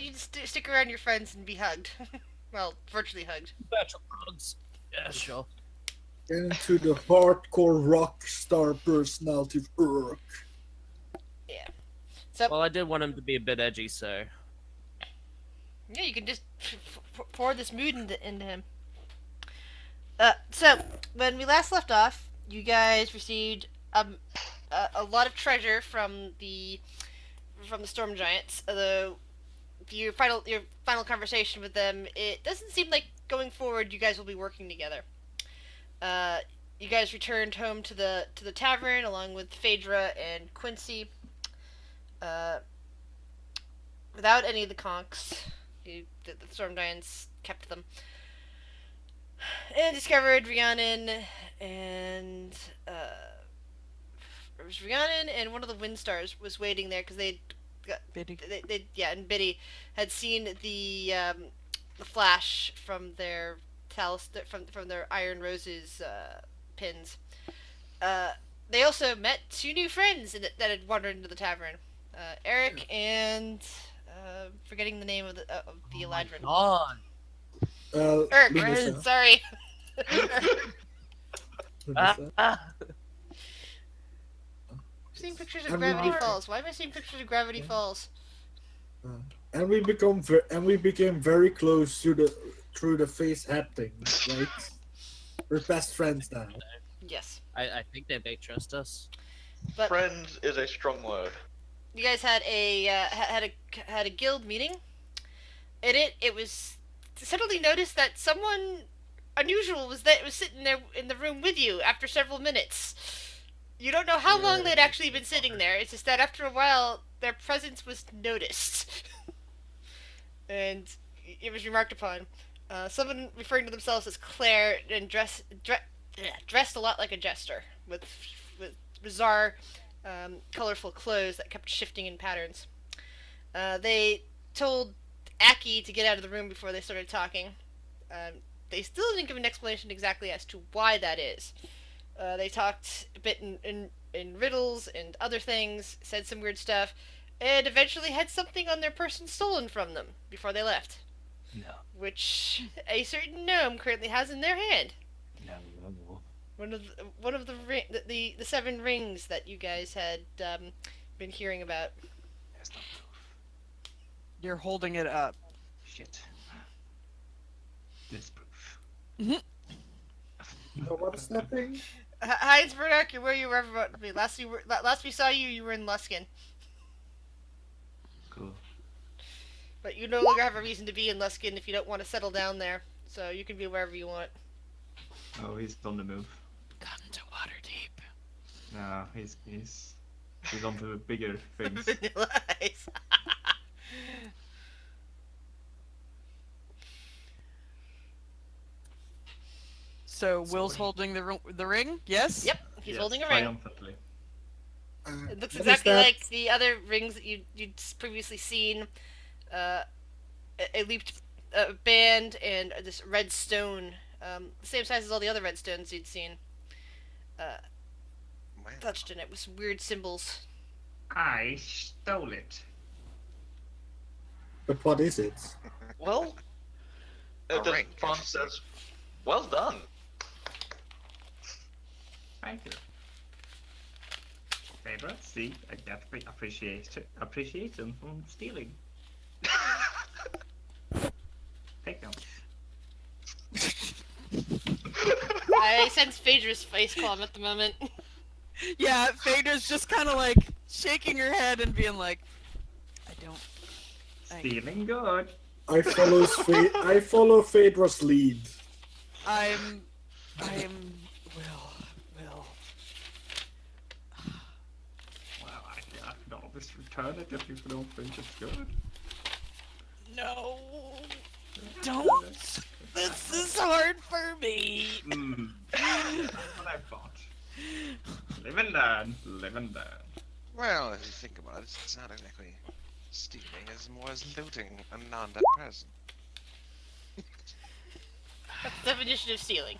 let you stick around your friends and be hugged. Well, virtually hugged. Virtual hugs. Yeah, sure. Into the hardcore rock star personality of Urk. Yeah. So Well, I did want him to be a bit edgy, so yeah, you can just pour this mood into him. So when we last left off, you guys received a lot of treasure from the storm giants. Although your final conversation with them, it doesn't seem like going forward you guys will be working together. Uh, you guys returned home to the tavern along with Phaedra and Quincy. Uh, without any of the conchs, the storm giants kept them. And discovered Rhiannon and it was Rhiannon and one of the Windstars was waiting there because Biddy. and Biddy had seen the flash from their from their Iron Roses pins. They also met two new friends that had wandered into the tavern. Eric and forgetting the name of the Eladrin. on. Lunasa. Sorry. Lunasa. Seeing pictures of And Gravity Falls. Why am I seeing pictures of Gravity Falls? And we became very close through the face hat thing, right? We're best friends now. Yes. I think they trust us. But Friends is a strong word. you guys had a guild meeting. In it was suddenly noticed that someone unusual was sitting there in the room with you after several minutes. You don't know how long they'd actually been sitting there. It's just that after a while, their presence was noticed, and it was remarked upon. Someone referring to themselves as Claire and dressed a lot like a jester with bizarre, colorful clothes that kept shifting in patterns. They told Aki to get out of the room before they started talking. They still didn't give an explanation exactly as to why that is. They talked a bit in riddles and other things, said some weird stuff, and eventually had something on their person stolen from them before they left. No. Which a certain gnome currently has in their hand. No. One of the 7 rings that you guys had been hearing about. There's no proof. You're holding it up. Shit. There's proof. So what is that thing? Hi, it's Vernak. You're where you were ever about to be. Last we saw you, you were in Luskin. Cool. But you no longer have a reason to be in Luskin if you don't want to settle down there. So you can be wherever you want. Oh, he's on the move. Gone to Waterdeep. No, he's on to the bigger things. Vanilla Ice. So Will's holding the ring? Yes. Yep, he's Yes, holding a ring. triumphantly. It looks What is exactly that? like the other rings that you'd previously seen. A looped band and this red stone, the same size as all the other red stones you'd seen. Man. Touched in it with some weird symbols. I stole it. But what is it? Well, A the ring. font says, "Well done." Thank you. Favorite, see, I get appreciation from stealing. Take them. I sense Phaedra's facepalm at the moment. Yeah, Phaedra's just kind of like shaking her head and being like, I don't. Stealing good. I follow Phaedra's lead. I'm. Will. Well, I can always return it if you don't think it's good. No. Don't. This is hard for me. That's what I thought. Live and learn. Live and learn. Well, if you think about it, it's not exactly stealing as more as looting a non-dead person. That's the definition of stealing.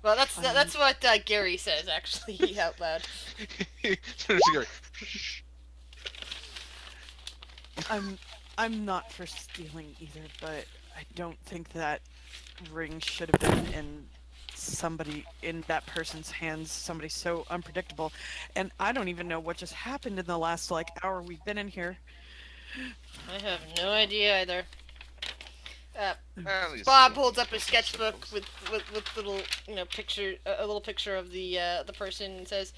Well, that's what Gary says actually out loud. Seriously, Gary. I'm not for stealing either, but I don't think that ring should have been in that person's hands, somebody so unpredictable. And I don't even know what just happened in the last like hour we've been in here. I have no idea either. At least Bob we holds can up his keep our sketchbook circles. with little picture a little picture of the person and says,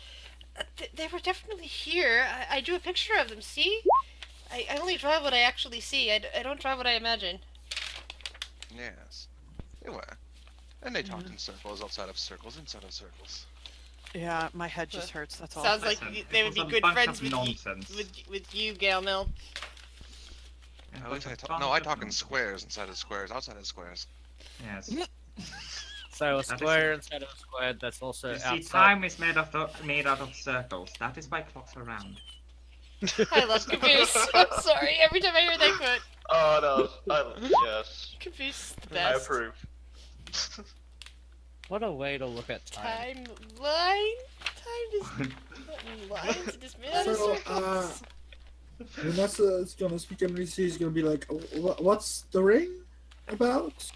They were definitely here. I drew a picture of them. See, I only draw what I actually see. I don't draw what I imagine." Yes, they were. And they talked in circles, outside of circles, inside of circles. Yeah, my head just hurts. That's all. Sounds like Listen, they it would was be a good bunch friends of with nonsense. with you, Gail Mill. It At was least a I talk. bunch No, I of talk in nonsense. squares, inside of squares, outside of squares. Yes. So a That is- square instead of a square, that's also You see, outside. time is made out of circles. That is why clocks are round. I love Caboose. I'm sorry. Every time I hear that quote, Oh no, yes, Caboose is the I best. approve. What a way to look at time. Timeline. Time is not in lines. It is made out of So, circles. Vanessa is gonna speak and he's gonna be like, what's the ring about?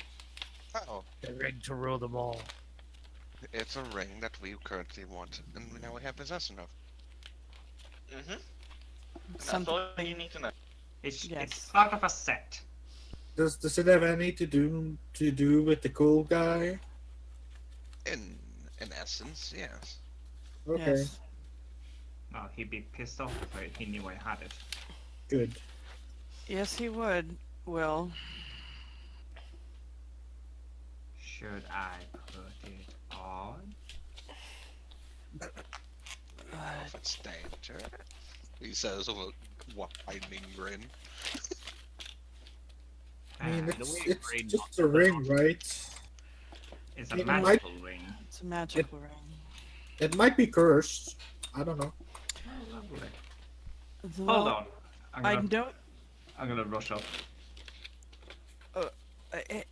Oh, The ring to rule them all. it's a ring that we currently want, and now we have possession of. Mm-hmm. That's all you need to know. It's Yes. part of a set. Does it have any to do with the cool guy? In essence, yes. Okay, Yes. Well, he'd be pissed off if he knew I had it. good. Yes, he would. Will. Should I put it on? If it's danger, he says with a widening grin. I mean, The it's way it's ring just a ring, right? it's a it magical ring. It's a magical ring. It might be cursed. I don't know. Oh, lovely. Well, Hold on. I don't. I'm gonna rush up.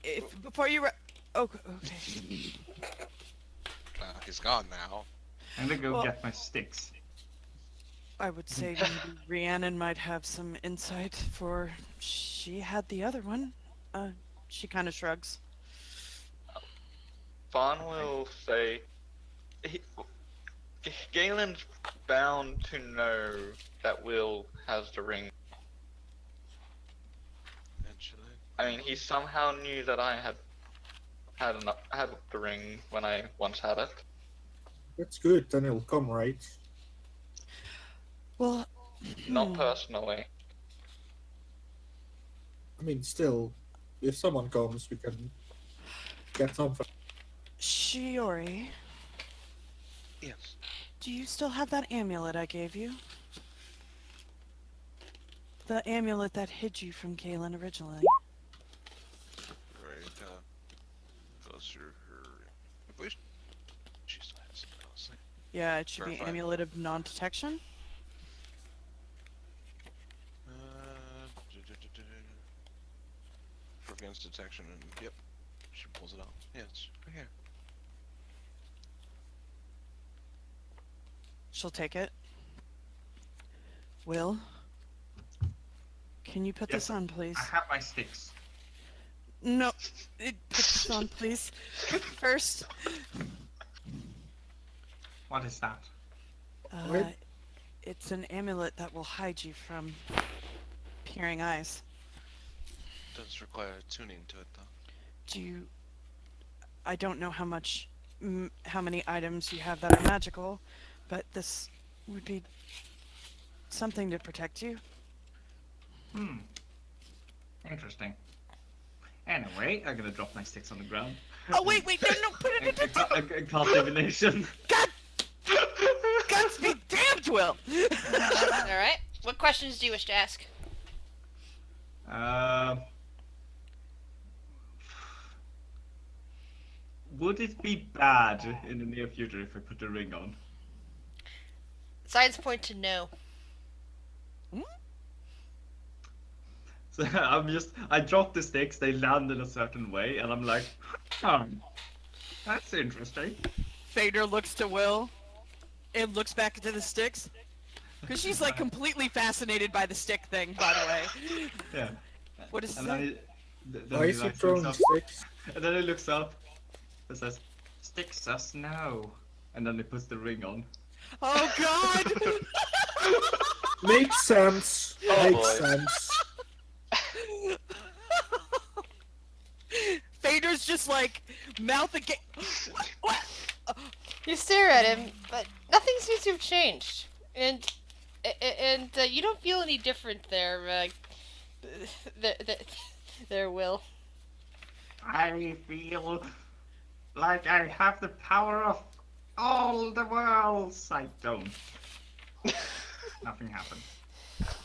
If before you. Oh, okay. He's gone now. I'm gonna go Well- get my sticks. I would say maybe Rhiannon might have some insight, for she had the other one. She kind of shrugs. Vaughn will say, Galen's bound to know that Will has the ring. Eventually. I mean, he somehow knew that I had the ring when I once had it. That's good. Then it'll come, right? Well, Not personally. I mean, still, if someone comes, we can get something. Shiori, Yes. do you still have that amulet I gave you? The amulet that hid you from Kaylin originally. Right. Goes through her. I believe she still has it. Honestly. Yeah, it should be Verify. amulet of non-detection. Prevents detection and yep, she pulls it out. Yeah, it's right here. She'll take it. Will, can you put Yes, this on, please? I have my sticks. No, put this on, please. First, What is that? What? it's an amulet that will hide you from peering eyes. Does require tuning to it though. Do you? I don't know how much, how many items you have that are magical, but this would be something to protect you. Hmm. Interesting. Anyway, I'm gonna drop my sticks on the ground. Oh wait, no, put it. A cast divination. Guns be damned, Will. All right. What questions do you wish to ask? Would it be bad in the near future if I put the ring on? Signs point to no. So I dropped the sticks, they land in a certain way, and I'm like, that's interesting. Fader looks to Will. It looks back into the sticks. Because she's like completely fascinated by the stick thing, by the way. Yeah. What is And that? then Why he is he like looks throwing up, sticks? and then he looks up and says, "Sticks us no." And then he puts the ring on. Oh God! Makes sense. Oh, Makes boy. sense. Fader's just like mouth again. What? You stare at him, but nothing seems to have changed, and you don't feel any different there. There, Will. I feel like I have the power of all the worlds. I don't. Nothing happened.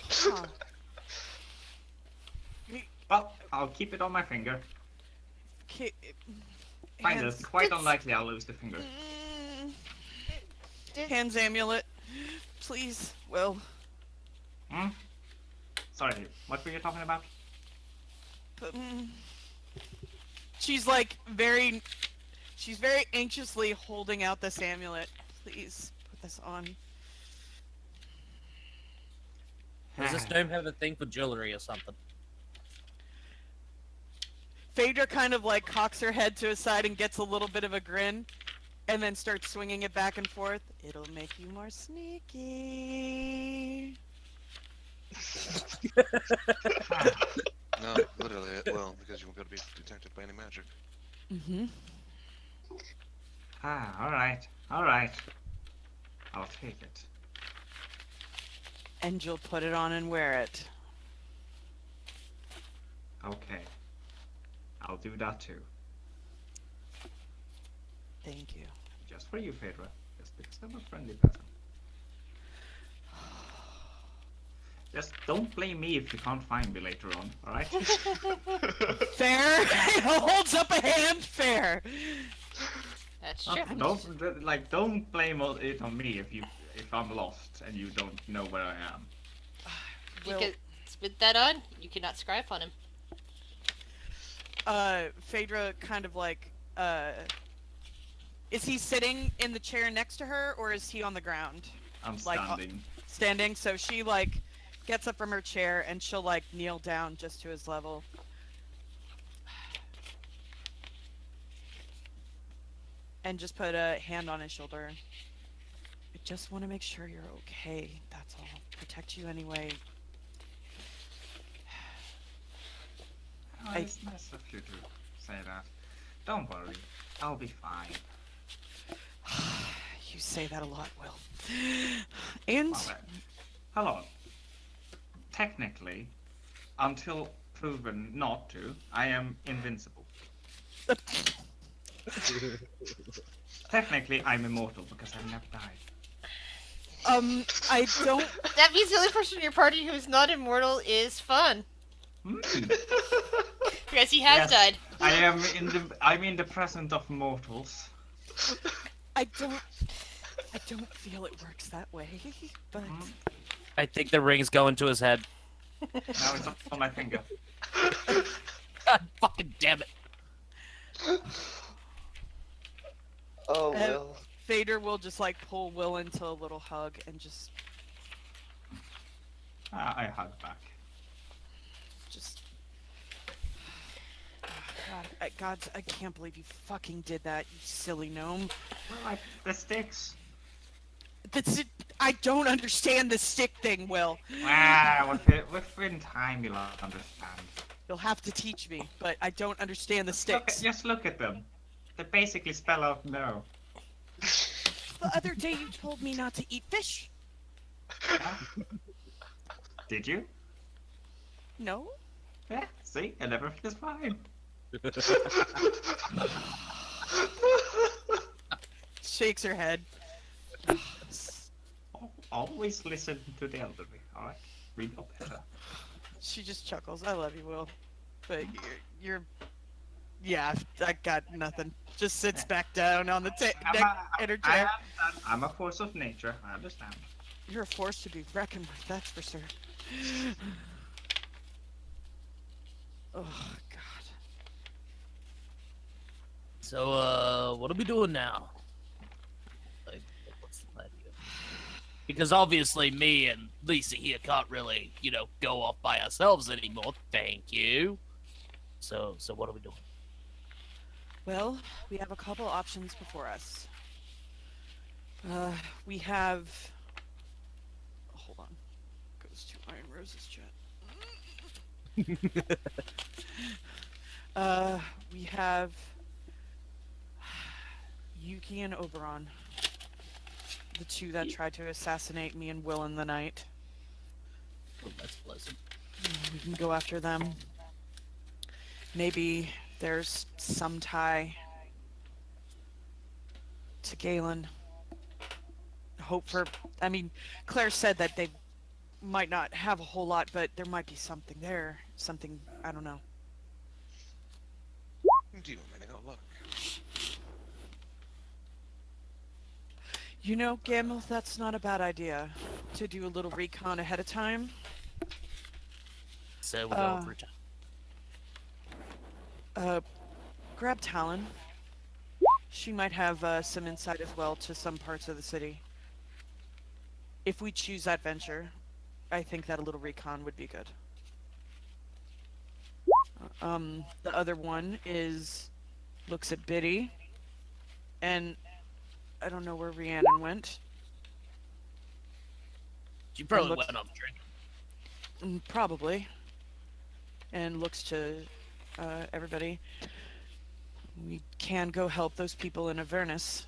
Huh. Well, I'll keep it on my finger. Okay. Find Hands. it. Quite unlikely I'll lose the finger. Hands amulet. Please, Will. Hmm? Sorry, what were you talking about? She's like she's very anxiously holding out this amulet. Please put this on. Does this gnome have a thing for jewelry or something? Phaedra kind of like cocks her head to his side and gets a little bit of a grin, and then starts swinging it back and forth. It'll make you more sneaky. No, literally it will, because you won't be able to be detected by any magic. Mm-hmm. Alright. Alright. I'll take it. And you'll put it on and wear it. Okay. I'll do that too. Thank you. Just for you, Phaedra. Just because I'm a friendly person. Just don't blame me if you can't find me later on, alright? Fair. Holds up a hand. Fair. That's true. Don't blame it on me if I'm lost and you don't know where I am. You can spit that on. You cannot scry upon him. Phaedra kind of like, is he sitting in the chair next to her, or is he on the ground? I'm Like, standing. Standing, so she like gets up from her chair and she'll like kneel down just to his level. And just put a hand on his shoulder. I just want to make sure you're okay. That's all. Protect you anyway. Oh, it's nice of you to say that. Don't worry. I'll be fine. You say that a lot, Will. And Alright. Hello. Technically, until proven not to, I am invincible. Technically, I'm immortal because I've never died. I don't. That means the only person in your party who's not immortal is Fun. Because he has Yes. died. I'm in the presence of mortals. I don't feel it works that way, but I think the ring's going to his head. Now it's on my finger. God fucking damn it. Oh, Will. Vader will just like pull Will into a little hug and just I hug back. God, I can't believe you fucking did that, you silly gnome. Well, the sticks. That's it. I don't understand the stick thing, Will. Within time you'll understand. You'll have to teach me, but I don't understand the sticks. Just look at them. They basically spell out no. The other day you told me not to eat fish. Did you? No? Yeah, see? And everything is fine. Shakes her head. Always listen to the elderly, alright? We know better. She just chuckles. I love you, Will. But you're yeah, I got nothing. Just sits back down on the in her chair. I'm a force of nature, I understand. You're a force to be reckoned with, that's for sure. Oh, God. So, what are we doing now? Like, what's the plan here? Because obviously me and Lisa here can't really, go off by ourselves anymore. Thank you. So what are we doing? Well, we have a couple options before us. We have. Hold on. Goes to Iron Rose's chat. We have Yuki and Oberon, the two that tried to assassinate me and Will in the night. Oh, that's pleasant. We can go after them. Maybe there's some tie to Galen. Hope for. I mean, Claire said that they might not have a whole lot, but there might be something there. Something, I don't know. Do you want me to go look? You know, Gamble, that's not a bad idea. To do a little recon ahead of time. So we're going for a time. Grab Talon. She might have some insight as well to some parts of the city. If we choose that venture, I think that a little recon would be good. The other one looks at Biddy, and I don't know where Rhiannon went. She probably looks- went off drinking. Probably. And looks to everybody. We can go help those people in Avernus.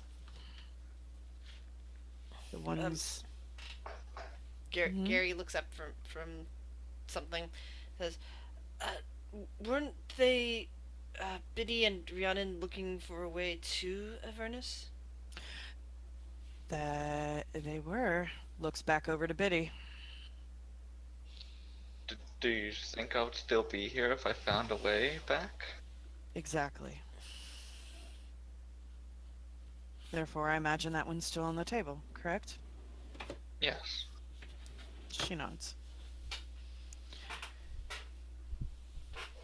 The ones. Mhm. Gary looks up from something, says, "Weren't they, Biddy and Rhiannon, looking for a way to Avernus?" That they were. Looks back over to Biddy. Do you think I would still be here if I found a way back? Exactly. Therefore, I imagine that one's still on the table, correct? Yes. She nods.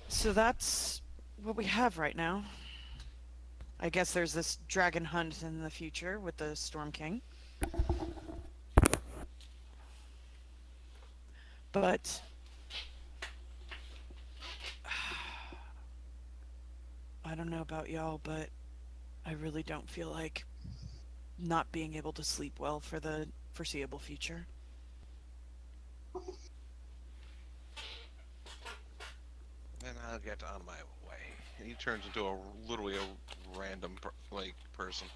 So that's what we have right now. I guess there's this dragon hunt in the future with the Storm King. But I don't know about y'all, but I really don't feel like not being able to sleep well for the foreseeable future. Then I'll get on my way. And he turns into literally a random person.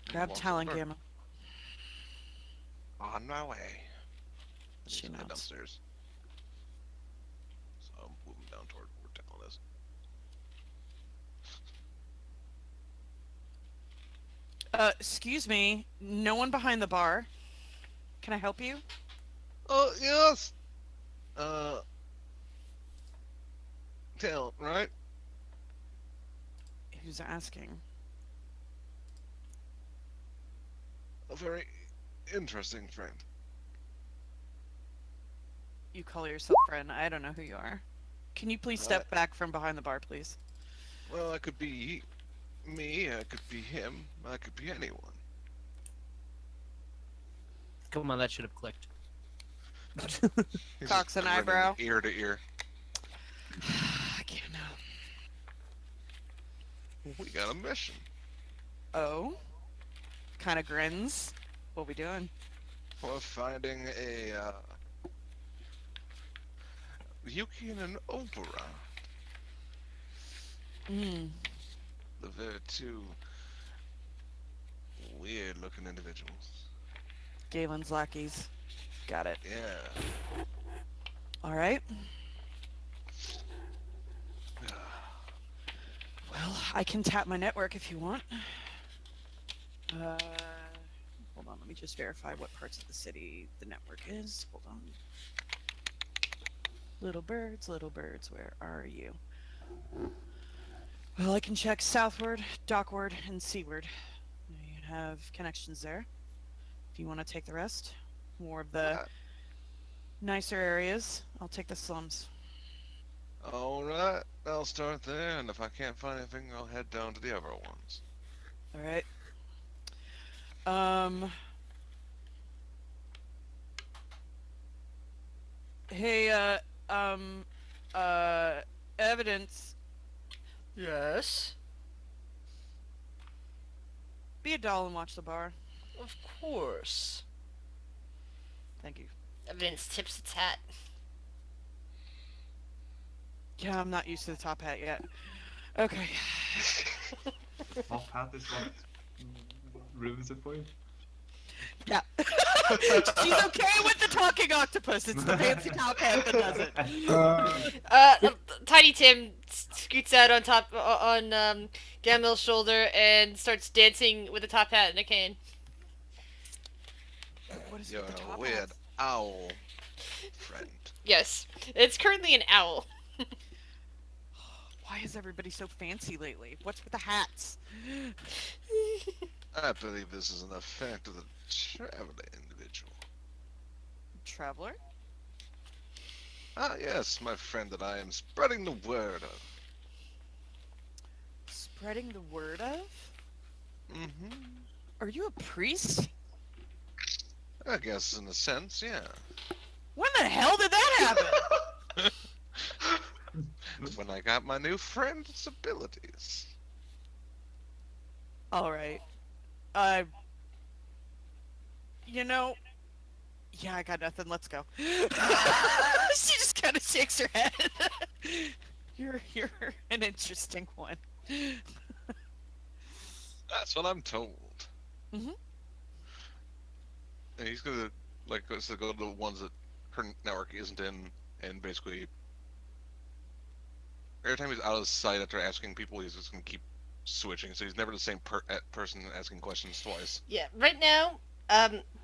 Grab Walks Talon over. Gamma. On my way. She He's in the nods. downstairs. So I'm moving down toward where Talon is. Excuse me, no one behind the bar. Can I help you? Oh yes. Talon, right? Who's asking? A very interesting friend. You call yourself friend. I don't know who you are. Can you please step back from behind the bar, please? Well, I could be me. I could be him. I could be anyone. Come on, that should have clicked. He's Cocks just an grinning eyebrow. ear to ear. I can't know. We got a mission. Oh? Kind of grins. What we doing? We're finding a Yuki and an Oberon. Hmm. The very two weird-looking individuals. Galen's lackeys. Got it. Yeah. All right. Well, I can tap my network if you want. Hold on. Let me just verify what parts of the city the network is. Hold on. Little birds, where are you? Well, I can check southward, dockward, and seaward. You have connections there. If you want to take the rest, more of the nicer areas, I'll take the slums. Alright, I'll start there, and if I can't find anything, I'll head down to the other ones. All right. Hey, um, evidence. Yes, Be a doll and watch the bar. of course. Thank you. Evidence tips its hat. Yeah, I'm not used to the top hat yet. Okay. Top hat is what ruins it for you. Yeah. She's okay with the talking octopus. It's the fancy top hat that does it. Tiny Tim scoots out on top on Gamil's shoulder and starts dancing with a top hat and a cane. What is You're with the a top weird hats? owl, friend. Yes, it's currently an owl. Why is everybody so fancy lately? What's with the hats? I believe this is an effect of the traveling individual. Traveler? Ah, yes, my friend that I am spreading the word of. Spreading the word of? Mm-hmm. Are you a priest? I guess in a sense, yeah. When the hell did that happen? When I got my new friend's abilities. Alright. You know, yeah, I got nothing. Let's go. She just kind of shakes her head. You're an interesting one. That's what I'm told. Mhm. And he's gonna go to the ones that her network isn't in, and basically every time he's out of sight after asking people, he's just gonna keep switching. So he's never the same person asking questions twice. Yeah, right now,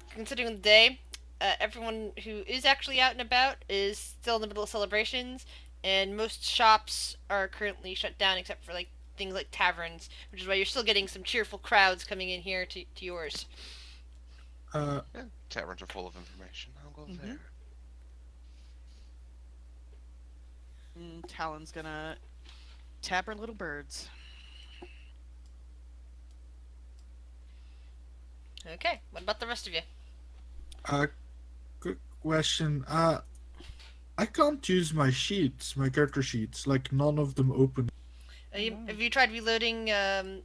considering the day, everyone who is actually out and about is still in the middle of celebrations, and most shops are currently shut down except for like things like taverns, which is why you're still getting some cheerful crowds coming in here to yours. Uh, Yeah, taverns are full of information. I'll go Mhm. there. Talon's gonna tap her little birds. Okay, what about the rest of you? Good question. I can't use my sheets, my character sheets. Like none of them open. Have you tried reloading? Reloading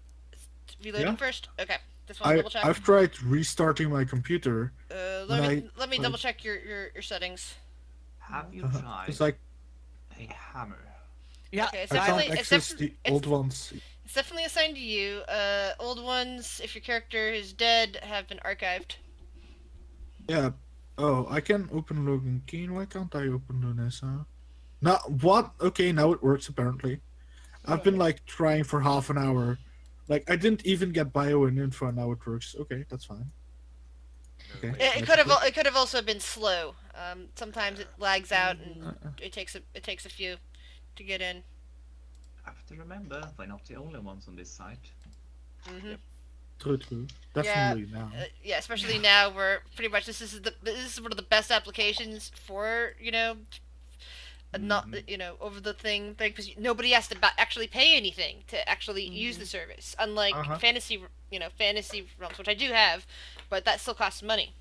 Yeah. first. Okay, just want to double check. I've tried restarting my computer. Let me when let me I- double check your settings. Have you tried It's like a hammer? Yeah. Okay, it's I can't definitely access the old ones. it's definitely assigned to you. Old ones, if your character is dead, have been archived. Yeah. Oh, I can open Logan Keen. Why can't I open Lunessa? Now what? Okay, now it works apparently. I've been like trying for half an hour. Like I didn't even get bio and info, and now it works. Okay, that's fine. Okay. It could have also been slow. Sometimes it lags out and Uh, it takes a few to get in. I have to remember, we're not the only ones on this site. Hmm. True. Definitely now. Yeah, especially now where pretty much this is one of the best applications for not over the thing because nobody has to actually pay anything to actually use the service, unlike Uh-huh. fantasy realms, which I do have, but that still costs money.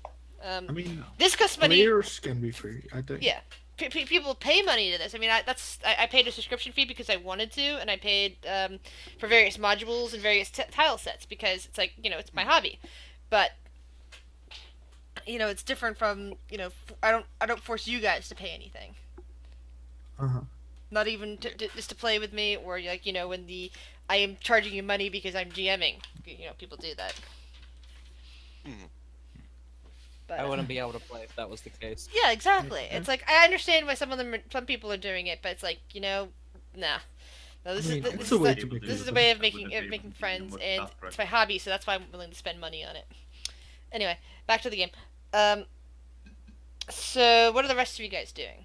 I mean, This costs money. players can be free. I think. Yeah, people pay money to this. I mean, I paid a subscription fee because I wanted to, and I paid for various modules and various tile sets because it's like it's my hobby, but it's different from I don't force you guys to pay anything. Uh-huh. Not even just to play with me, or like when I am charging you money because I'm GMing. People do that. Mhm. But, I wouldn't be able to play if that was the case. yeah, exactly. It's like I understand why some people are doing it, but it's like nah. No, this I mean, is it's this a is way the, to be this is a able way to- of making wouldn't be able making to friends, with and that it's my hobby, so that's why I'm willing to spend money on it. Anyway, back to the game. So what are the rest of you guys doing?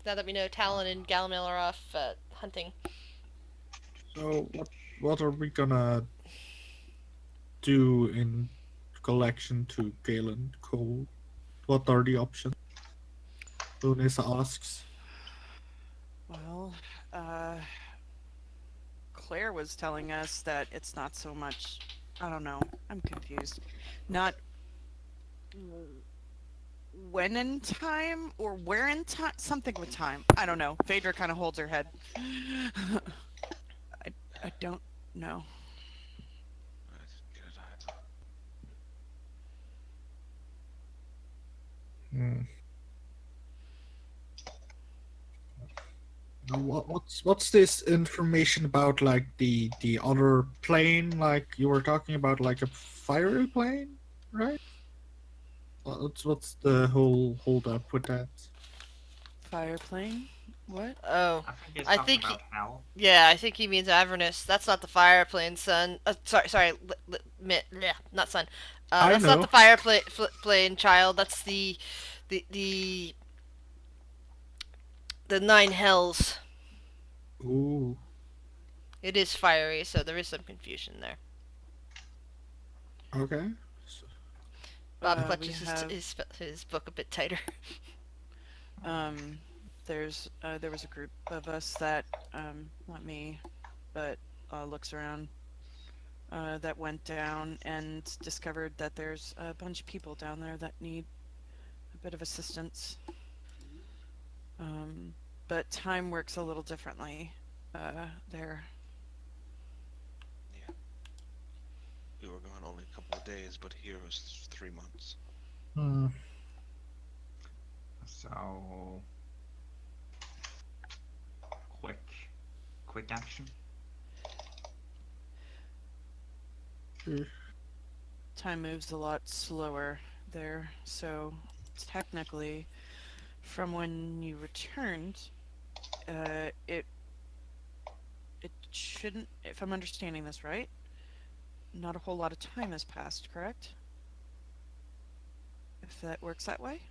Now that we know Talon and Galamel are off hunting. So what are we gonna do in collection to Galen Cole? What are the options? Lunessa asks. Well, Claire was telling us that it's not so much. I don't know. I'm confused. Not when in time or where in time? Something with time. I don't know. Phaedra kind of holds her head. I don't know. That's good. Hmm. What's this information about, like the other plane? Like you were talking about, like a fiery plane, right? What's the whole hold up with that? Fire plane? What? Oh, I think he's I talking think about hell. yeah, I think he means Avernus. That's not the fire plane, son. Sorry, not son. I That's not the know. plane, child. That's the the the nine hells. Ooh. It is fiery, so there is some confusion there. Okay. Bob We clutches have his book a bit tighter. um there was a group of us that not me, but looks around that went down and discovered that there's a bunch of people down there that need a bit of assistance. Um, but time works a little differently there. Yeah. We were gone only a couple of days, but here was 3 months. Hmm. So quick action. Time moves a lot slower there, so technically, from when you returned, it shouldn't, if I'm understanding this right, not a whole lot of time has passed, correct? If that works that way?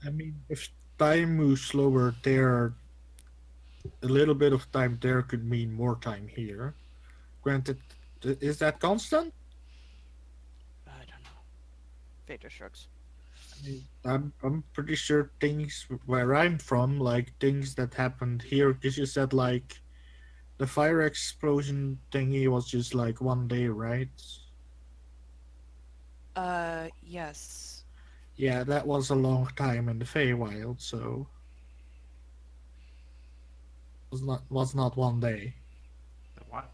I mean, if time moves slower there, a little bit of time there could mean more time here. Granted, is that constant? I don't know. Phaedra shrugs. I mean, I'm pretty sure things where I'm from, like things that happened here, because you said like the fire explosion thingy was just like one day, right? Yes. Yeah, that was a long time in the Feywild, so was not one day. The what?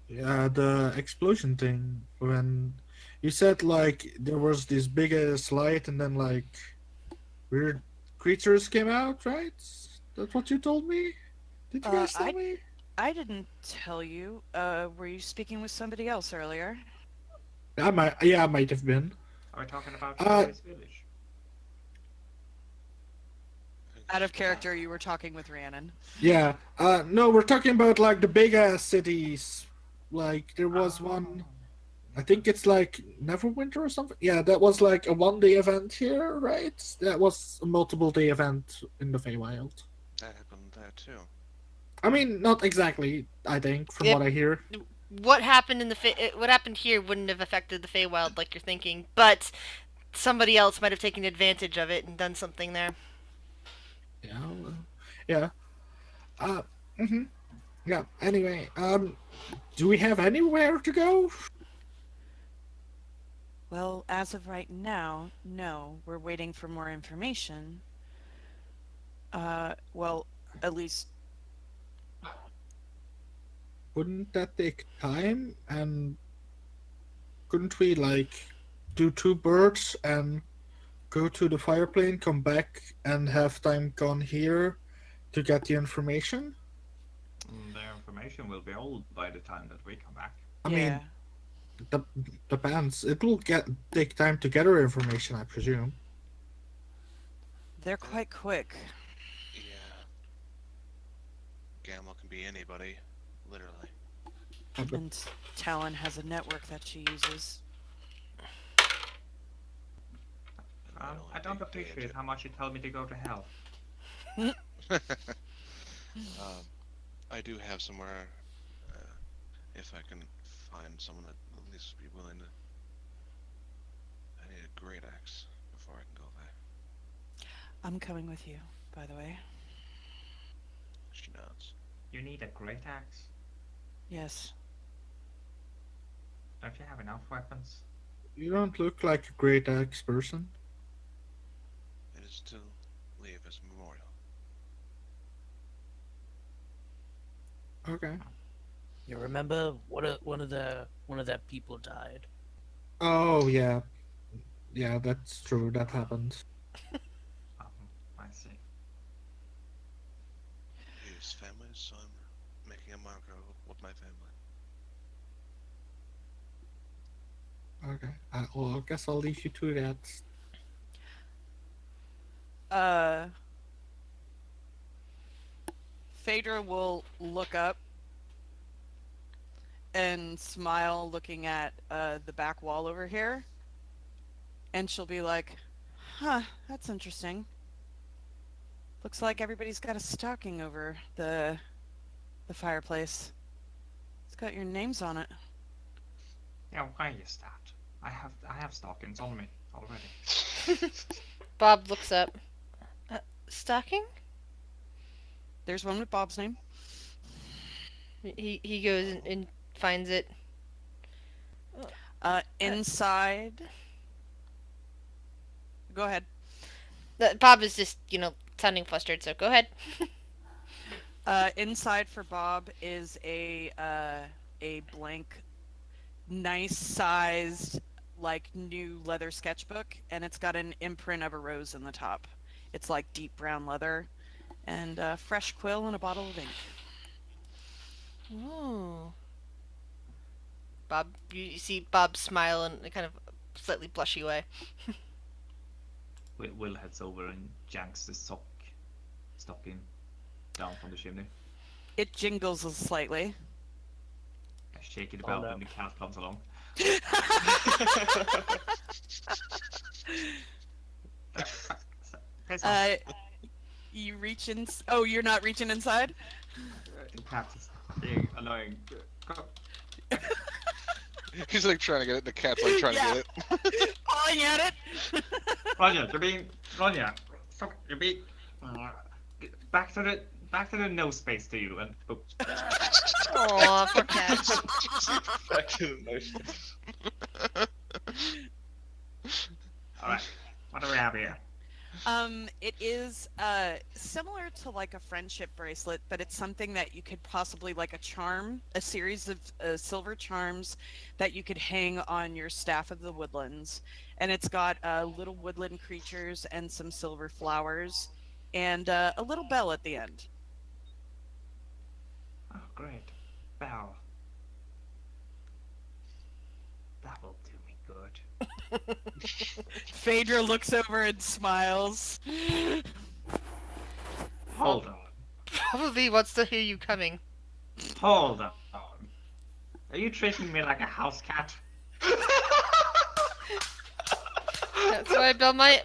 Yeah, the explosion thing when you said like there was this big ass light and then like weird creatures came out, right? That's what you told me. Did you Uh, guys tell I me? I didn't tell you. Were you speaking with somebody else earlier? I might have been. Are we talking about Uh, Fairy's Village? Out of character, you were talking with Rhiannon. yeah. No, we're talking about like the big ass cities. Like there was one. Oh. I think it's like Neverwinter or something. Yeah, that was like a 1 day event here, right? That was a multiple day event in the Feywild. That happened there too. I mean, not exactly. I think from Yep. what I hear. What happened what happened here wouldn't have affected the Feywild like you're thinking, but somebody else might have taken advantage of it and done something there. Yeah. Yeah. Uh. hmm Yeah. Anyway. Do we have anywhere to go? Well, as of right now, no. We're waiting for more information. Well, at least Wouldn't that take time? And couldn't we like do two birds and go to the fireplane, come back, and have time gone here to get the information? The information will be old by the time that we come back. I yeah. mean, the depends. It will take time to gather information, I presume. They're quite quick. Yeah. Gamma can be anybody, literally. And Talon has a network that she uses. I don't appreciate how much you tell me to go to hell. I do have somewhere, if I can find someone that at least be willing to. I need a great axe before I can go there. I'm coming with you, by the way. She nods. You need a great axe? Yes. Don't you have enough weapons? You don't look like a great axe person. is to leave as a memorial. Okay. You remember one of their people died. Oh yeah, yeah, that's true. That happens. Um, I see. His family, so I'm making a marker with my family. Okay. Well, I guess I'll leave you to that. Phaedra will look up and smile, looking at the back wall over here, and she'll be like, "Huh, that's interesting. Looks like everybody's got a stocking over the fireplace. It's got your names on it." Yeah, why is that? I have stockings on me already. Bob looks up. Stocking? There's one with Bob's name. He goes and finds it. Inside. Go ahead. Bob is just, sounding flustered, so go ahead. Inside for Bob is a blank, nice sized, like new leather sketchbook, and it's got an imprint of a rose in the top. It's like deep brown leather, and a fresh quill and a bottle of ink. Ooh. Bob, you see Bob smile in a kind of slightly blushy way. Will heads over and janks the stocking down from the chimney. It jingles slightly. I shake it about no. when the cat comes along. Piss off. You reach in. Oh, you're not reaching inside? The cat is being annoying. Go. He's like trying to get it. The cat's like trying to get it. Pawing at it. Roger, Roger, stop, you're being back to the no space to you and oh, Aw, poor cat. Back to the motion. all right. What do we have here? It is similar to like a friendship bracelet, but it's something that you could possibly like a charm, a series of silver charms that you could hang on your staff of the woodlands, and it's got little woodland creatures and some silver flowers, and a little bell at the end. Oh, great. Bell. That will do me good. Phaedra looks over and smiles. Hold on. Probably wants to hear you coming. Hold on. Are you treating me like a house cat? That's why I bell my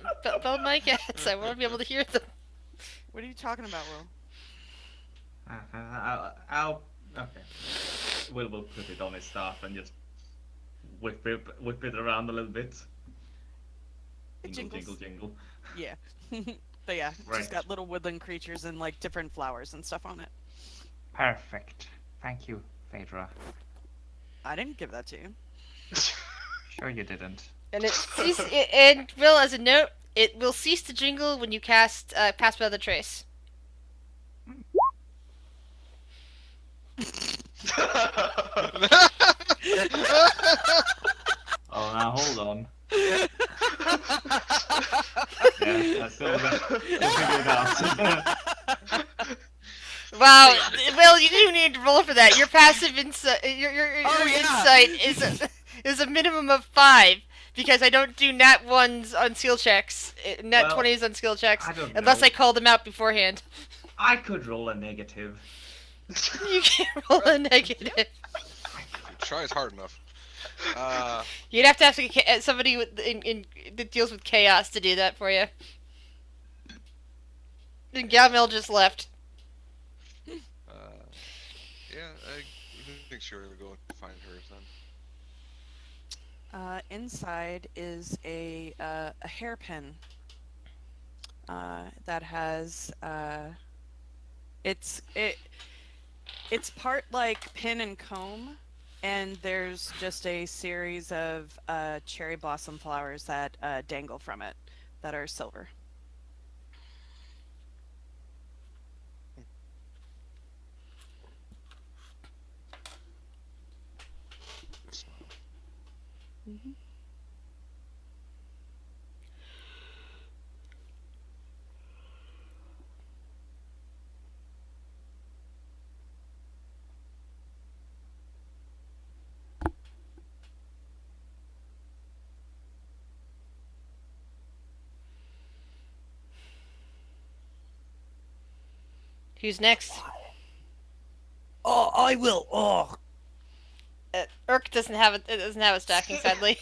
cats. I want to be able to hear them. What are you talking about, Will? I'll okay. Will put it on his staff and just whip it around a little bit. It Jingle, jingles. jingle, jingle. Yeah. But yeah, it's Right. just got little woodland creatures and like different flowers and stuff on it. Perfect. Thank you, Phaedra. I didn't give that to you. Sure you didn't. And and Will, as a note, it will cease to jingle when you cast Pass Without a Trace. Oh, now hold on. Yeah, that's still figured out. Wow, Will, you didn't even need to roll for that. Your passive insight, your Oh, yeah. insight is a minimum of 5 because I don't do nat 1s on skill checks, nat Well, 20s on skill checks, I don't unless know. I call them out beforehand. I could roll a negative. You can't roll a negative. Tries hard enough. You'd have to ask somebody that deals with chaos to do that for you. And Gamel just left. Yeah, I think sure to go find her then. Inside is a hairpin that has it's part like pin and comb, and there's just a series of cherry blossom flowers that dangle from it that are silver. Who's next? Oh, I will. Oh, Urk doesn't have it doesn't have a stocking, sadly.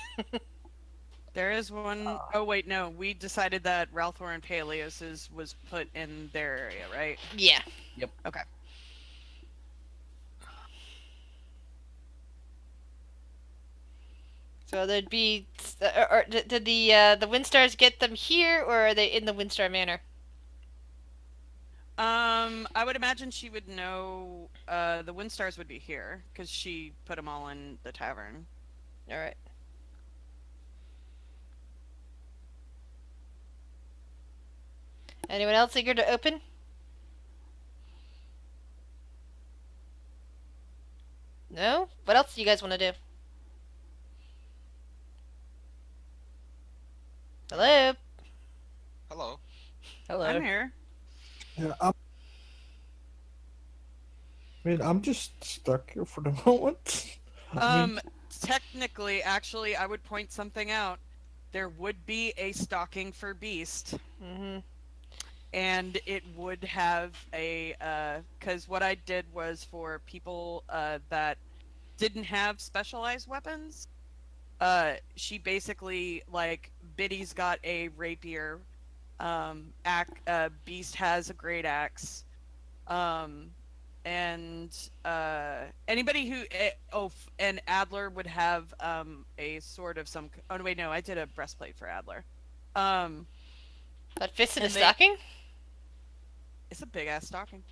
There is one oh wait, no. We decided that Ralthor and Peleus was put in their area, right? Yeah. Okay. So there'd be, or did the Windstars get them here, or are they in the Windstar Manor? I would imagine she would know. The Windstars would be here because she put them all in the tavern. All right. Anyone else eager to open? No? What else do you guys want to do? Hello? Hello. hello. I'm here. Yeah, I'm just stuck here for the moment. Technically, actually, I would point something out. There would be a stocking for Beast, Mm-hmm. and it would have a because what I did was for people that didn't have specialized weapons. She basically like Biddy's got a rapier, Beast has a great axe, and anybody who and Adler would have a sword of some. Oh wait, no, I did a breastplate for Adler. That fits in a And they- stocking? It's a big ass stocking.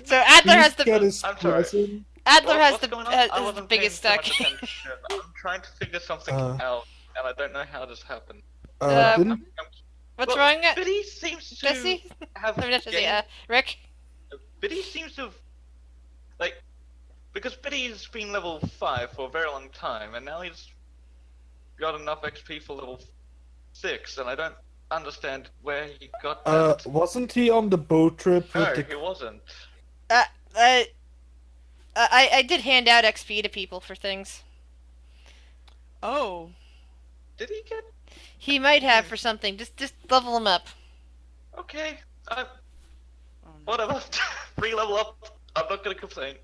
So Adler has He's got the his I'm sorry. present. Adler has What's the going on? I has the wasn't biggest paying too much stocking. attention. I'm trying to figure something Uh. out, and I don't know how this happened. Didn't What's Well, wrong, Biddy seems to Jesse? have I mean, not Jesse. gained- Rick. Biddy seems to have, like, because Biddy's been level 5 for a very long time, and now he's got enough XP for level 6, and I don't understand where he got that. wasn't he on the boat trip No, with he wasn't. I did hand out XP to people for things. Oh, Did he get? He might have for something. Just level him up. Okay, oh no. whatever. Free level up. I'm not gonna complain.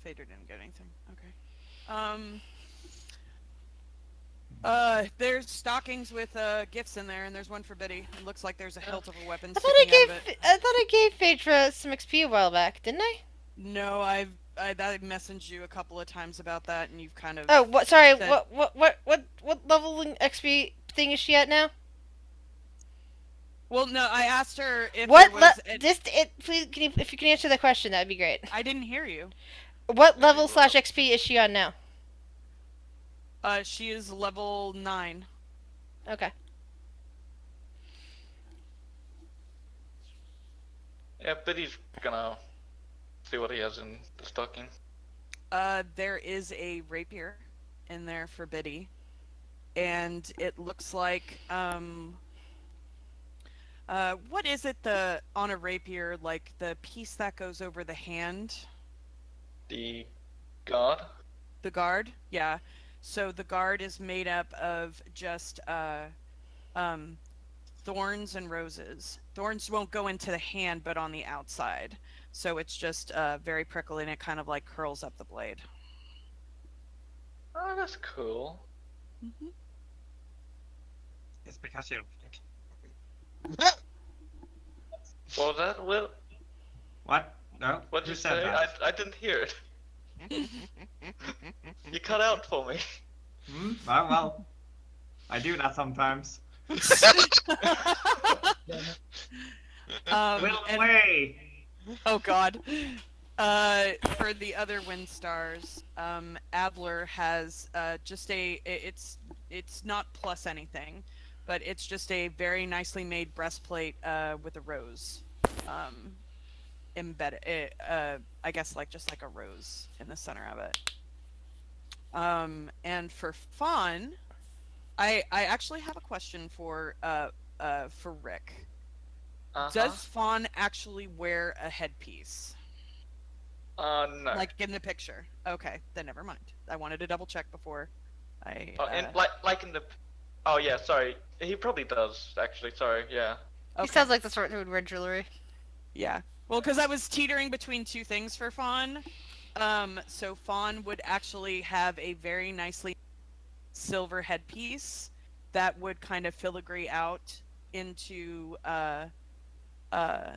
Fader didn't get anything. Okay. There's stockings with gifts in there, and there's one for Biddy. It looks like there's a hilt of a weapon I thought I sticking out of gave it. I thought I gave Phaedra some XP a while back, didn't I? No, I messaged you a couple of times about that, and you've kind of. Oh, what? Sorry. Said- What leveling XP thing is she at now? Well, no, I asked her if What? there was. Please, if you can answer the question, that'd be great. I didn't hear you. What level / XP is she on now? She is level 9. Okay. Yeah, Biddy's gonna see what he has in the stocking. There is a rapier in there for Biddy, and it looks like what is it on a rapier, like the piece that goes over the hand? The guard. The guard? Yeah. So the guard is made up of just thorns and roses. Thorns won't go into the hand, but on the outside. So it's just very prickly, and it kind of like curls up the blade. Oh, that's cool. Mm-hmm. It's because you're. What was that, Will? What? No? What did Who you said say? that? I didn't hear it. You cut out for me. Well, I do that sometimes. Will And- away! Oh God. For the other Windstars, Adler has just it's not plus anything, but it's just a very nicely made breastplate with a rose embedded. I guess just like a rose in the center of it. And for Fawn, I actually have a question for Rick. Uh-huh. Does Fawn actually wear a headpiece? No. Like in the picture? Okay, then never mind. I wanted to double check before I. Oh, like in the. Oh yeah, sorry. He probably does actually. Sorry. Yeah. He Okay. sounds like the sort who would wear jewelry. Yeah. Well, because I was teetering between two things for Fawn. So Fawn would actually have a very nicely silver headpiece that would kind of filigree out into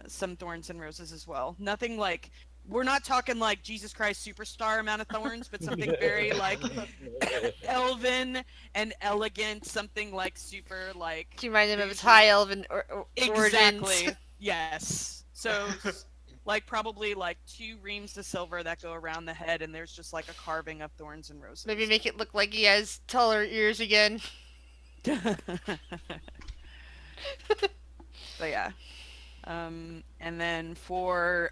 some thorns and roses as well. Nothing like, we're not talking like Jesus Christ Superstar amount of thorns, but something very like elven and elegant, something like super like. To remind him of his Usually- high elven Exactly. origins. Yes. So like probably like 2 reams of silver that go around the head, and there's just like a carving of thorns and roses. Maybe make it look like he has taller ears again. So yeah. And then for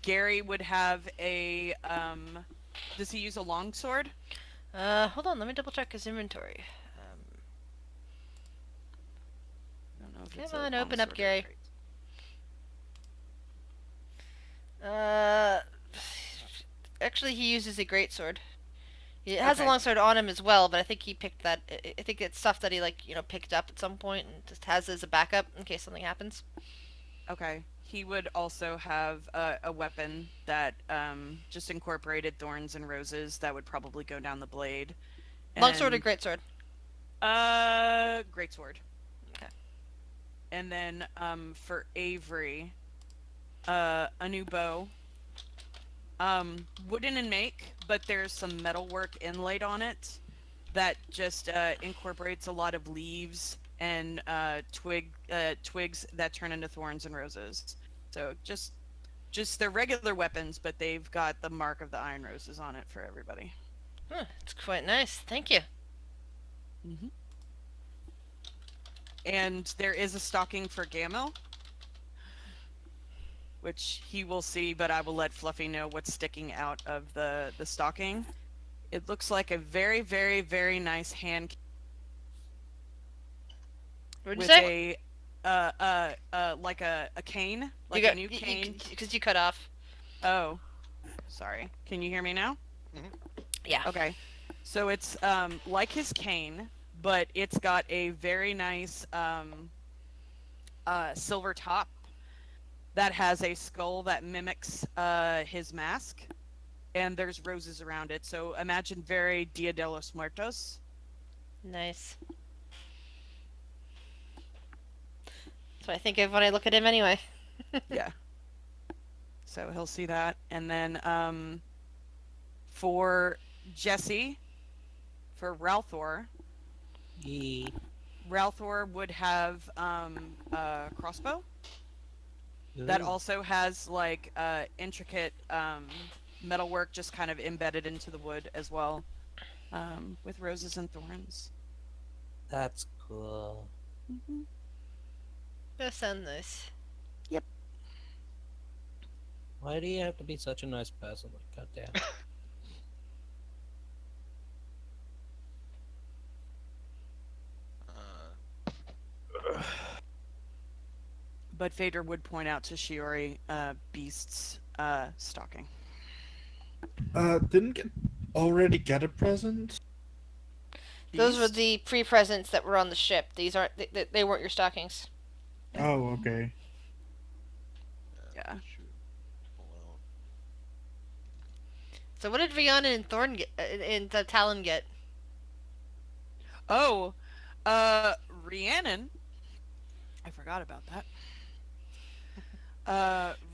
Gary would have a does he use a longsword? Hold on, let me double check his inventory. I don't know if Come it's a on, open up, longsword or a Gary. great- Actually, he uses a greatsword. He has a Okay. longsword on him as well, but I think he picked that. I think it's stuff that he picked up at some point and just has as a backup in case something happens. Okay. He would also have a weapon that just incorporated thorns and roses that would probably go down the blade. Longsword or And- greatsword? Greatsword. Okay. And then for Avery, a new bow. Wooden in make, but there's some metalwork inlaid on it that just incorporates a lot of leaves and twigs that turn into thorns and roses. So just they're regular weapons, but they've got the mark of the iron roses on it for everybody. Huh, it's quite nice. Thank you. Mm-hmm. And there is a stocking for Gamel, which he will see, but I will let Fluffy know what's sticking out of the stocking. It looks like a very, very, very nice hand What did you with say? like a cane, like You a new cane. because you cut off. Oh, sorry. Can you hear me now? Yeah. Okay. So it's like his cane, but it's got a very nice silver top that has a skull that mimics his mask, and there's roses around it. So imagine very Dia de los Muertos. Nice. That's what I think of when I look at him anyway. Yeah. So he'll see that, and then for Jesse, for Ralthor, Ralthor would have a crossbow that also has like intricate metalwork just kind of embedded into the wood as well, with roses and thorns. That's cool. Mm-hmm. That sounds nice. Why do you have to be such a nice person? Like, goddamn. But Vader would point out to Shiori Beast's stocking. Didn't already get a present? Those were Beast? the pre-presents that were on the ship. These aren't. They weren't your stockings. Oh, okay. Yeah. Shoot. Well, So what did Rihanna and Thorn get? And Talon get? Oh, Rhiannon. I forgot about that.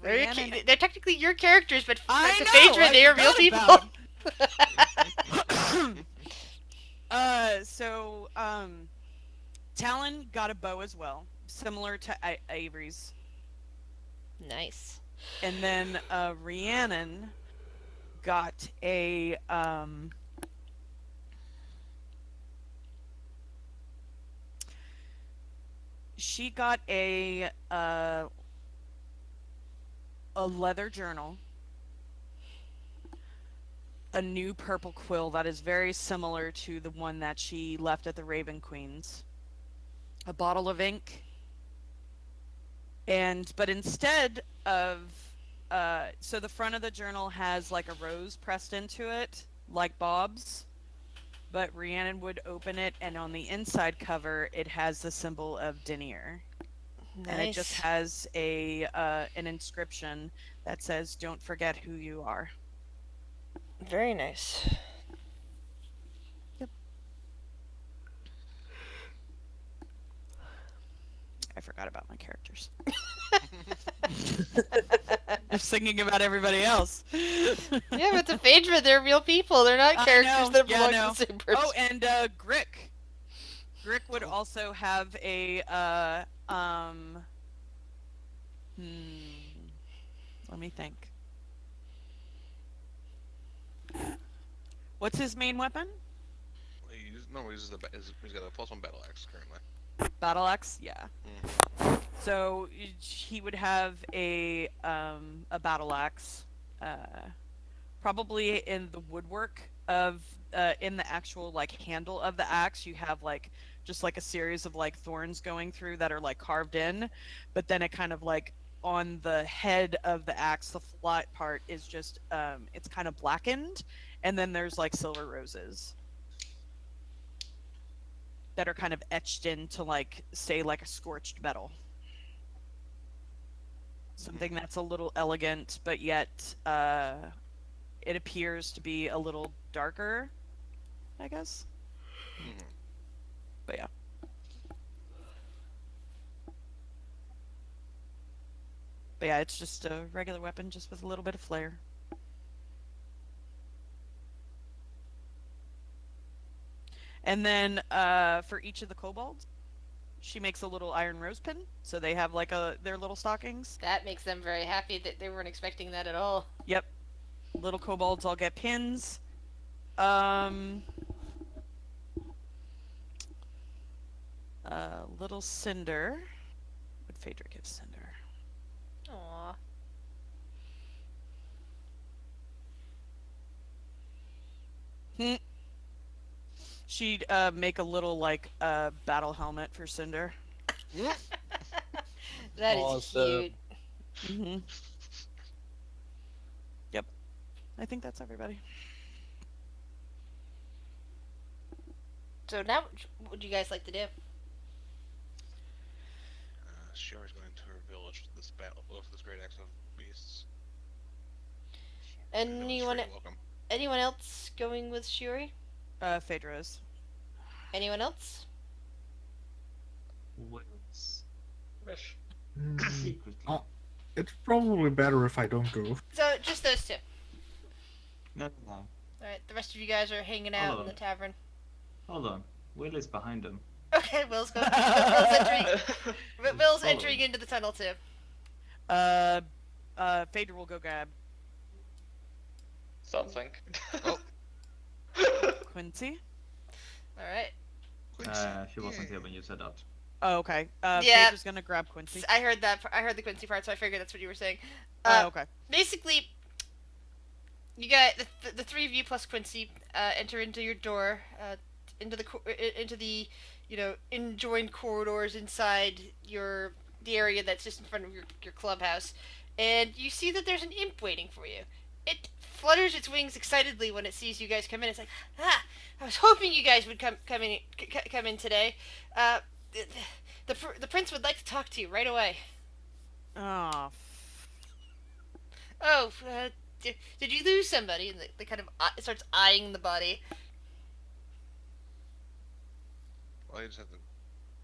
Rhiannon. They're technically your characters, but I to know, Phaedra, I they are real forgot people. about So, Talon got a bow as well, similar to Avery's. Nice. And then Rhiannon got a she got a leather journal a new purple quill that is very similar to the one that she left at the Raven Queen's. A bottle of ink, but instead of so the front of the journal has like a rose pressed into it, like Bob's, but Rhiannon would open it, and on the inside cover it has the symbol of Denier. Nice. And it just has an inscription that says, "Don't forget who you are." Very nice. Yep. I forgot about my characters. I'm thinking about everybody else. Yeah, but the Phaedra, they're real people. They're not characters that belong to the same person. Oh, and Grick. Grick would also have a let me think. What's his main weapon? He's got a +1 battle axe currently. Battle axe, yeah. So he would have a battle axe, probably in the woodwork of in the actual like handle of the axe. You have like just like a series of like thorns going through that are like carved in, but then it kind of like on the head of the axe, the flat part is just it's kind of blackened, and then there's like silver roses that are kind of etched into like say like a scorched metal. Something that's a little elegant, but yet it appears to be a little darker, I guess. But yeah. But yeah, it's just a regular weapon, just with a little bit of flair. And then for each of the kobolds, she makes a little iron rose pin, so they have like their little stockings. That makes them very happy that they weren't expecting that at all. Yep. Little kobolds all get pins. Little Cinder. What Phaedra give Cinder? Aww. She'd make a little like battle helmet for Cinder. That is Awesome. cute. Yep. I think that's everybody. So now, what would you guys like to do? Shiori's going to her village with this great axe of beasts. Anyone else going with Shuri? Phaedra's. Anyone else? Wills. Wish. Secretly. It's probably better if I don't go. So, just those two. No. Alright, the rest of you guys are hanging out in Hello. the tavern. Hold on. Will is behind him. Okay, Will's going. Will's entering into the tunnel too. Phaedra will go grab Something. Oh, Quincy. Alright. She wasn't here when you said that. Oh, okay. Yeah. Phaedra's gonna grab Quincy. I heard that. I heard the Quincy part, so I figured that's what you were saying. Okay. Basically, you got the three of you plus Quincy enter into your door, into the enjoined corridors inside the area that's just in front of your clubhouse, and you see that there's an imp waiting for you. It flutters its wings excitedly when it sees you guys come in. It's like, I was hoping you guys would come in today. The prince would like to talk to you right away. Oh. Oh, did you lose somebody? And they kind of starts eyeing the body. well, you just have the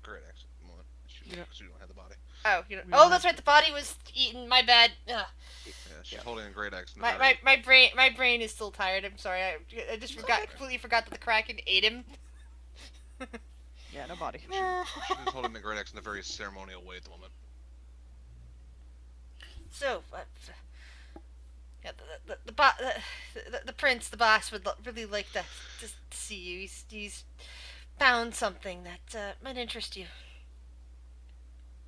great axe at the moment. Because you don't have the body. Oh, oh, that's right. The body was eaten. My bad. Ugh. Yeah, she's holding a great axe. In the My brain is still tired. I'm sorry. I just completely forgot that the Kraken ate him. Yeah, no body. She's holding the great axe in a very ceremonial way at the moment. So, yeah, the prince, the boss, would really like to see you. He's found something that might interest you.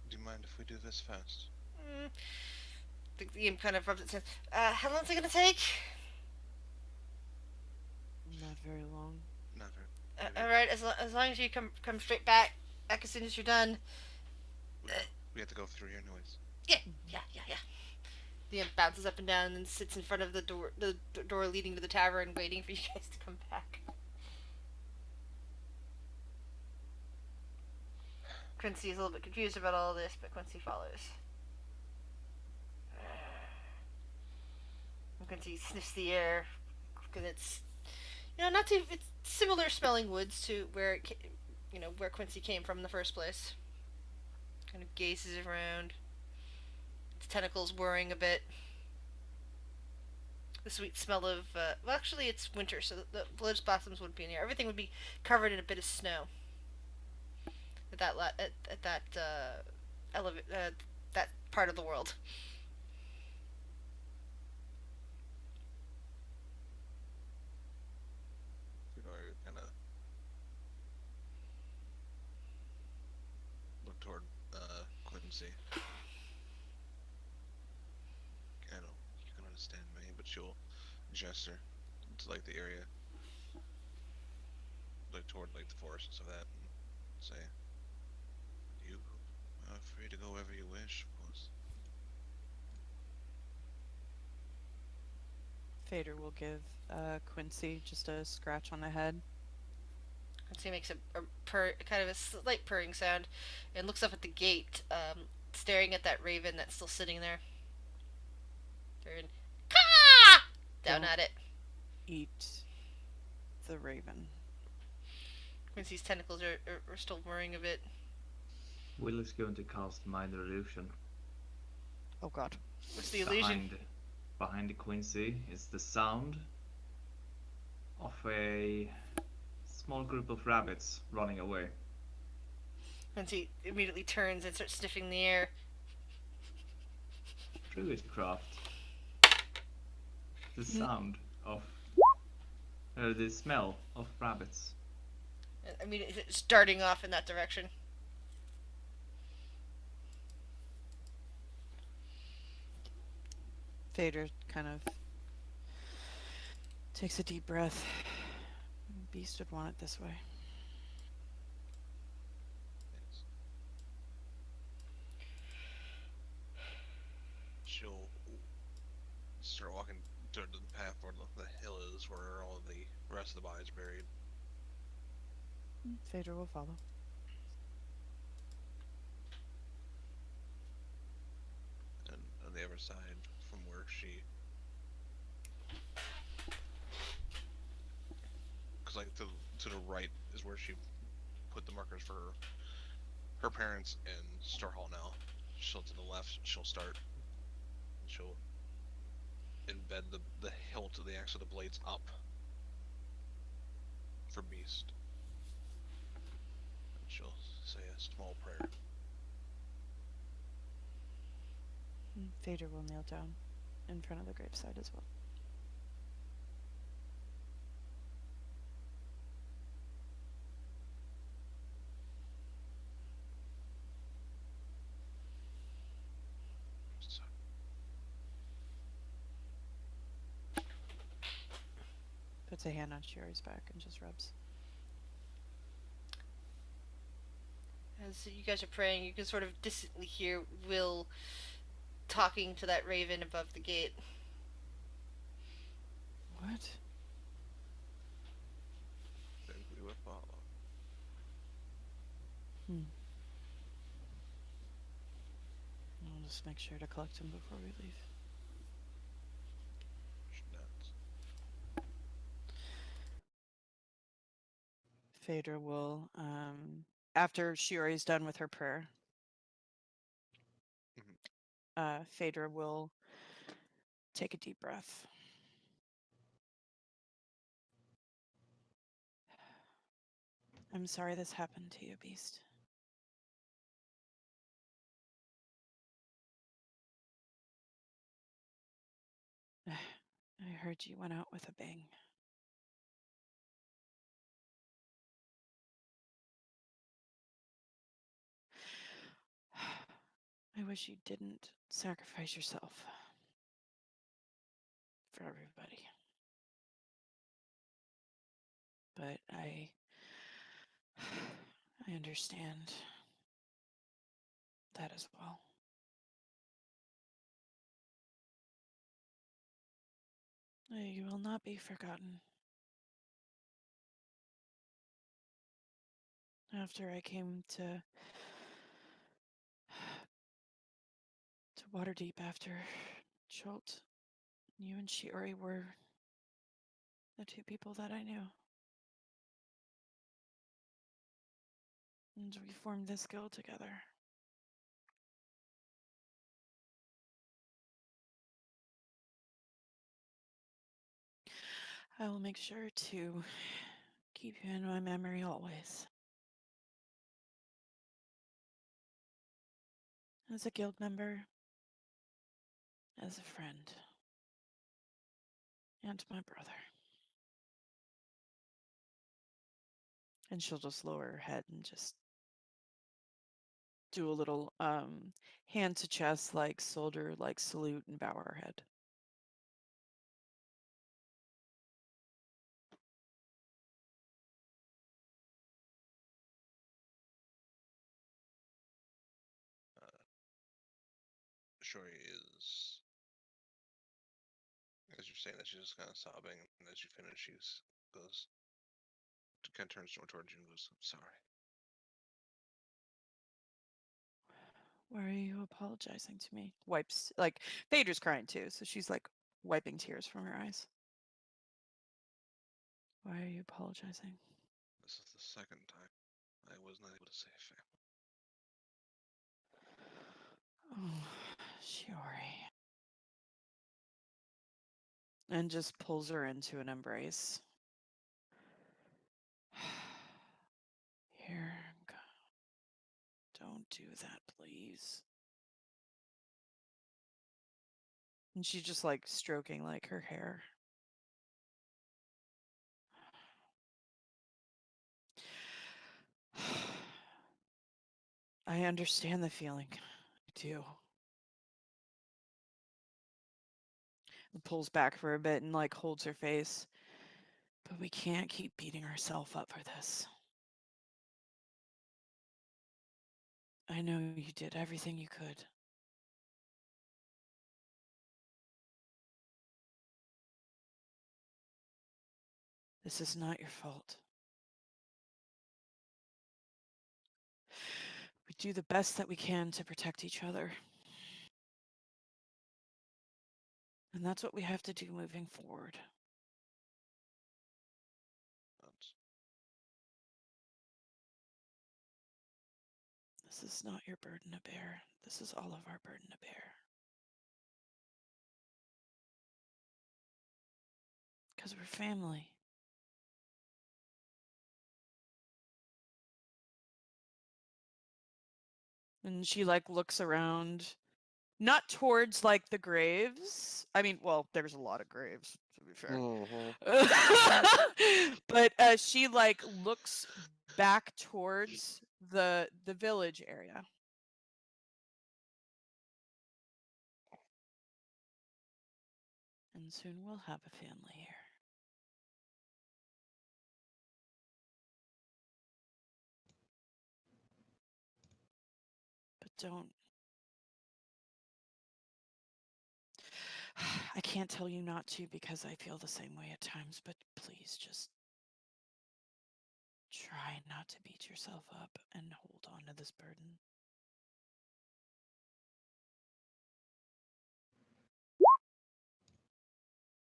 Do you mind if we do this fast? The imp kind of rubs its hands. How long is it gonna take? very long. Not very. All right, as long as you come straight back as soon as you're done. We have to go through here anyways. Yeah. The imp bounces up and down and sits in front of the door leading to the tavern, waiting for you guys to come back. Quincy is a little bit confused about all this, but Quincy follows. And Quincy sniffs the air because it's, not too. It's similar smelling woods to where where Quincy came from in the first place. Kind of gazes around. Its tentacles whirring a bit. The sweet smell of well, actually, it's winter, so the village blossoms wouldn't be in here. Everything would be covered in a bit of snow. At that that part of the world. I kind of look toward Quincy. I know you can understand me, but she'll gesture to like the area, like toward like the forest and stuff like that, and say, "You are free to go wherever you wish, of course." Fader will give Quincy just a scratch on the head. Quincy makes a kind of a slight purring sound, and looks up at the gate, staring at that raven that's still sitting there. Staring, down Don't at it. Eat the raven. Quincy's tentacles are still whirring a bit. Will is going to cast Minor Illusion. Oh god. What's the illusion? Behind the Quincy is the sound of a small group of rabbits running away. Quincy immediately turns and starts sniffing the air. Druidcraft. The sound of, the smell of rabbits. I mean, it's darting off in that direction. Fader kind of takes a deep breath. Beast would want it this way. Yes. She'll start walking toward the path where the hill is, where all of the rest of the body's buried. Fader will follow. And on the other side, from where she, because like to the right is where she put the markers for her parents and Star Hall now. She'll to the left. She'll start. And she'll embed the hilt of the axe of the blades up for Beast. And she'll say a small prayer. Fader will kneel down in front of the graveside as well. So, Puts a hand on Sherry's back and just rubs. As you guys are praying, you can sort of distantly hear Will talking to that raven above the gate. What? then we will follow. I'll just make sure to collect him before we leave. Nuts. Fader will, after Shiori's done with her prayer, Fader will take a deep breath. I'm sorry this happened to you, Beast. I heard you went out with a bang. I wish you didn't sacrifice yourself for everybody. but I understand that as well. You will not be forgotten. After I came to Waterdeep after Jolt, you and Shiori were the two people that I knew. And we formed this guild together. I will make sure to keep you in my memory always. As a guild member, as a friend, and my brother. And she'll just lower her head and just do a little hand to chest, like soldier, like salute and bow her head. Shori is, as you're saying that, she's just kind of sobbing, and as you finish, she goes, kind of turns towards you and goes, "I'm sorry." Why are you apologizing to me? Wipes, like, Phaedra's crying too, so she's like wiping tears from her eyes. Why are you apologizing? This is the second time I was not able to save family. Oh, Shiori. And just pulls her into an embrace. Here, don't do that, please. And she's just like stroking like her hair. I understand the feeling. I do. And pulls back for a bit and like holds her face. But we can't keep beating ourselves up for this. I know you did everything you could. This is not your fault. We do the best that we can to protect each other. And that's what we have to do moving forward. That's This is not your burden to bear. This is all of our burden to bear. Because we're family. And she like looks around, not towards like the graves. I mean, well, there's a lot of graves, to be fair. But she like looks back towards the village area. And soon we'll have a family here. But don't. I can't tell you not to because I feel the same way at times, but please just try not to beat yourself up and hold on to this burden.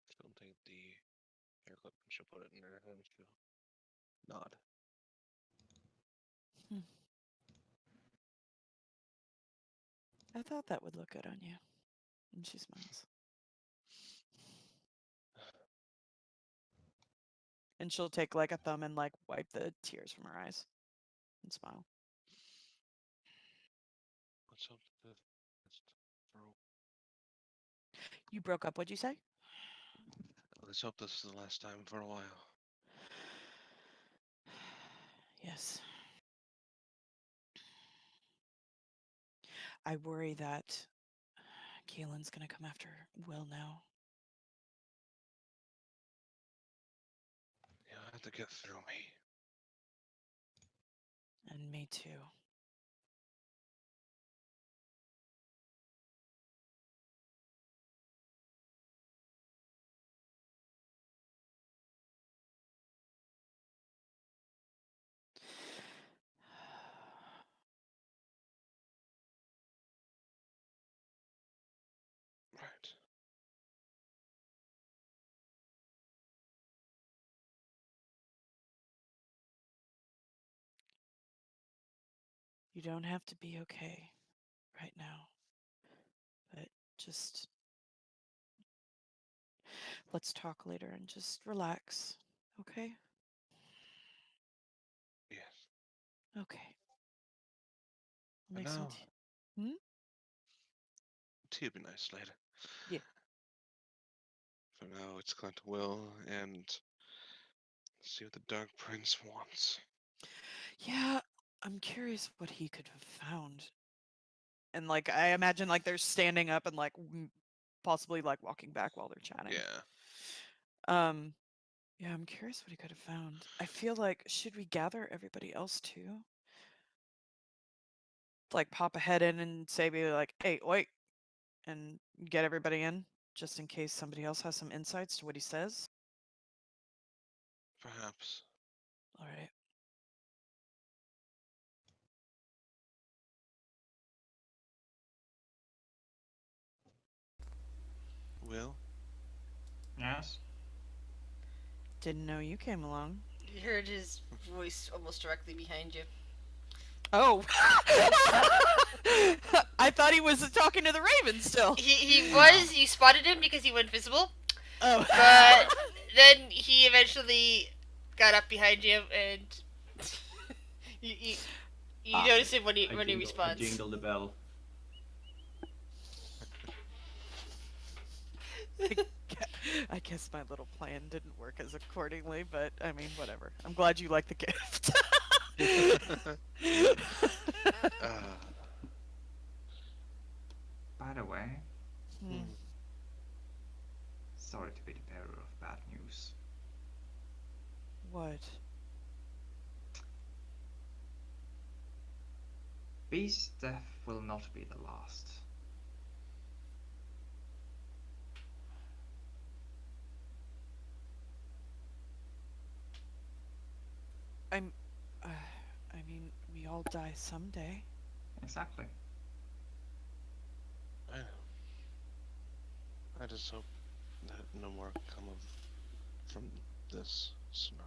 She'll take the hair clip and she'll put it in her head and she'll nod. I thought that would look good on you. And she smiles. And she'll take like a thumb and like wipe the tears from her eyes and smile. Let's hope that You broke up, what'd you say? let's hope this is the last time for a while. Yes. I worry that Kaylin's gonna come after Will now. Yeah, to get through me. And me too. Right. You don't have to be okay right now, but just let's talk later and just relax, okay? Yes. Okay. I'll For make some now, tea. Hmm? tea would be nice later. Yeah. For now, it's going to Will and see what the Dark Prince wants. Yeah, I'm curious what he could have found. And like I imagine like they're standing up and like possibly like walking back while they're chatting. Yeah. Yeah, I'm curious what he could have found. I feel like should we gather everybody else too? Like pop a head in and say be like, "Hey, wait," and get everybody in just in case somebody else has some insights to what he says. Perhaps. All right. Will? Yes? Didn't know you came along. You heard his voice almost directly behind you. Oh. I thought he was talking to the raven still. He was. You spotted him because he went visible, Oh. but then he eventually got up behind you, and you Ah. notice him when I he jingle, responds. I jingle the bell. I guess my little plan didn't work as accordingly, but I mean, whatever. I'm glad you like the gift. By the way, Hmm. sorry to be the bearer of bad news. What? Beast's death will not be the last. I'm. I mean, we all die someday. Exactly. I know. I just hope that no more come of from this snow.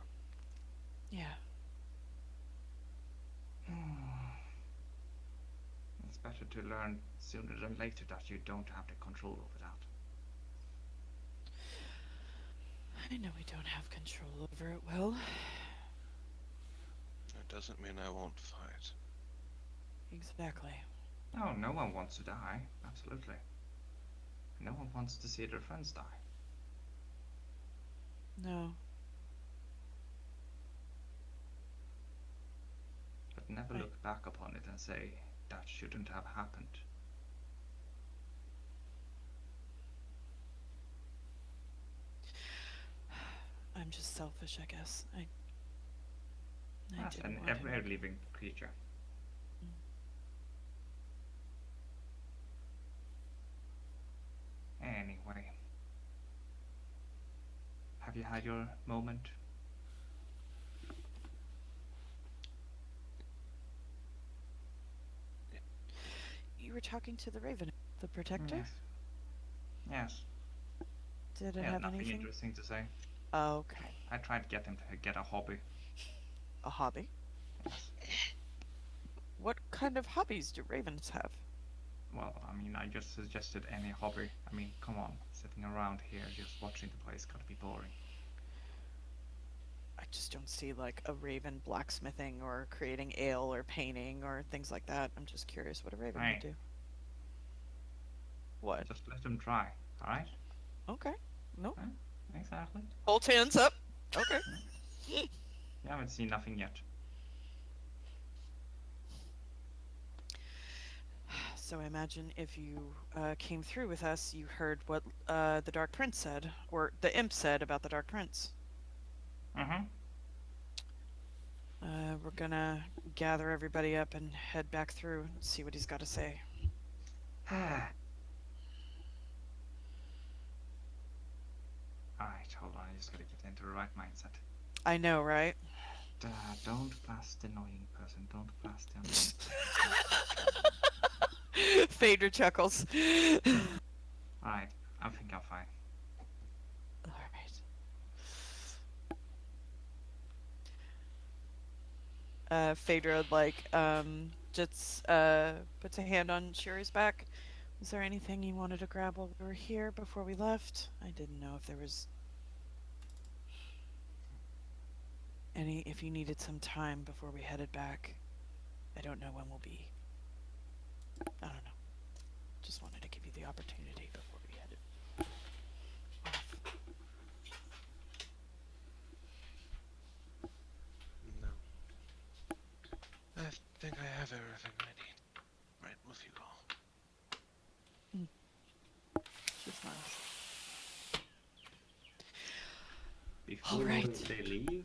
Yeah. It's better to learn sooner than later that you don't have the control over that. I know we don't have control over it, Will. That doesn't mean I won't fight. Exactly. No, no one wants to die. Absolutely. No one wants to see their friends die. No. But never Right. look back upon it and say, that shouldn't have happened. I'm just selfish, I guess. I Yes, didn't and want him. every living creature. Anyway. Have you had your moment? You were talking to the raven, the protector? Yes. Yes. Did it Yeah, have nothing anything? interesting to say. Okay. I tried to get him to get a hobby. A hobby? Yes. What kind of hobbies do ravens have? Well, I mean, I just suggested any hobby. I mean, come on. Sitting around here just watching the place gotta be boring. I just don't see like a raven blacksmithing or creating ale or painting or things like that. I'm just curious what a raven Hey. would do. What? Just let him try, alright? Okay. Nope. Exactly. Both hands up. Okay. You haven't seen nothing yet. So I imagine if you came through with us, you heard what the Dark Prince said, or the imp said about the Dark Prince. Mm-hmm. We're gonna gather everybody up and head back through and see what he's got to say. Alright, hold on, I just gotta get into the right mindset. I know, right? Don't blast the annoying person, don't blast the annoying Phaedra chuckles. Alright, I think I'm fine. Alright. Phaedra, just puts a hand on Sherry's back. Was there anything you wanted to grab while we were here before we left? I didn't know if there was if you needed some time before we headed back. I don't know when we'll be. I don't know. Just wanted to give you the opportunity before we headed off. No. I think I have everything I need. Right with you all. She smiles. Before Alright. they leave,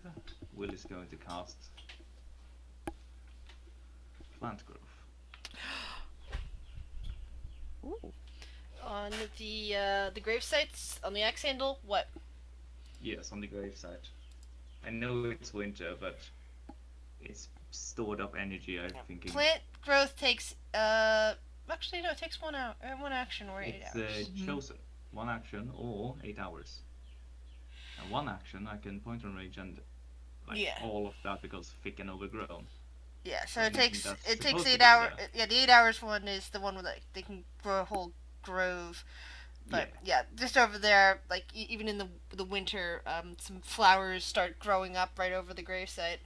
Will is going to cast Plant Growth. Ooh. On the grave sites on the axe handle. What? Yes, on the gravesite. I know it's winter, but it's stored up energy, I'm thinking. Plant growth takes actually no, it takes one action or 8 It's hours. chosen. One action or 8 hours. And one action I can point on rage and Yeah. all of that becomes thick and overgrown. Yeah, so I it think takes that's 8 supposed to be hours. there. Yeah, the 8 hours one is the one where they can grow a whole grove. But yeah, just over there, even in the winter, some flowers start growing up right over the gravesite.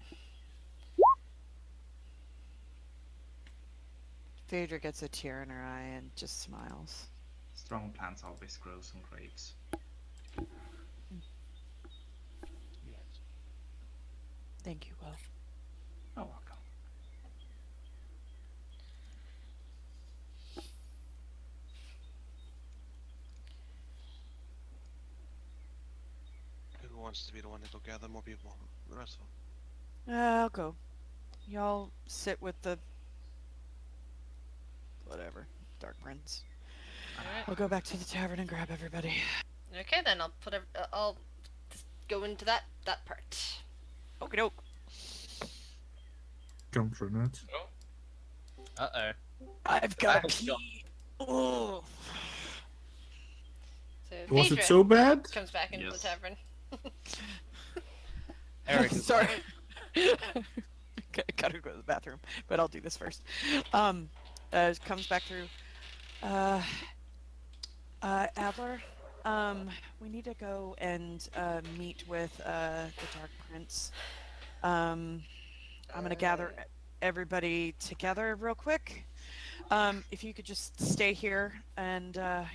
Phaedra gets a tear in her eye and just smiles. Strong plants always grow on graves. Thank you, Will. Oh, welcome. Who wants to be the one to go gather more people? The rest of them. I'll go. Y'all sit with the whatever Dark Prince. Alright. I'll go back to the tavern and grab everybody. Okay, then I'll just go into that part. Okie doke. Come for that. Uh-oh. I've got Oh, to pee. Oh. So Was Phaedra it so bad? comes back into Yes. the tavern. Eric is Sorry. Gotta go to the bathroom, but I'll do this first. Comes back through. Adler, we need to go and meet with the Dark Prince. I'm gonna gather everybody together real quick. If you could just stay here and hold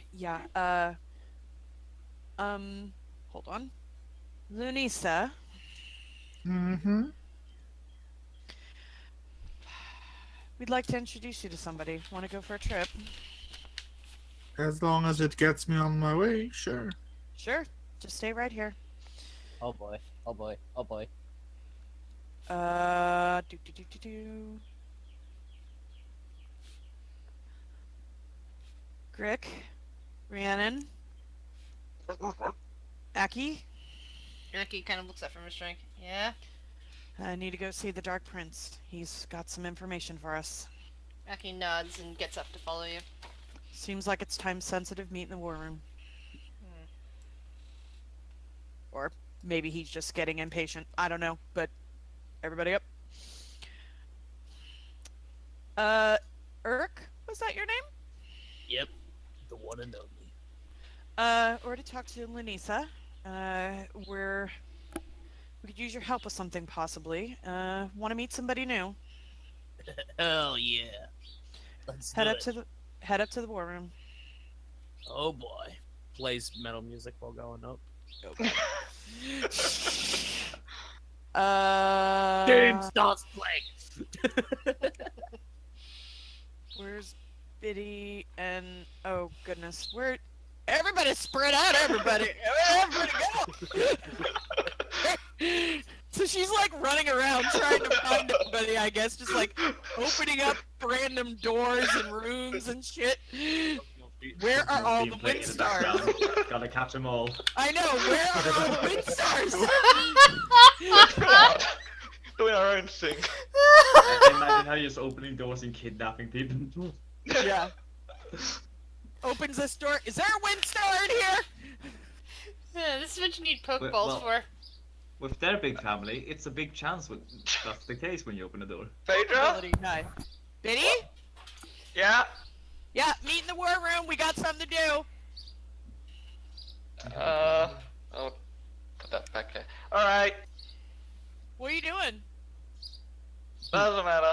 on. Lunisa, Mm-hmm. we'd like to introduce you to somebody. Want to go for a trip? As long as it gets me on my way, sure. Sure. Just stay right here. Oh boy. Oh boy. Oh boy. Do. Grick, Rhiannon, Aki, Ricky kind of looks up from his drink. Yeah? I need to go see the Dark Prince. He's got some information for us. Aki nods and gets up to follow you. Seems like it's time-sensitive meet in the war room. Or maybe he's just getting impatient. I don't know, but everybody up. Urk, was that your name? Yep. The one and only. Or to talk to Lanisa. We could use your help with something possibly. Want to meet somebody new? Hell yeah. Let's Head do up it. to the war room. Oh boy. Plays metal music while going up. Game starts playing. Where's Biddy and oh goodness, where? Everybody spread out, everybody go. So she's like running around trying to find everybody, I guess, just like opening up random doors and rooms and shit. Where are all the wind stars? Gotta catch them all. I know, where are all the wind stars? Doing our own thing. I imagine how you're just opening doors and kidnapping people. Yeah. Opens this door. Is there a wind star in here? Yeah, this is what you need Pokeballs Well- for. With their big family, it's a big chance that's the case when you open the door. Phaedra? Ability die. Biddy? Yeah? Yeah, meet in the war room. We got something to do. I'll put that back there. Alright, What are you doing? doesn't matter.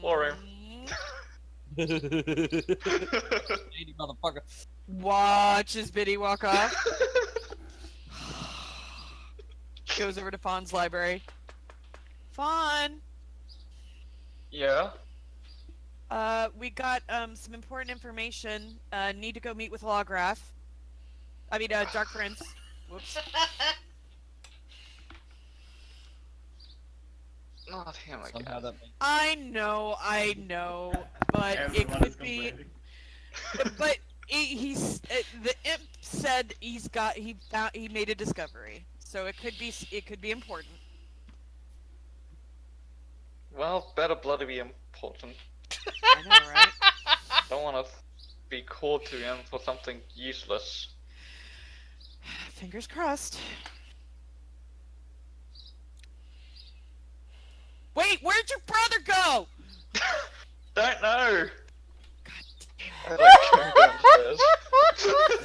War room. Shady motherfucker. Watch as Biddy walk off. Goes over to Fawn's library. Fawn! Yeah? We got, some important information. Need to go meet with Lograph. I mean, Dark Prince. Whoops. Not him again. Somehow that I know, but Everyone it is could be. complaining. But the imp said he made a discovery, so it could be important. Well, better bloody be important. I know, right? Don't want to be called to him for something useless. Fingers crossed. Wait, where'd your brother go? Don't know! God I like going downstairs.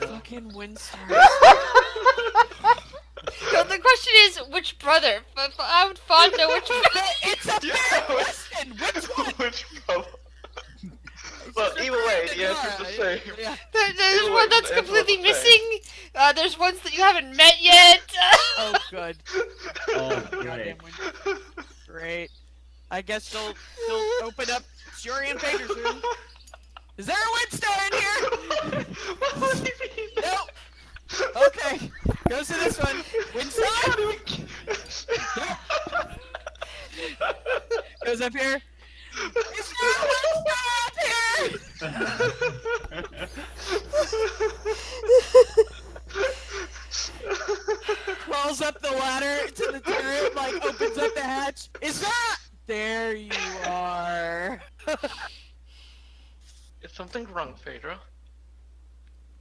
damn, fucking Windstar. No, the question is, which brother? I would Fawn know which brother. It's a fair question. Which one? Which brother? Well, either way, the answer's the same. Yeah. There's Either way, one that's the answer completely was the same. missing. There's ones that you haven't met yet. Oh, good. Oh, Goddamn great. Wind. Great. I guess she'll open up Shuri and Vader's room. Is there a Windstar in here? What do you mean? Nope. Okay. Goes to this one. Windstar? Goes up here. Is there a Windstar up here? Crawls up the ladder to the turret, like opens up the hatch. Is that? There you are. Is something wrong, Phaedra?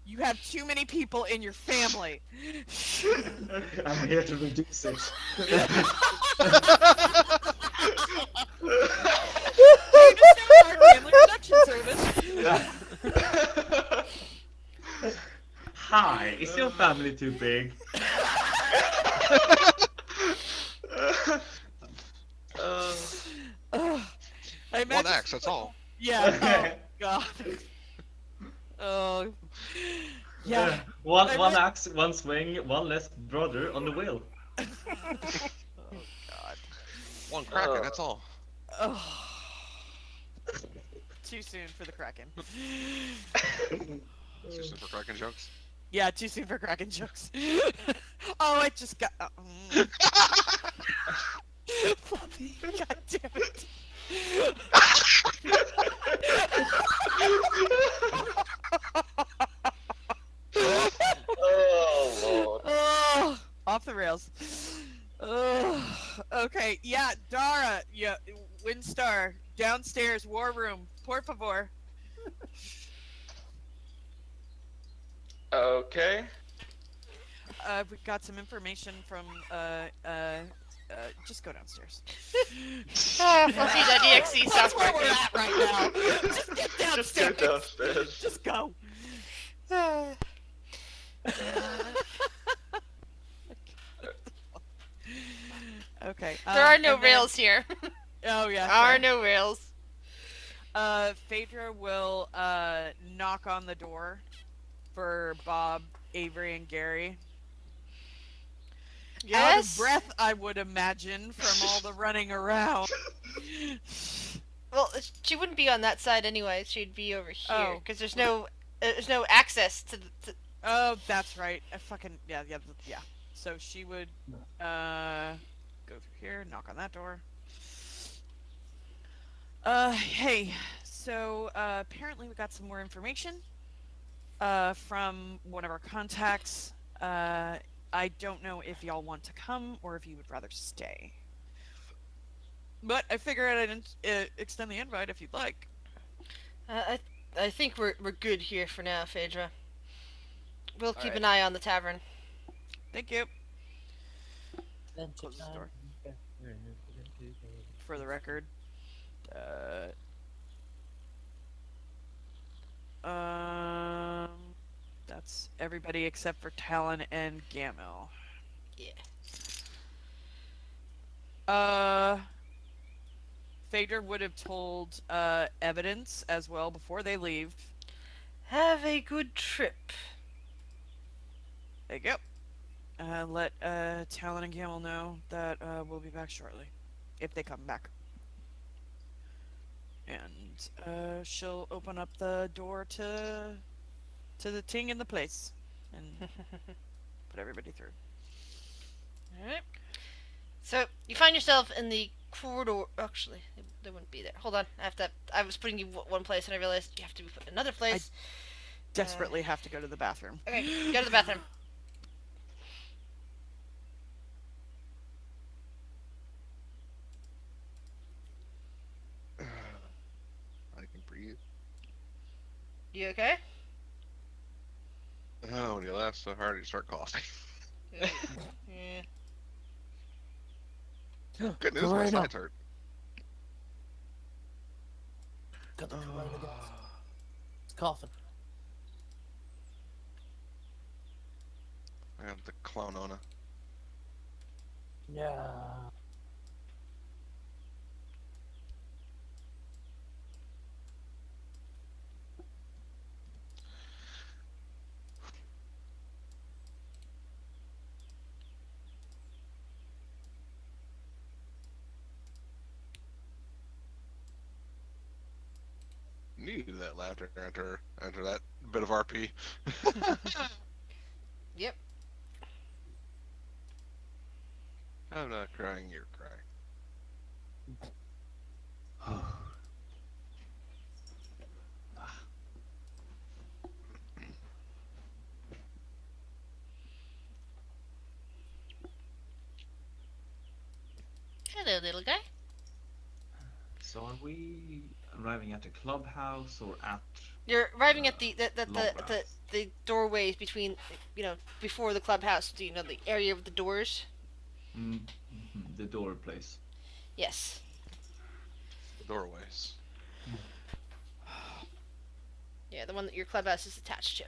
You have too many people in your family. I'm here to reduce it. You just started our family production service. Hi, is your family too big? I One imagine. axe, that's all. Yeah. Oh God. Oh. Yeah. One I one bet- axe, one swing, one less brother on the wheel. Oh God. One kraken, that's all. Oh. Too soon for the Kraken. Too soon for kraken jokes. Yeah, too soon for Kraken jokes. Oh, I just got. Fluffy, God damn it. Oh, Lord. Oh, off the rails. Oh, okay, yeah, Dara, yeah, Windstar, downstairs, war room, por favor. Okay. We got some information from, just go downstairs. Fluffy.exe That's software. where we're at right now. Just get Just go downstairs. downstairs. Just go. Okay. There are no and then- rails here. Oh yeah. There are sure. no rails. Phaedra will knock on the door for Bob, Avery, and Gary. Out of Yes. breath, I would imagine, from all the running around. Well, she wouldn't be on that side anyway. She'd be over here Oh. because there's no access to the. Oh, that's right. I fucking yeah. So she would go through here, knock on that door. Hey, so apparently we got some more information from one of our contacts. I don't know if y'all want to come or if you would rather stay. But I figured I'd extend the invite if you'd like. I think we're good here for now, Phaedra. We'll keep Alright. an eye on the tavern. Thank you. Adventure Close the time. door. For the record. That's everybody except for Talon and Gamil. Yeah. Phaedra would have told Evidence as well before they leave. Have a good trip. There you go. Let Talon and Gamil know that we'll be back shortly, if they come back. And she'll open up the door to the ting in the place and put everybody through. Alright. So, you find yourself in the corridor. Actually, they wouldn't be there. Hold on. I was putting you one place and I realized you have to be put in another place. Desperately have to go to the bathroom. Okay, go to the bathroom. I can breathe. You okay? Oh, when you laugh so hard, you start coughing. Yeah. Good news, Go my right now. sides hurt. Got the coronavirus. It's coughing. I have the clonona. Yeah. Needed that laughter after that bit of RP. Yep. I'm not crying, you're crying. Hello, little guy. So are we arriving at the clubhouse or at? You're arriving at the Longgrass. the doorways between, before the clubhouse. Do you know the area of the doors? The door place. Yes. Doorways. Yeah, the one that your clubhouse is attached to.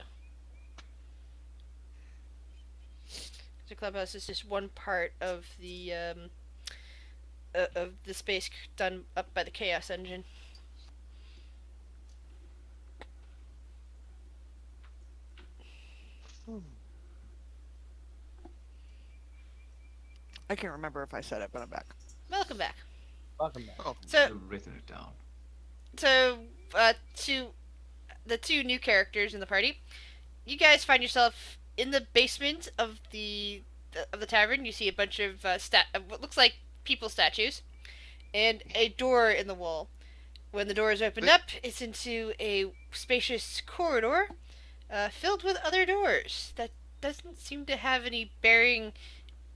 The clubhouse is just one part of the space done up by the Chaos Engine. I can't remember if I said it, but I'm back. Welcome back. Welcome back. Oh, So, I've written it down. the two new characters in the party, you guys find yourself in the basement of the tavern. You see a bunch of what looks like people statues, and a door in the wall. When the door is opened up, it's into a spacious corridor, filled with other doors that doesn't seem to have any bearing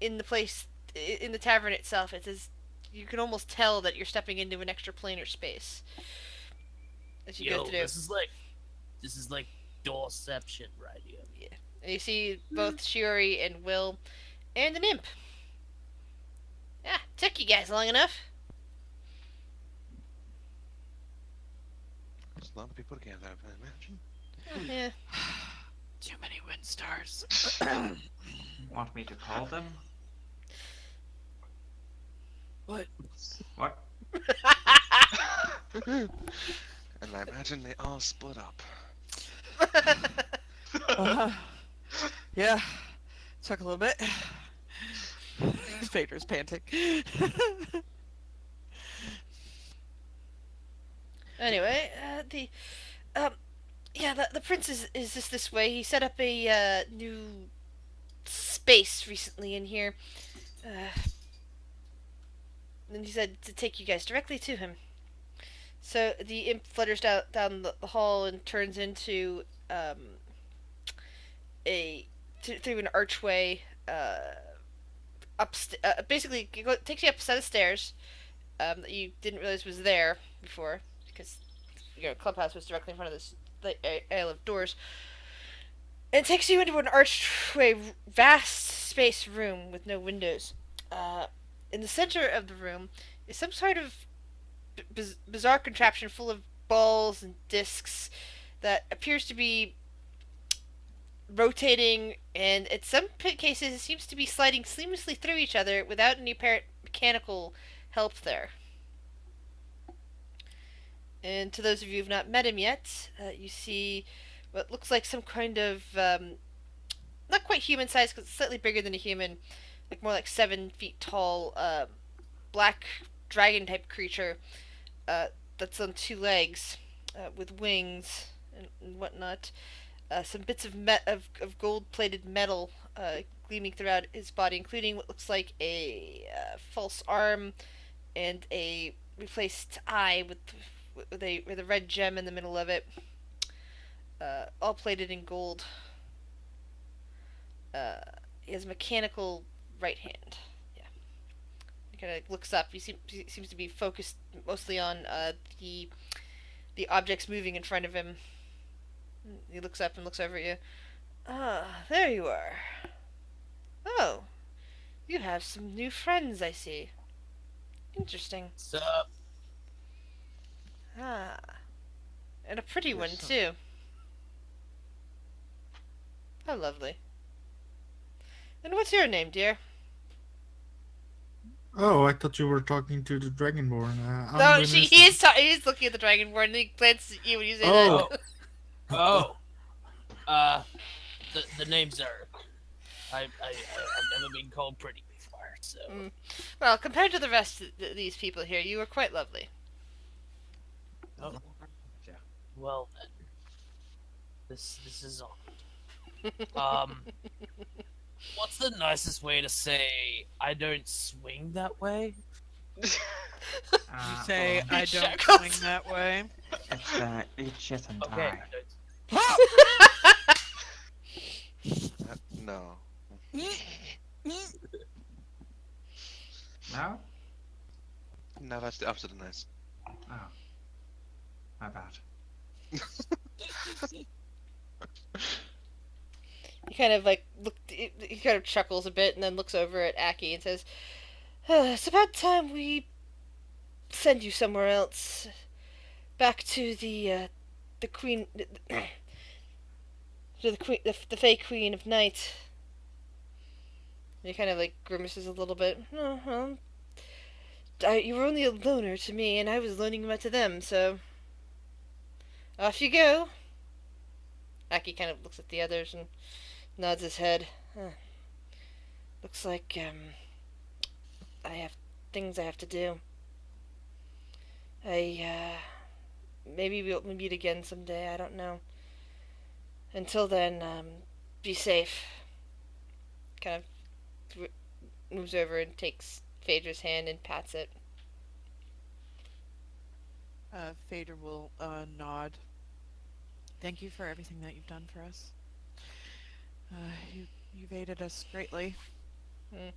in the place in the tavern itself. It's as you can almost tell that you're stepping into an extra planar space as you go through. This is like doorception right here. Yeah. And you see both Shiori and Will and an imp. Yeah, took you guys long enough. there's a lot of people together, I imagine. Yeah. Too many wind stars. Want me to call them? What? What? And I imagine they all split up. Yeah. Took a little bit. Phaedra's panting. Anyway, the prince is just this way. He set up a new space recently in here. and he said to take you guys directly to him. So the imp flutters down the hall and turns into a through an archway basically takes you up a set of stairs that you didn't realize was there before because clubhouse was directly in front of this aisle of doors, and it takes you into an archway, vast space room with no windows. In the center of the room is some sort of bizarre contraption full of balls and discs that appears to be rotating, and in some cases it seems to be sliding seamlessly through each other without any apparent mechanical help there. And to those of you who've not met him yet, you see what looks like some kind of not quite human size because it's slightly bigger than a human, like more like 7 feet tall, black dragon type creature that's on 2 legs with wings and whatnot. Some bits of gold-plated metal gleaming throughout his body, including what looks like a false arm and a replaced eye with a red gem in the middle of it, all plated in gold. He has a mechanical right hand. Yeah, he kind of looks up. He seems to be focused mostly on the objects moving in front of him. He looks up and looks over at you. Ah, there you are. Oh, you have some new friends, I see. Interesting. Sup? Ah, and a pretty one, Yes, sir. too. How lovely. And what's your name, dear? Oh, I thought you were talking to the Dragonborn. No, he is looking at the Dragonborn, and he glances at you when you say Oh. that. Oh. The name's Eric. I've never been called pretty before, so. Well, compared to the rest of these people here, you are quite lovely. Oh. Yeah. Well then. This is odd. What's the nicest way to say I don't swing that way? You say, well, I don't Shackles. swing that way. eat shit and Okay. die. No. No? No, that's the opposite of nice. Oh. My bad. He kind of he kind of chuckles a bit and then looks over at Aki and says, "It's about time we send you somewhere else, back to the queen, to the Fey Queen of Night." And he kind of grimaces a little bit. "Oh, well, you were only a loner to me, and I was loaning you out to them, so off you go." Aki kind of looks at the others and nods his head. Looks like I have things I have to do. Maybe we'll meet again someday. I don't know. Until then, be safe. Kind of moves over and takes Phaedra's hand and pats it. Phaedra will nod. Thank you for everything that you've done for us. You've aided us greatly. Mm.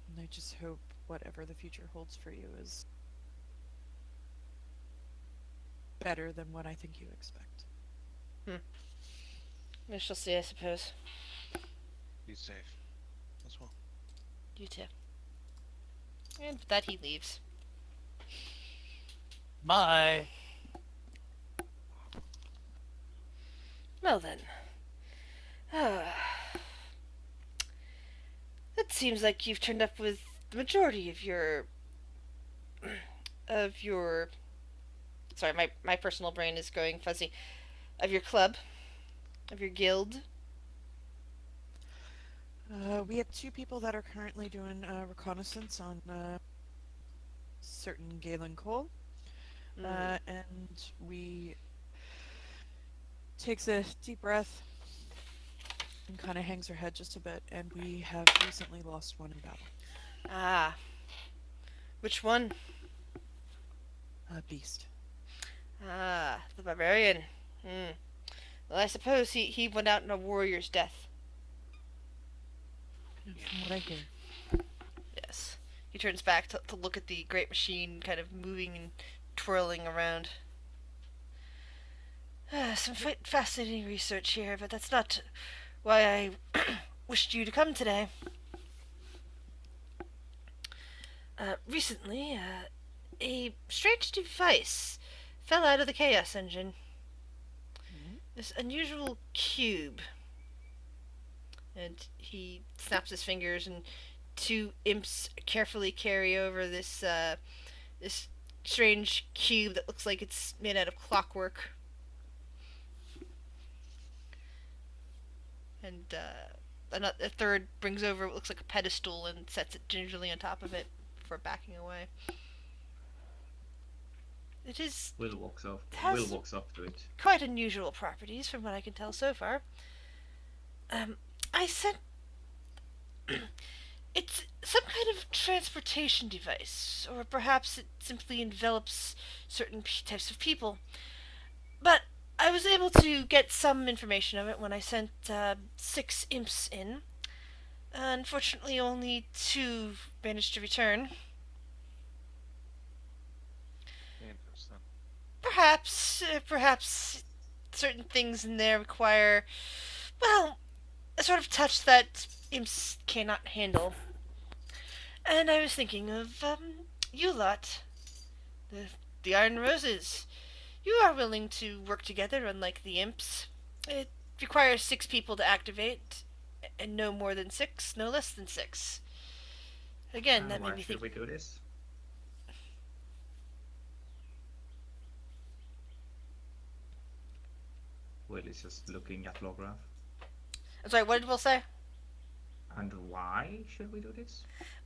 And I just hope whatever the future holds for you is better than what I think you expect. We shall see, I suppose. Be safe. As well. You too. And with that, he leaves. Bye. Well then. It seems like you've turned up with the majority of your... Sorry, my personal brain is going fuzzy. Of your club. Of your guild. We have 2 people that are currently doing reconnaissance on certain Galen coal. And we takes a deep breath and kind of hangs her head just a bit, and we have recently lost one in battle. Ah, which one? A beast. Ah, the barbarian. Hmm. Well, I suppose he went out in a warrior's death. From what I hear. Yes. He turns back to look at the great machine kind of moving and twirling around. Some fascinating research here, but that's not why I wished you to come today. Recently, a strange device fell out of the Chaos Engine. This unusual cube. And he snaps his fingers, and two imps carefully carry over this strange cube that looks like it's made out of clockwork. And a third brings over what looks like a pedestal and sets it gingerly on top of it before backing away. It is Will walks up. has- Will walks up to it. quite unusual properties from what I can tell so far. I said it's some kind of transportation device, or perhaps it simply envelops certain types of people. But I was able to get some information of it when I sent 6 imps in. Unfortunately, only 2 managed to return. Interesting. Perhaps certain things in there require, well, a sort of touch that imps cannot handle. And I was thinking of you lot, the Iron Roses. You are willing to work together, unlike the imps. It requires 6 people to activate, and no more than 6, no less than 6. Again, that Why made me should think. we do this? Will is just looking at Lograph. I'm sorry, what did Will say? And why should we do this?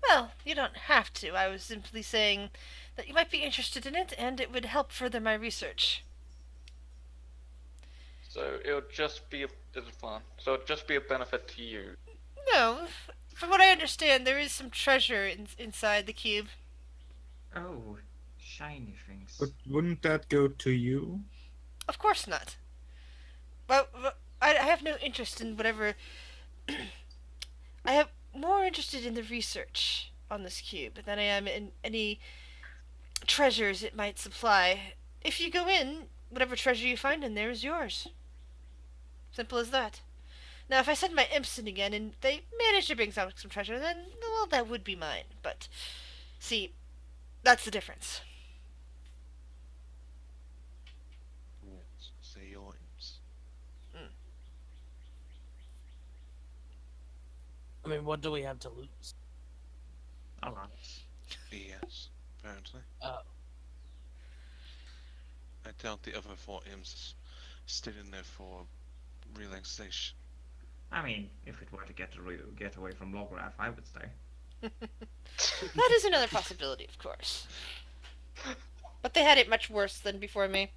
Well, you don't have to. I was simply saying that you might be interested in it, and it would help further my research. So it'll just be this is fun. So it'll just be a benefit to you. No, from what I understand, there is some treasure inside the cube. Oh, shiny things. But wouldn't that go to you? Of course not. But I have no interest in whatever. I am more interested in the research on this cube than I am in any treasures it might supply. If you go in, whatever treasure you find in there is yours. Simple as that. Now, if I send my imps in again and they manage to bring some treasure, then, well, that would be mine. But, see, that's the difference. Yes, say your imps. I mean, what do we have to lose? A lot. Yes, apparently. Oh. I doubt the other 4 imps stayed in there for relaxation. I mean, if it were to get away from Lograph, I would stay. That is another possibility, of course. But they had it much worse than before me.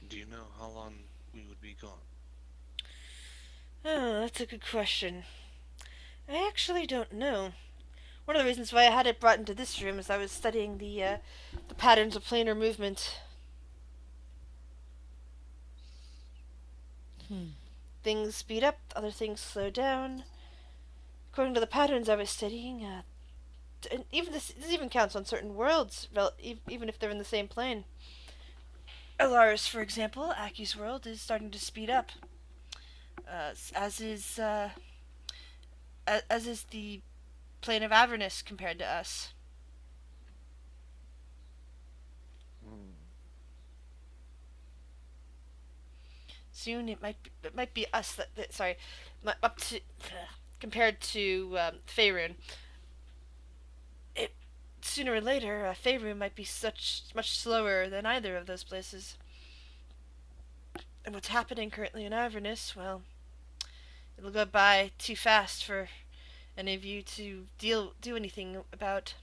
Do you know how long we would be gone? Oh, that's a good question. I actually don't know. One of the reasons why I had it brought into this room is I was studying the patterns of planar movement. Things speed up, other things slow down. According to the patterns I was studying, and even this even counts on certain worlds, even if they're in the same plane. Alaris, for example, Aki's world is starting to speed up, as is the plane of Avernus compared to us. Soon it might be us that sorry, up to compared to Faerun. It sooner or later Faerun might be much slower than either of those places. And what's happening currently in Avernus, well, it'll go by too fast for any of you to do anything about.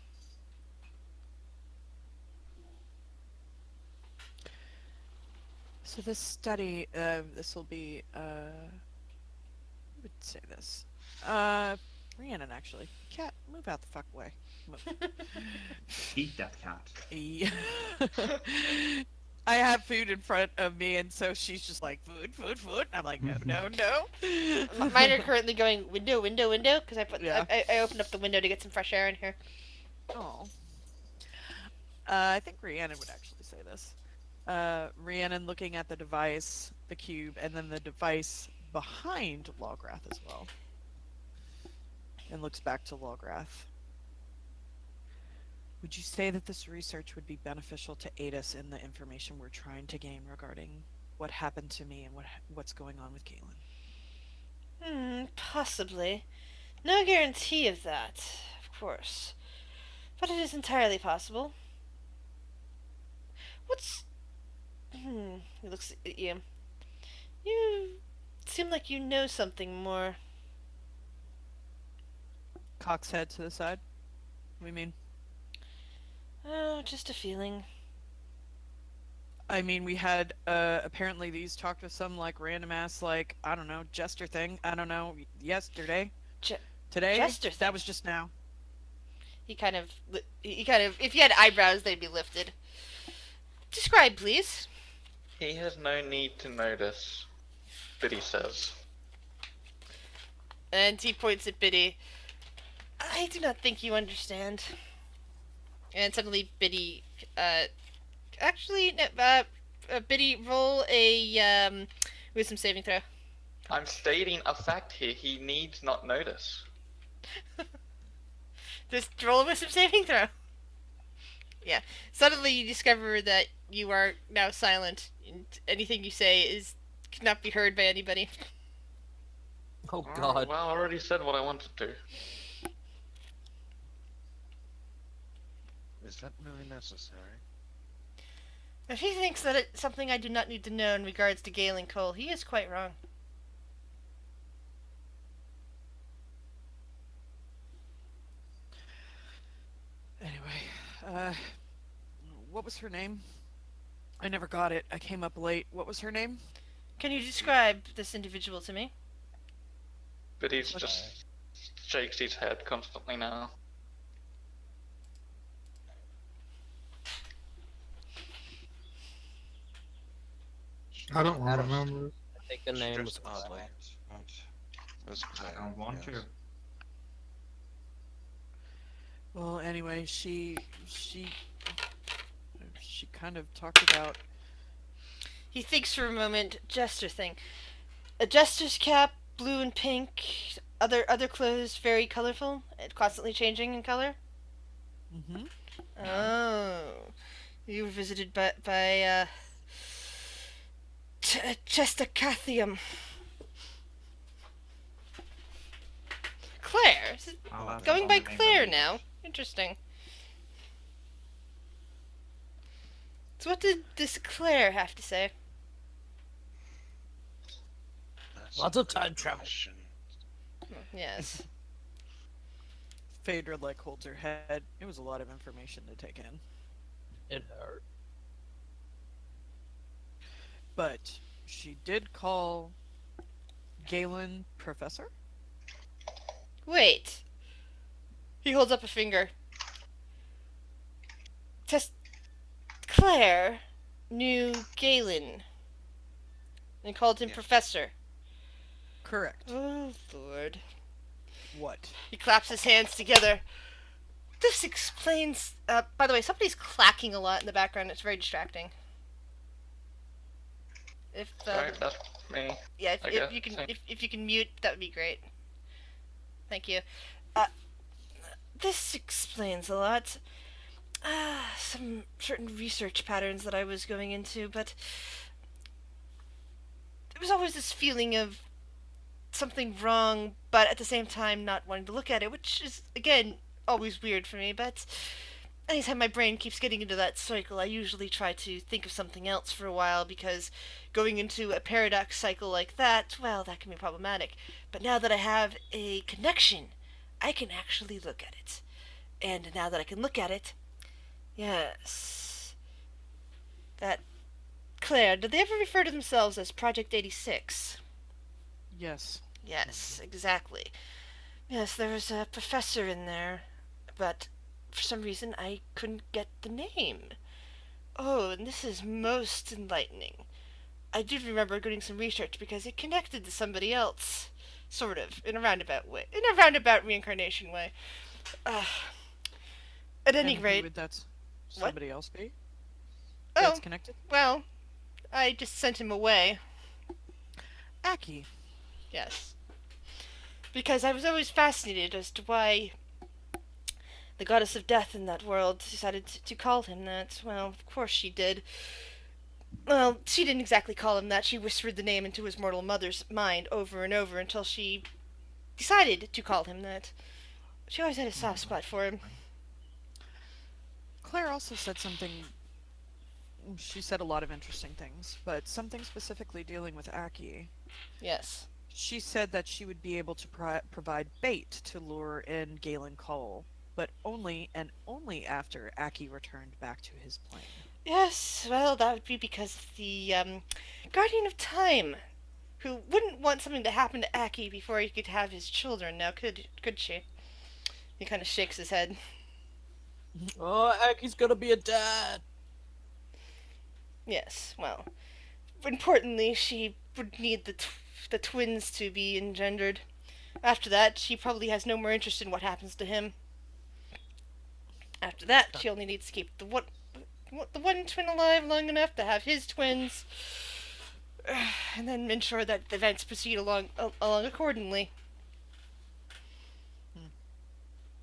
So this study, this will be, who would say this? Rhiannon, actually. Cat, move out the fuck away. Move. Eat that cat. Yeah. I have food in front of me, and so she's just like, food, food, food. I'm like, no, no, no. Mine are currently going window, window, window, because Yeah. I opened up the window to get some fresh air in here. Oh. I think Rhiannon would actually say this. Rhiannon looking at the device, the cube, and then the device behind Lograth as well. And looks back to Lograth. Would you say that this research would be beneficial to aid us in the information we're trying to gain regarding what happened to me and what's going on with Galen? Possibly. No guarantee of that, of course. But it is entirely possible. What's... He looks at you. You seem like you know something more. Cock's head to the side. What do you mean? Oh, just a feeling. I mean, we had, apparently these talked with some, like, random ass, like, I don't know, jester thing. I don't know, yesterday? Today? Jester thing. That was just now. He kind of, if you had eyebrows, they'd be lifted. Describe, please. He has no need to notice, Biddy says. And he points at Biddy. I do not think you understand. And suddenly Biddy, actually, no, Biddy, roll a, wisdom saving throw. I'm stating a fact here. He needs not notice. Just roll a wisdom saving throw. Yeah. Suddenly you discover that you are now silent, and anything you say cannot be heard by anybody. Oh god. Well, I already said what I wanted to. Is that really necessary? If he thinks that it's something I do not need to know in regards to Galen Cole, he is quite wrong. Anyway, what was her name? I never got it. I came up late. What was her name? Can you describe this individual to me? Biddy's just shakes his head constantly now. I don't remember. I think the name was Just oddly. It was I Claire, don't want yes. to. Well, anyway, she kind of talked about. He thinks for a moment. Jester thing. A jester's cap, blue and pink. Other clothes, very colorful, and constantly changing in color. Mm-hmm. Oh, you were visited by Chestacathium. Claire. Is it Well, that's going by the name Claire of it. now? Interesting. So what did this Claire have to say? That's Lots a of time good travel. question. Yes. Phaedra like holds her head. It was a lot of information to take in. It hurt. But she did call Galen Professor? Wait. He holds up a finger. Claire knew Galen and called him Yeah. Professor. Correct. Oh, Lord. What? He claps his hands together. This explains... by the way, somebody's clacking a lot in the background. It's very distracting. If Sorry, that's me. yeah, I if guess. you can Thanks. if you can mute, that would be great. Thank you. This explains a lot. Some certain research patterns that I was going into, but there was always this feeling of something wrong, but at the same time not wanting to look at it, which is, again, always weird for me, but anytime my brain keeps getting into that cycle, I usually try to think of something else for a while, because going into a paradox cycle like that, well, that can be problematic. But now that I have a connection, I can actually look at it. And now that I can look at it, yes, that Claire, did they ever refer to themselves as Project 86? Yes. Yes, exactly. Yes, there was a professor in there, but for some reason I couldn't get the name. Oh, and this is most enlightening. I do remember doing some research because it connected to somebody else. Sort of, in a roundabout way. In a roundabout reincarnation way. Uh, at any And who rate, would that what? somebody else be? Oh, That's connected? well, I just sent him away. Aki. Yes. Because I was always fascinated as to why the goddess of death in that world decided to call him that. Well, of course she did. Well, she didn't exactly call him that. She whispered the name into his mortal mother's mind over and over until she decided to call him that. She always had a soft spot for him. Claire also said something. She said a lot of interesting things, but something specifically dealing with Aki. Yes. She said that she would be able to provide bait to lure in Galen Cole, but only and only after Aki returned back to his plane. Yes, well, that would be because of the, Guardian of Time, who wouldn't want something to happen to Aki before he could have his children, now could she? He kind of shakes his head. Oh, Aki's gonna be a dad. Yes, well, importantly, she would need the twins to be engendered. After that, she probably has no more interest in what happens to him. After that, she only needs to keep the one twin alive long enough to have his twins, and then ensure that the events proceed along accordingly.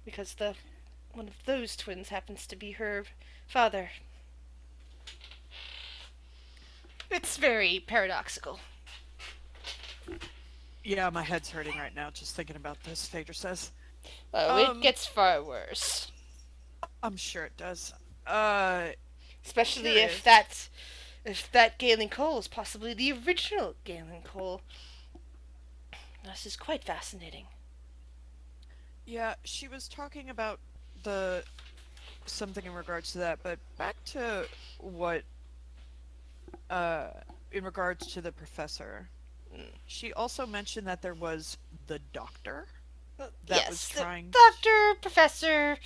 Because one of those twins happens to be her father. It's very paradoxical. Yeah, my head's hurting right now just thinking about this, Phaedra says. Oh, it gets far worse. I'm sure it does. Especially Curious. if that Galen Cole is possibly the original Galen Cole. This is quite fascinating. Yeah, she was talking about something in regards to that, but back to what in regards to the professor. She also mentioned that there was the doctor that yes, was trying the doctor, professor.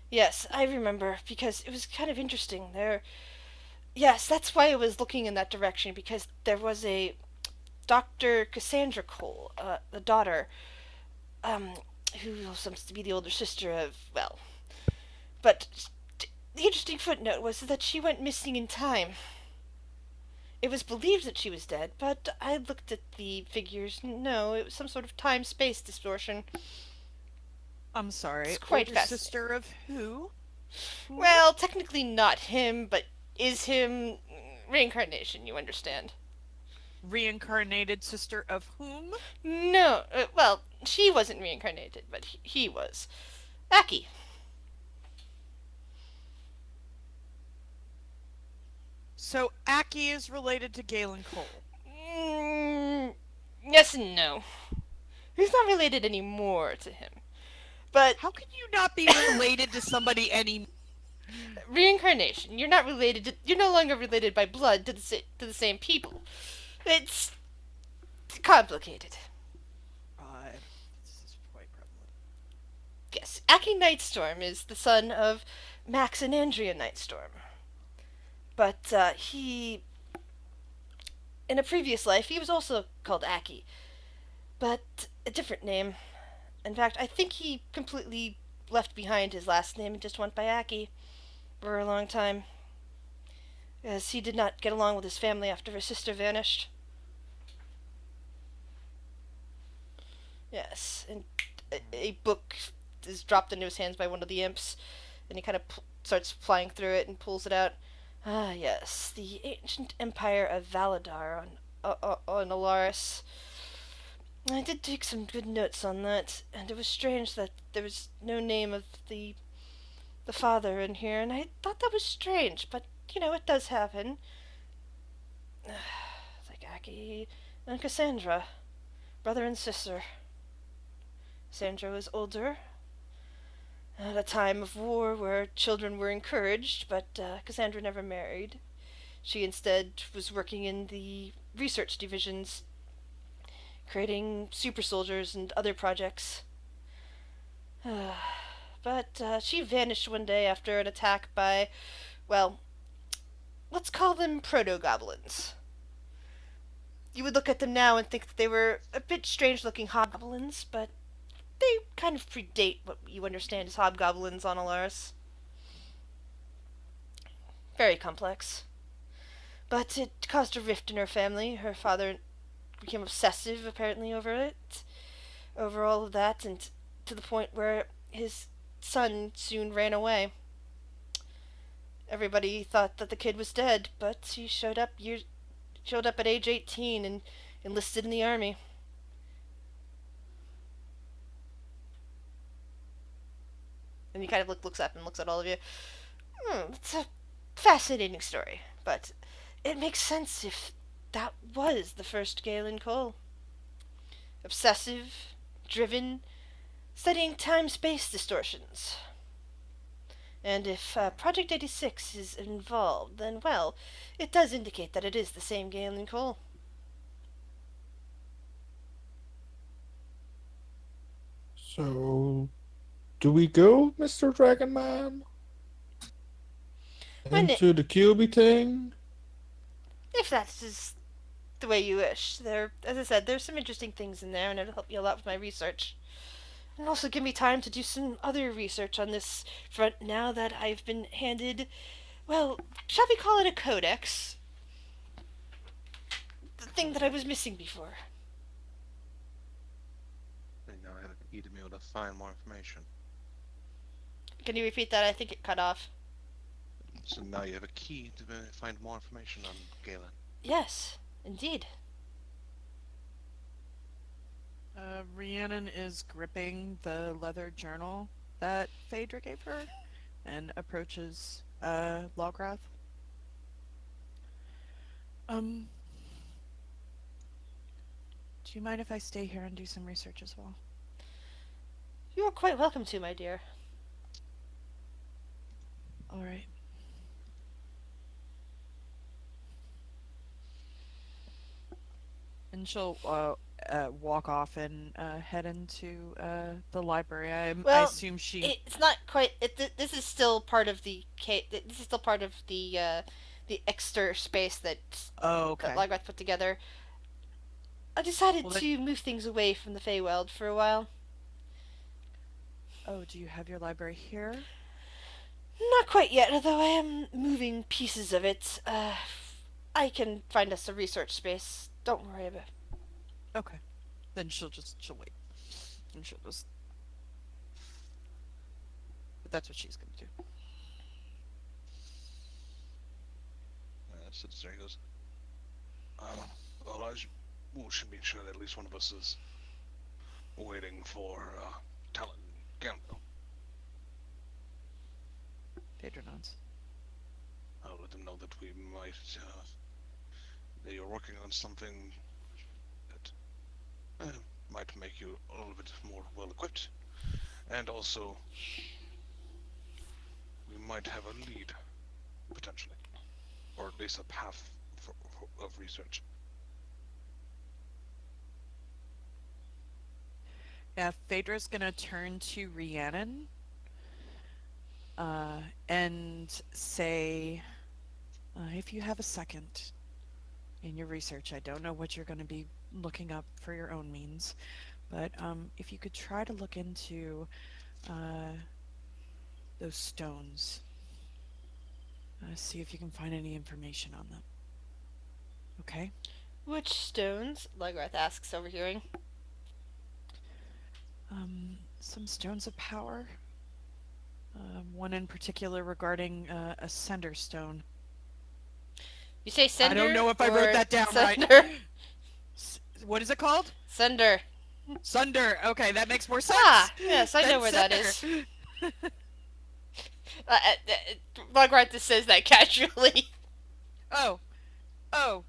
Yes, I remember because it was kind of interesting. Yes, that's why I was looking in that direction, because there was a Dr. Cassandra Cole, the daughter, who seems to be the older sister of, well, but the interesting footnote was that she went missing in time. It was believed that she was dead, but I looked at the figures. No, it was some sort of time-space distortion. I'm sorry, It's quite older fascinating. sister of who? Well, technically not him, but is him. Reincarnation, you understand. Reincarnated sister of whom? No, well, she wasn't reincarnated, but he was. Aki. So Aki is related to Galen Cole. Yes and no. He's not related anymore to him. But How can you not be related to somebody any? reincarnation, you're not related to, you're no longer related by blood to the same people. It's complicated. This is quite prevalent. Yes, Aki Nightstorm is the son of Max and Andrea Nightstorm. But he, in a previous life, he was also called Aki, but a different name. In fact, I think he completely left behind his last name and just went by Aki for a long time, as he did not get along with his family after his sister vanished. Yes, and a book is dropped into his hands by one of the imps, and he kind of starts flying through it and pulls it out. Ah, yes, the ancient empire of Valadar on Alaris. I did take some good notes on that, and it was strange that there was no name of the father in here, and I thought that was strange, but, it does happen. Like Aki and Cassandra, brother and sister. Cassandra was older, at a time of war where children were encouraged, but Cassandra never married. She instead was working in the research divisions, creating super soldiers and other projects. But she vanished one day after an attack by, well, let's call them proto-goblins. You would look at them now and think that they were a bit strange-looking hobgoblins, but they kind of predate what you understand as hobgoblins on Alaris. Very complex. But it caused a rift in her family. Her father became obsessive, apparently, over all of that, and to the point where his son soon ran away. Everybody thought that the kid was dead, but he showed up at age 18 and enlisted in the army. And he kind of looks up and looks at all of you. It's a fascinating story, but it makes sense if that was the first Galen Cole. Obsessive, driven, studying time-space distortions. And if Project 86 is involved, then, well, it does indicate that it is the same Galen Cole. So, do we go, Mr. Dragon Man? Into the QB thing? If that is the way you wish. As I said, there's some interesting things in there, and it'll help me a lot with my research. And also give me time to do some other research on this front now that I've been handed, well, shall we call it a codex? The thing that I was missing before. And now I have a key to be able to find more information. Can you repeat that? I think it cut off. So now you have a key to find more information on Galen. Yes, indeed. Rhiannon is gripping the leather journal that Phaedra gave her and approaches Lograth. Do you mind if I stay here and do some research as well? You are quite welcome to, my dear. All right. And she'll walk off and head into the library. I assume she. It's not quite. This is still part of the. This is still part of the extra space that. Oh, okay. That Lograth put together. I decided to move things away from the Feywild for a while. Oh, do you have your library here? Not quite yet, although I am moving pieces of it. I can find us a research space. Don't worry about it. Okay. Then she'll wait. And she'll just... But that's what she's gonna do. Sits there and goes, well, we should be sure that at least one of us is waiting for Talon Gamble. Phaedra nods. I'll let them know that we might, that you're working on something that might make you a little bit more well-equipped, and also we might have a lead, potentially, or at least a path of research. Yeah, Phaedra's gonna turn to Rhiannon and say, if you have a second in your research, I don't know what you're going to be looking up for your own means, but if you could try to look into those stones, see if you can find any information on them. Okay? Which stones? Lograth asks, overhearing. Some stones of power. One in particular regarding a Sender stone. You say Sender? I don't know if I wrote that down Sunder? right. What is it called? Sunder. Sunder. Okay, that makes more sense. Ah, yes, I know where that is. Lograth just says that casually. Oh,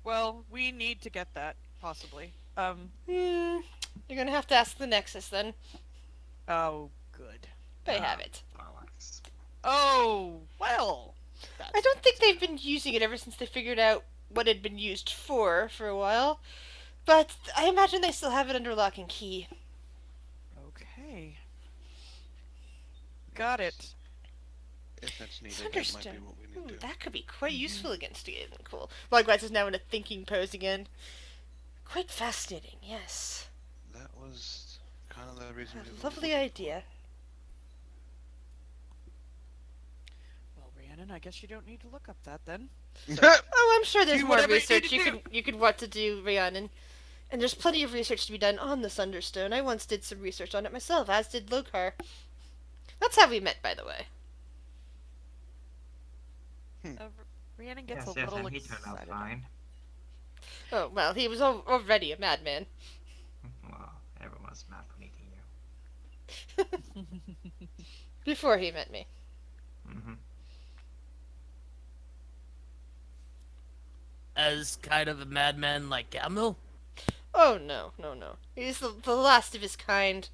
well, we need to get that, possibly. You're gonna have to ask the Nexus then. Oh, good. They have it. Oh, well. I don't think they've been using it ever since they figured out what it had been used for a while. But I imagine they still have it under lock and key. Okay. Got it. If that's needed, that might be Thunderstone. what we Ooh, need to do. that could be quite useful against it. Cool. Logwise is now in a thinking pose again. Quite fascinating, yes. That was kind of the reason we A were lovely looking idea. Well, Rhiannon, I guess you don't need to look up that then. for. Oh, I'm sure there's Do more whatever you need research to you could want to do, Rhiannon. And there's plenty of research to be done on the Thunderstone. I once did some research on it myself, as did Lokar. That's how we met, by the way. Rhiannon gets Yes, a yes, little and he turned out excited. fine. Oh, well, he was already a madman. Well, everyone's mad for meeting you. Before he met me. Mm-hmm. As kind of a madman like Gamil? Oh, no. He's the last of his kind.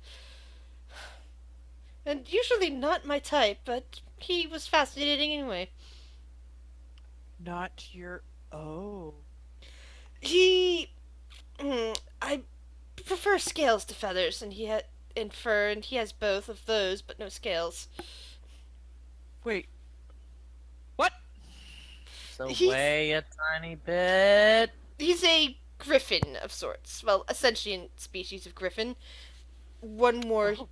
And usually not my type, but he was fascinating anyway. Not your. Oh. I prefer scales to feathers, and and fur, and he has both of those, but no scales. Wait. What? So He's- way a tiny bit. He's a griffin of sorts. Well, a sentient species of griffin. One more Oh.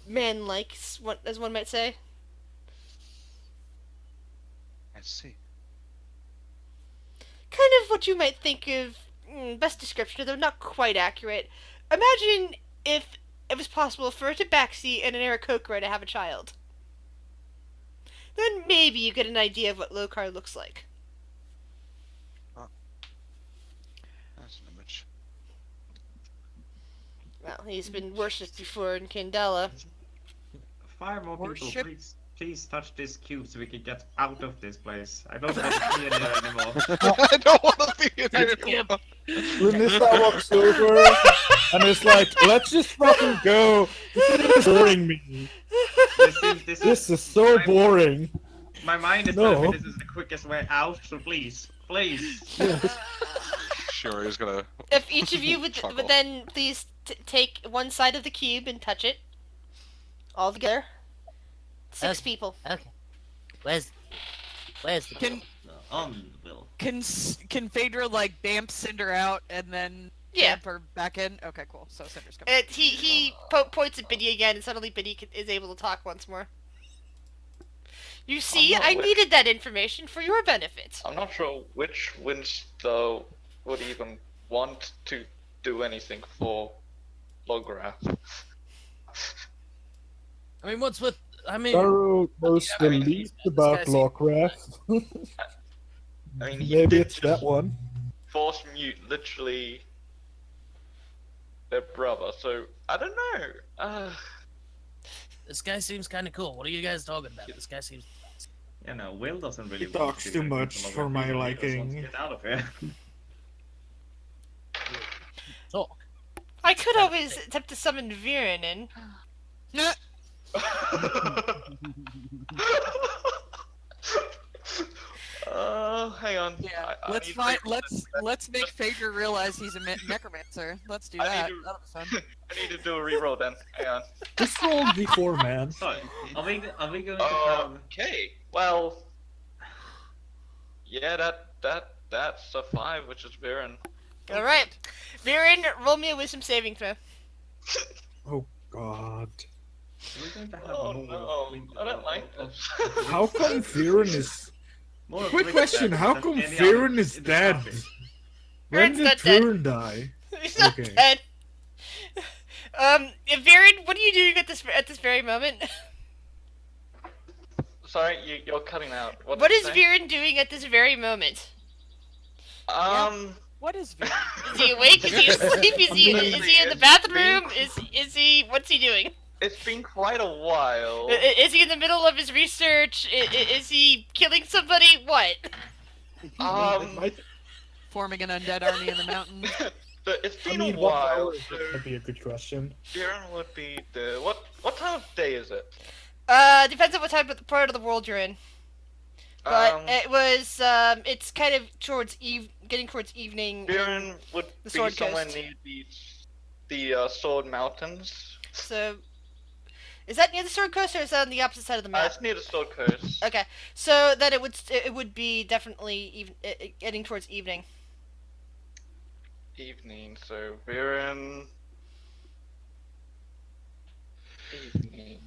man-like, as one might say. I see. Kind of what you might think of, best description, though not quite accurate. Imagine if it was possible for a tabaxi and an Aarakocra to have a child. Then maybe you get an idea of what Lokar looks like. That's an image. Well, he's been worshipped before in Candela. 5 more people, Worship- please touch this cube so we can get out of this place. I don't want to be in here anymore. I don't want to be in here anymore. Lunissa walks over and is like, let's just fucking go. This is boring me. This is so boring. My mind is telling me this is the quickest way out, so please. Sure, he's gonna. If each of you would Chuckle. then please take one side of the cube and touch it. All together. 6 Okay. people. Okay. Where's the Can On the bill. can Phaedra like bamp Cinder out and then Yeah. bamp her back in? Okay, cool. So Cinder's coming. He points at Biddy again, and suddenly Biddy is able to talk once more. You see, not I with- needed that information for your benefit. I'm not sure which winds though would even want to do anything for Lograph. I mean, what's with. I mean. Pharaoh knows I the mean, least this about guy seems- Lawcraft. I mean, he Maybe did it's just that one. force mute literally their brother, so I don't know. This guy seems kind of cool. What are you guys talking about? This guy seems. Yeah, no, Will doesn't really He want talks to too do anything much for for Lograph my either, he just wants to liking. Get out of here. Talk. I could always attempt to summon Viren in. Nah. Hang on. Yeah, I let's need to find. reroll Let's make Phaedra realize he's a necromancer. Let's do I that. need to- That'll be fun. I need to do a reroll then. Hang on. Just roll D4, man. So, are we going to have... Okay. Well. Yeah, that's a 5, which is Viren. Alright. Viren, roll me a wisdom saving throw. Oh god. Are we going to have Oh more no, of- I don't like this. How come Viren is... more of Quick Rick's question, death how than come any Viren other is in the dead? party? When Viren's did not dead. Viren die? He's not Okay. dead. Viren, what are you doing at this very moment? Sorry, you're cutting out. What did is you say? Viren doing at this very moment? What is Viren? Is he awake? Is he asleep? Is he in the bathroom? Is he? What's he doing? It's been quite a while. Is he in the middle of his research? Is he killing somebody? What? Forming an undead army in the mountains. But it's I been mean, a what while. hour is So that? That'd be a good question. Viren would be the what time of day is it? Depends on what part of the world you're in. But it was it's kind of towards getting towards evening. Viren would the be Sword somewhere Coast. near the Sword Mountains. So, is that near the Sword Coast or is that on the opposite side of the map? It's near the Sword Coast. Okay, so that it would be definitely getting towards evening. Evening, so Viren. Evening.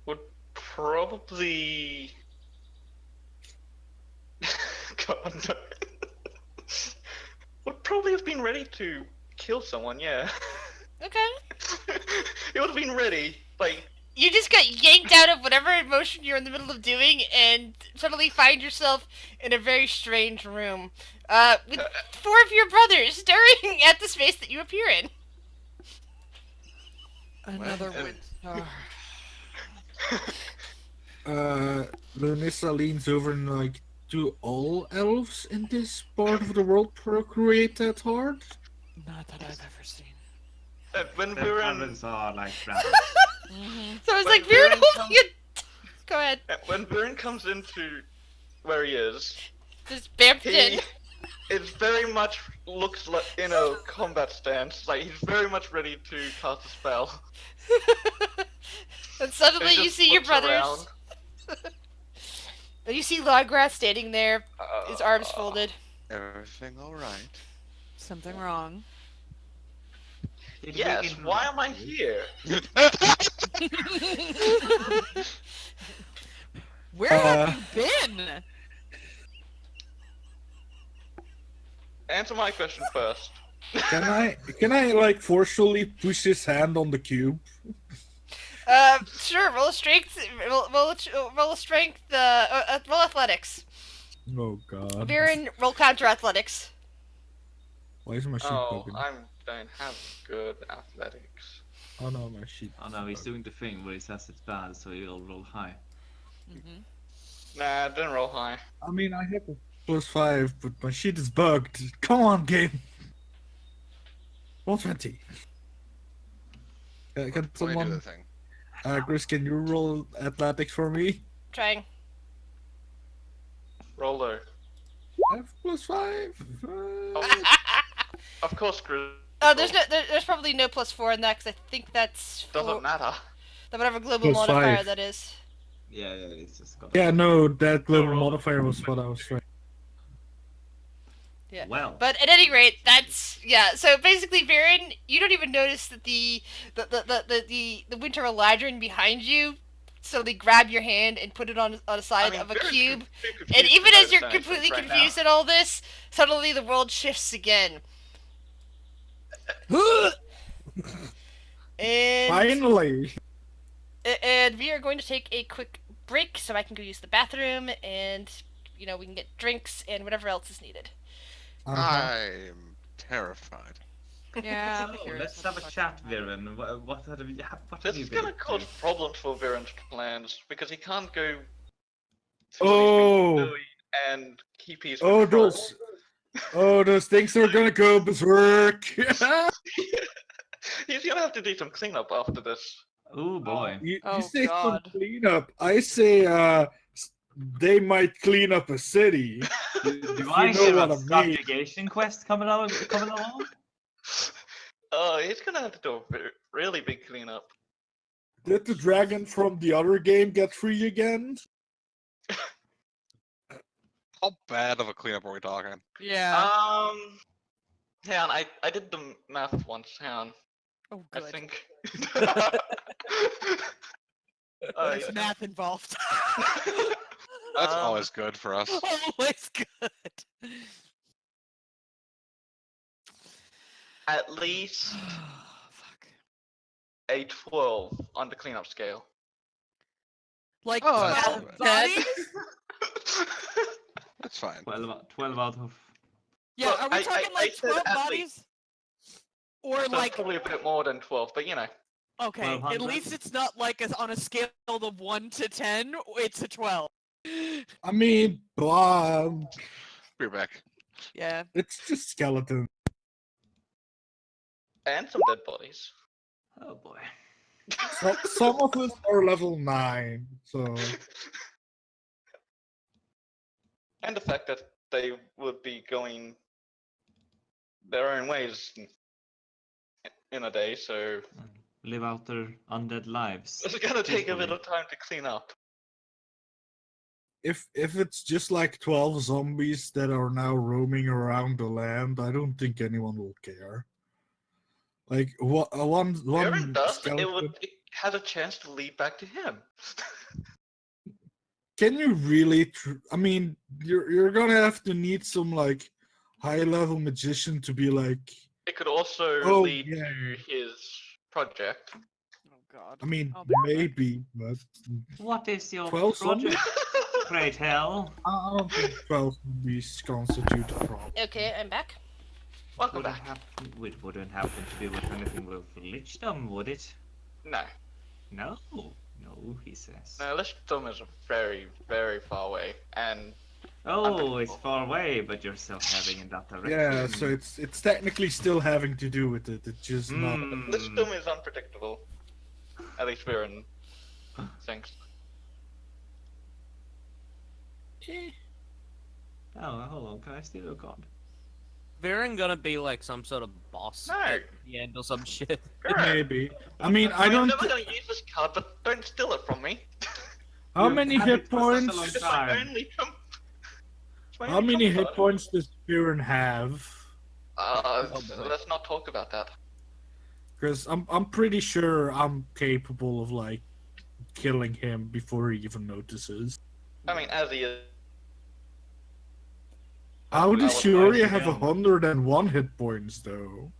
Would probably. God, no. Would probably have been ready to kill someone, yeah. Okay. It would have been ready. Like, You just got yanked out of whatever emotion you're in the middle of doing and suddenly find yourself in a very strange room. With 4 of your brothers staring at the space that you appear in. Another Well, wind star. Lunissa leans over and like, do all elves in this part of the world procreate that hard? Not that I've ever seen. when The Viren. parents are like that. So I was When like, Viren Viren holding it. Go ahead. When Viren comes into where he is, Just bamfed he in. it very much looks like in a combat stance. Like he's very much ready to cast a spell. And suddenly He you just see your looks brothers. around. And you see Loggrass standing there, his arms folded. Everything all right? Something wrong. Did we Yes. interrupt Why am I you? here? Where have you been? Answer my question first. Can I like forcefully push his hand on the cube? Sure. Roll a strength. Roll a strength. Roll athletics. Oh god. Viren, roll counter athletics. Why is my sheet Oh, broken? I don't have good athletics. Oh no, my sheet. Oh no, he's doing the thing where he says it's bad, so he'll roll high. Nah, didn't roll high. I mean, I have a +5, but my sheet is bugged. Come on, game. 120. Can Let me do someone, the thing. Chris, can you roll athletics for me? Trying. Roll low. I have +5. Of course, Chris. Oh, there's probably no +4 in that because I think that's Doesn't matter. whatever global +5. modifier that is. Yeah, it's just got. Yeah, no, that global roll. modifier was what I was trying. Yeah. Well. But at any rate, that's So basically, Viren, you don't even notice that the winter eladrin behind you suddenly grab your hand and put it on a side of a Viren's cube. confused And even about as you're anything completely right now. confused at all this, suddenly the world shifts again. And Finally! and we are going to take a quick break so I can go use the bathroom and we can get drinks and whatever else is needed. I'm terrified. Yeah, I'm Oh, curious let's what have the a fuck's chat, going on. Viren. What have you? What This have you is been gonna up cause to? problems for Viren's plans because he can't go. to Oh. what he's been doing and keep his Oh, control. those things are gonna go berserk! He's gonna have to do some cleanup after this. Oh boy. You Oh, say some God. cleanup. I say, they might clean up a city. Do know I hear what a I mean. subjugation quest coming along? Oh, he's gonna have to do a really big cleanup. Did the dragon from the other game get free again? How bad of a cleanup are we talking? Yeah. Hang on, I did the math once. Hang on, Oh, I good. think. There's math involved. That's Um, always good for us. Always good. At least Fuck. a 12 on the cleanup scale. Like Oh, that's 12 not bodies? That's fine. 12 out of. Yeah, Well, are we I- talking I like said 12 at bodies? Or So like, probably a bit more than 12, but okay, at 1200? least it's not like on a scale of 1 to 10, it's a 12. I mean, Be back. Yeah. it's just skeleton. and some dead bodies. Oh boy. So, some of us are level 9, so And the fact that they would be going their own ways in a day, so Live out their undead lives. it's gonna take a bit peacefully. of time to clean up. if it's just like 12 zombies that are now roaming around the land, I don't think anyone will care. Like one Aaron does, skeleton. it has a chance to lead back to him. Can you really? I mean, you're gonna have to need some like high level magician to be like. It could also Oh, lead yeah. to his project. Oh God. I mean, I'll be right back. maybe, but What is your 12 zombies? project, pray tell? I don't think 12 zombies constitute a problem. Okay, I'm back. Welcome Wouldn't back. happen. It wouldn't happen to do with anything with Lichdom, would it? No. No. No, he says. No, Listom is very, very far away, and Oh, it's far away, but you're still heading in that direction. Yeah, so it's technically still having to do with it. It's just not. Listom is unpredictable. At least we're in things. Oh, hold on. Can I steal your card? Viren gonna be like some sort of boss No. at the end or some shit. Maybe. I mean, I don't. I'm never gonna use this card, but don't steal it from me. How You've many had hit it for such a points? long It's my time. only it's my How only many trump hit card. points does Viren have? Let's not talk about that. Because I'm pretty sure I'm capable of like killing him before he even notices. I mean, as he is. How I does would Shiori like to have know. 101 hit points though?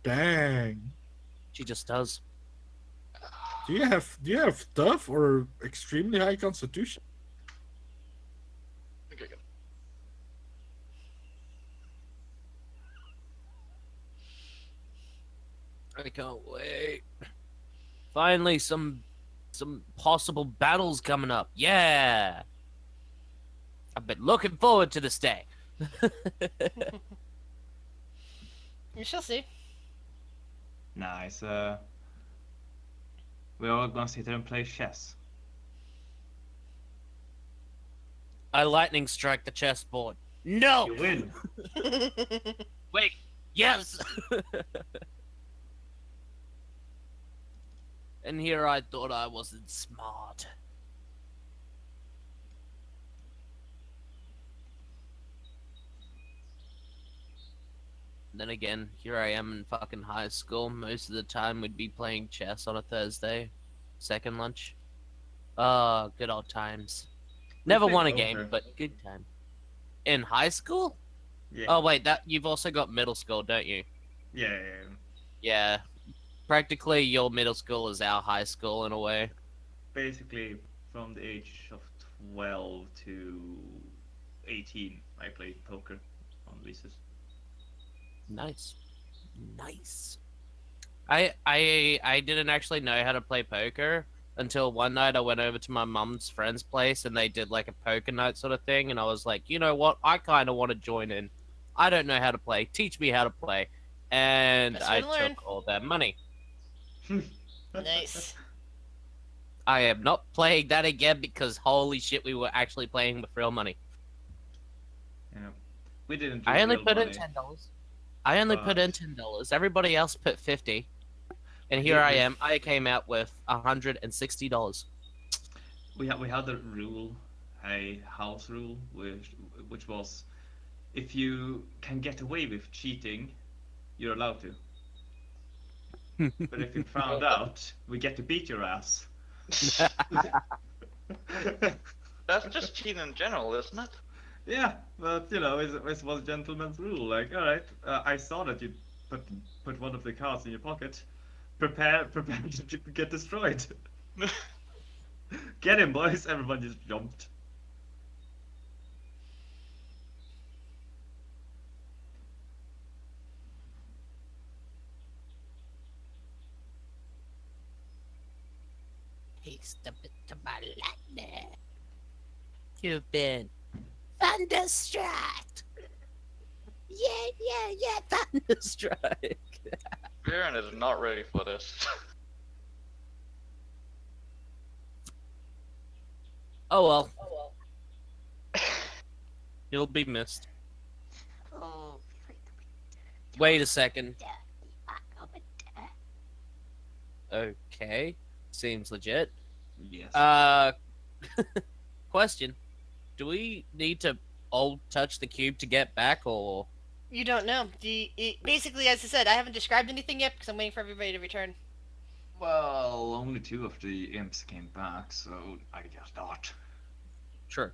Dang. She just does. Do you have tough or extremely high constitution? Okay, good. I can't wait. Finally, some possible battles coming up. Yeah. I've been looking forward to this day. We shall see. Nice. We're all gonna sit here and play chess. I lightning strike the chessboard. No. You win. Wait. Yes. And here I thought I wasn't smart. Then again, here I am in fucking high school. Most of the time we'd be playing chess on a Thursday. Second lunch. Oh, good old times. Never played won a poker. game, but good time. In high school? Yeah. Oh wait, that you've also got middle school, don't you? Yeah. Yeah. Practically your middle school is our high school in a way. Basically, from the age of 12 to 18, I played poker on Lisa's. Nice. Nice. I didn't actually know how to play poker until one night I went over to my mum's friend's place and they did like a poker night sort of thing, and I was like, you know what, I kind of want to join in. I don't know how to play. Teach me how to play. And Best I way to learn. took all their money. Nice. I am not playing that again because holy shit, we were actually playing with real money. Yeah. We didn't. I use only real put in money. $10. I only put in $10. Everybody else put 50. And here I am. I came out with $160. We had a rule, a house rule, which was, if you can get away with cheating, you're allowed to. But if you found out, we get to beat your ass. That's just cheating in general, isn't it? Yeah, but you know, it was a gentleman's rule. Like, all right, I saw that you put one of the cards in your pocket. Prepare to get destroyed. Get him, boys! Everyone just jumped. Taste a bit of my lightning. You've been thunderstruck. Yeah, thunderstruck. Baron is not ready for this. Oh well, he'll be missed. Wait a second. Okay, seems legit. Yes. Question: do we need to all touch the cube to get back, or You don't know. Basically, as I said, I haven't described anything yet because I'm waiting for everybody to return. Well, only 2 of the imps came back, so I guess not. Sure.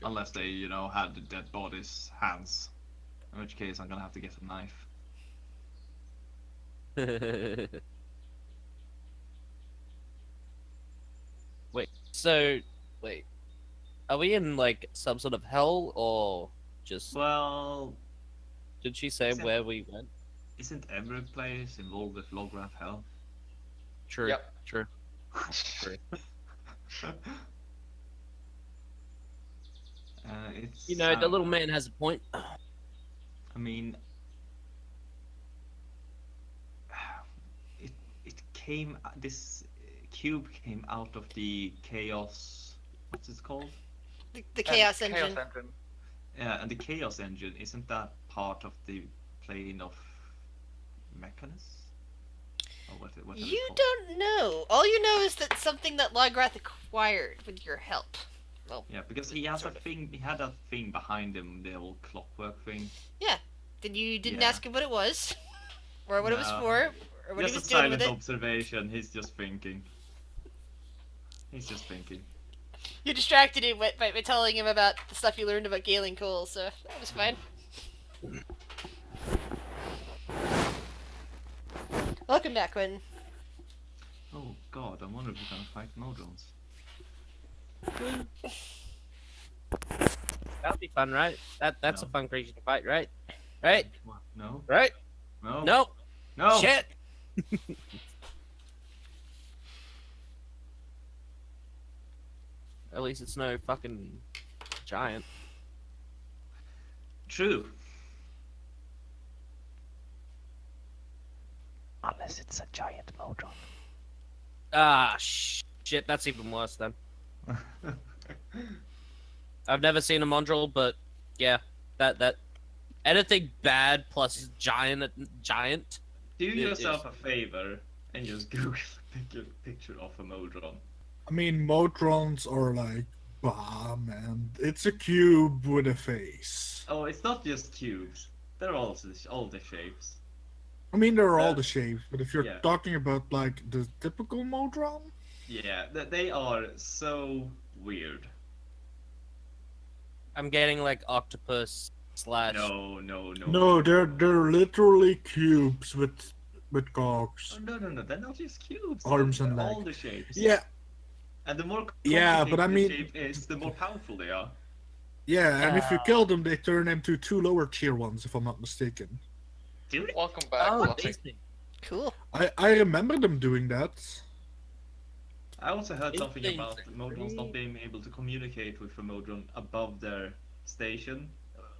Unless they, had the dead bodies' hands. In which case, I'm gonna have to get a knife. Wait. Are we in like some sort of hell, or just Well, did she say Isn't- where we went? isn't every place involved with Lograph hell? True. Yep. True. It's The little man has a point. I mean, it came. This cube came out of the chaos. What's it called? The Chaos Engine. Chaos Engine. Yeah, and the chaos engine isn't that part of the plane of Mechanus? Or what are they You called? don't know. All you know is that something that Lograth acquired with your help. Well, Yeah, because he has a sort of. thing. He had a thing behind him, the old clockwork thing. Then you didn't Yeah. ask him what it was, or what it was No. for, or what Just he a was doing silent with it. observation. He's just thinking. You distracted him by telling him about the stuff you learned about Galen Cole, so that was fine. Welcome back, Quinn. Oh God, I wonder if we're gonna fight Modrons. That'll be fun, right? That's No. a fun creature to fight, right? Right? What? No. Right? No. No. No. Shit. At least it's no fucking giant. True. Unless it's a giant Modron. Ah, shit. That's even worse then. I've never seen a Mondrel, but yeah, that anything bad plus giant. Do It yourself a favor and just Google a picture of a Modron. I mean, Motrons are like, bah, man. It's a cube with a face. Oh, it's not just cubes. They're also all the shapes. I mean, they're all Uh, the shapes, but if you're yeah. talking about like the typical Modron, Yeah, they are so weird. I'm getting like octopus slash. No. they're literally cubes with cogs. Oh, no, they're not just cubes. Arms they're and all legs. the shapes. Yeah, And the more Yeah, but complicated I mean- the shape is, the more powerful they are. yeah, and if you kill them, they turn into 2 lower tier ones, if I'm not mistaken. Dude, Welcome back, Oh, Lottie. these things. Cool. I remember them doing that. I also heard These something things about are Modrons not pretty- being able to communicate with a Modron above their station,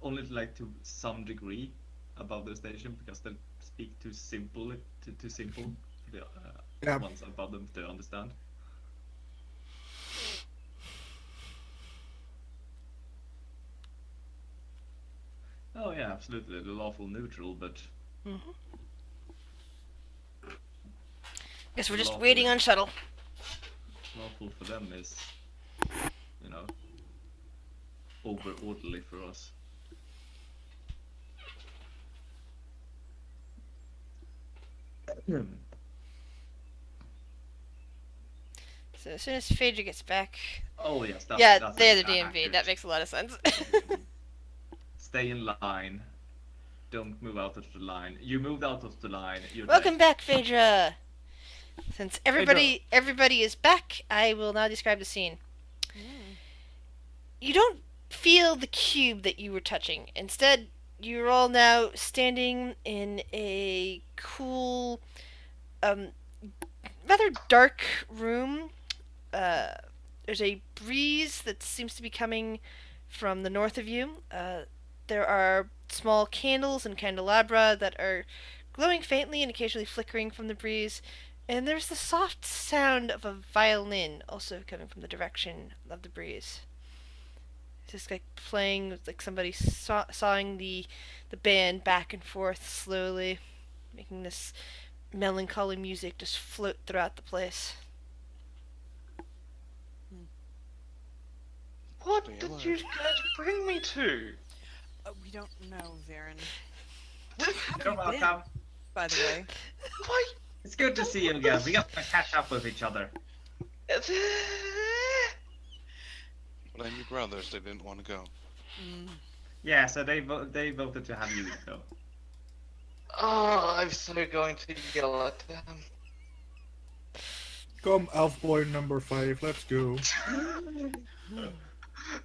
only like to some degree above their station because they speak too simple for the Yeah. ones above them to understand. Oh yeah, absolutely, the lawful neutral, but Guess we're just Lawful. waiting on shuttle. lawful for them is, over orderly for us. So as soon as Phaedra gets back, Oh yes, they're the DMV. accurate. That makes a lot of sense. Stay in line. Don't move out of the line. You moved out of the line. You're Welcome dead. back, Phaedra. Since everybody is back, I will now describe the scene. You don't feel the cube that you were touching. Instead, you're all now standing in a cool, rather dark room. There's a breeze that seems to be coming from the north of you. There are small candles and candelabra that are glowing faintly and occasionally flickering from the breeze. And there's the soft sound of a violin also coming from the direction of the breeze. It's just like playing, like somebody sawing the band back and forth slowly, making this melancholy music just float throughout the place. What Stay did alert. you guys bring me to? We don't know, Varen. You're Have you been, welcome. by the way? Why? It's good to see you again. We got to catch up with each other. Blame your brothers, they didn't want to go. Mm. Yeah, so they voted to have you go. Oh, I'm so going to yell at them. Come, elf boy number 5, let's go.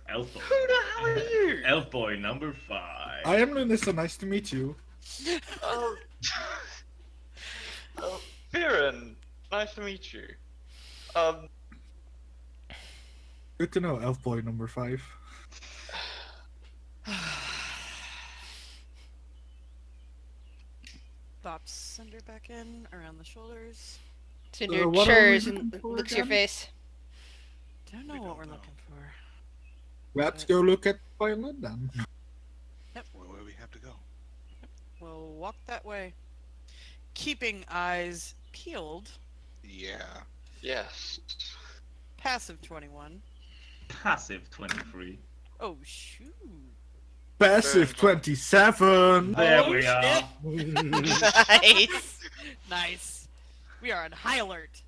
Elf boy. Who the hell are you? Elf boy number 5. I am Lunissa, nice to meet you. Oh, oh, Viren, nice to meet you. Good to know, elf boy number 5. Bops Cinder back in, around the shoulders. Cinder what are we churs and looking for looks at your again? face. Don't know We what don't we're know. looking for. Let's go look at violin then. Where we have to go? We'll walk that way. Keeping eyes peeled. Yeah. yes. Passive 21. Passive 23. Oh, shoot. Passive 27. There Oh, we shit. are. Nice. Nice. We are on high alert.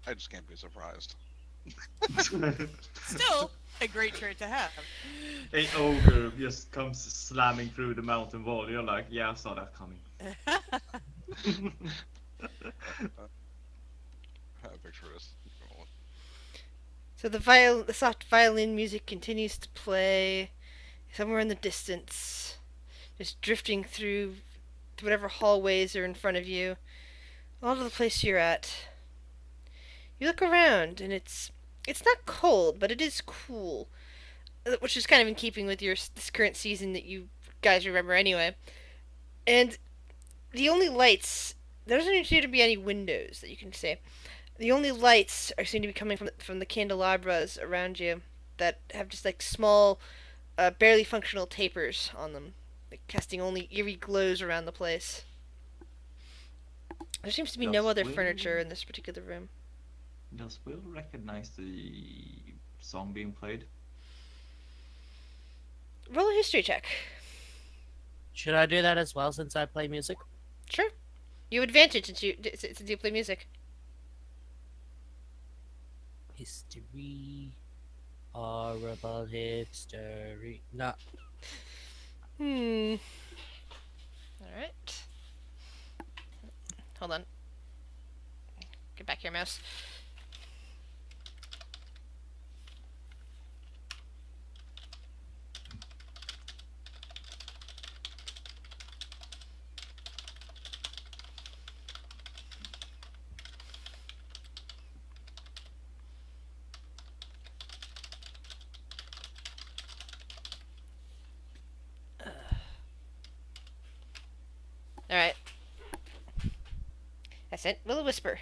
I just can't be surprised. Still a great trait to have. A ogre just comes slamming through the mountain wall. You're like, yeah, I saw that coming. Picture is. So the soft violin music continues to play somewhere in the distance, just drifting through whatever hallways are in front of you, all to the place you're at. You look around, and it's not cold, but it is cool, which is kind of in keeping with this current season that you guys remember anyway. And the only lights, there doesn't seem to be any windows that you can see. The only lights seem to be coming from the candelabras around you that have just like small, barely functional tapers on them, like casting only eerie glows around the place. There seems to be no Does other Will- furniture in this particular room. Does Will recognize the song being played? Roll a history check. Should I do that as well since I play music? Sure. You have advantage since you play music. History. Horrible history. No. Alright. Hold on. Get back here, mouse. Alright. That's it. Will whisper.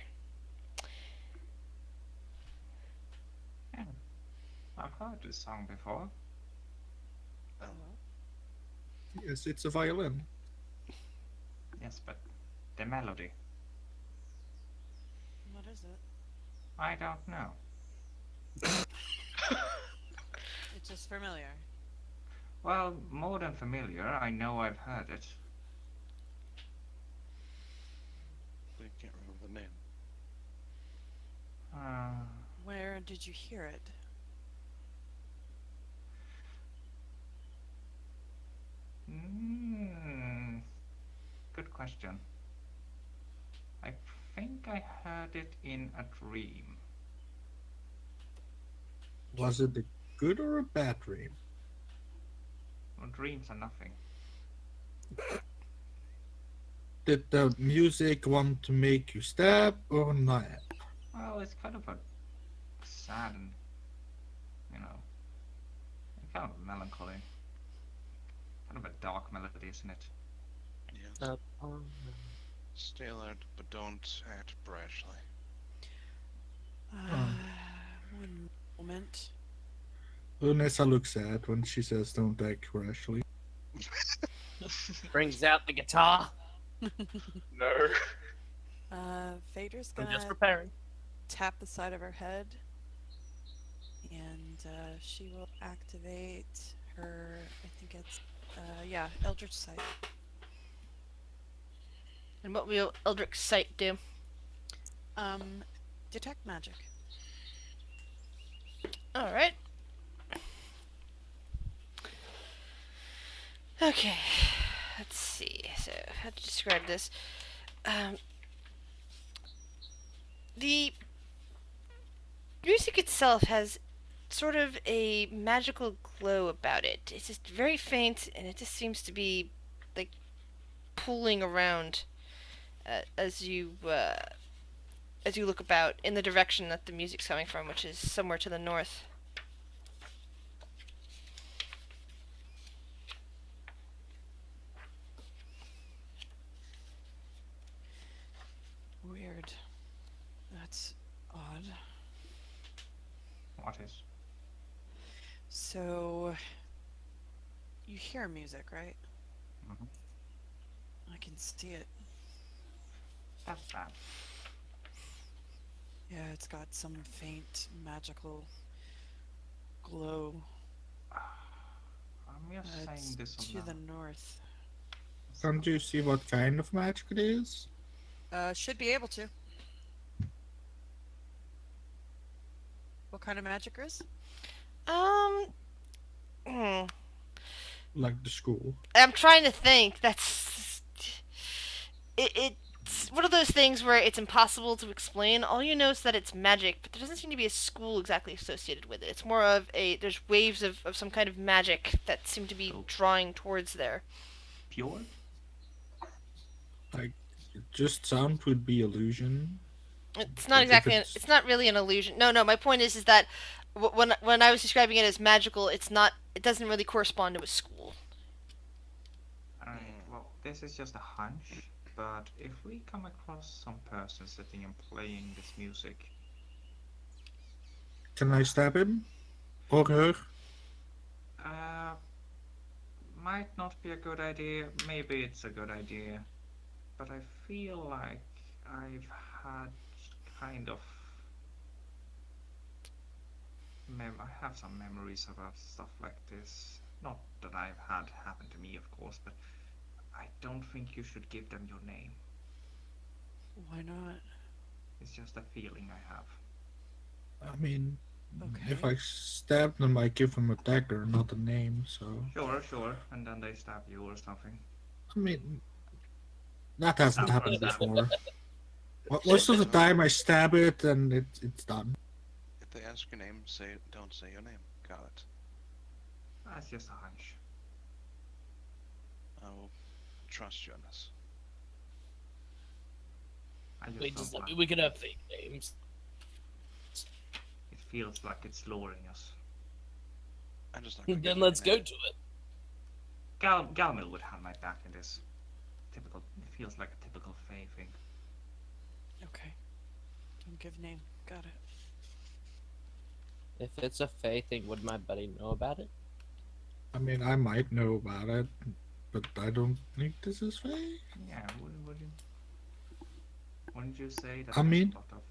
I've heard this song before. Yes, it's a violin. Yes, but the melody, What is it? I don't know. It's just familiar. Well, more than familiar, I know I've heard it. I can't remember the name. Where did you hear it? Good question. I think I heard it in a dream. Was it a good or a bad dream? Well, dreams are nothing. Did the music want to make you stab or not? Well, it's kind of a sad and, kind of melancholy. Kind of a dark melody, isn't it? Upon Stay alert, but don't act brashly. One moment. Lunessa looks sad when she says don't act rashly. Brings out the guitar. No. Vader's I'm just gonna preparing. tap the side of her head, and she will activate her. I think it's yeah, Eldritch Sight. And what will Eldritch Sight do? Detect magic. All right. Okay. Let's see. So, how to describe this? The music itself has sort of a magical glow about it. It's just very faint, and it just seems to be like pooling around as you look about in the direction that the music's coming from, which is somewhere to the north. Weird. That's odd. What is? So you hear music, right? Mhm. I can see it. That's bad. Yeah, it's got some faint magical glow. I'm just It's saying this to on the north. Can't you see what kind of magic it is? Should be able to. What kind of magic is? Hmm. Like the school. I'm trying to think. It's one of those things where it's impossible to explain. All you know is that it's magic, but there doesn't seem to be a school exactly associated with it. It's more of there's waves of some kind of magic that seem to be Oh. drawing towards there. Pure? Like, just sound would be illusion. It's not But if exactly. it's- It's not really an illusion. No. My point is that when I was describing it as magical, it's not. It doesn't really correspond to a school. Alright, well, this is just a hunch, but if we come across some person sitting and playing this music, Can I stab him? Or her? might not be a good idea, maybe it's a good idea, but I feel like I've had kind of I have some memories about stuff like this. Not that I've had happen to me, of course, but I don't think you should give them your name. Why not? It's just a feeling I have. I mean, Okay. if I stab them, I give them a dagger, not a name, so... Sure, and then they stab you or something. I mean, that hasn't Stab happened first. before. Most of the time I stab it and it's done. If they ask your name, don't say your name. Got it. That's just a hunch. I will trust you on this. I just Wait, don't does that like mean we can have fake names? it feels like it's luring us. I'm just not gonna Then give you let's a go name. to it. Galmil would have my back in this. Typical. It feels like a typical Fae thing. Okay. Don't give name. Got it. If it's a Fae thing, would my buddy know about it? I mean, I might know about it, but I don't think this is fake. Yeah, wouldn't you say that? I there's mean- a lot of...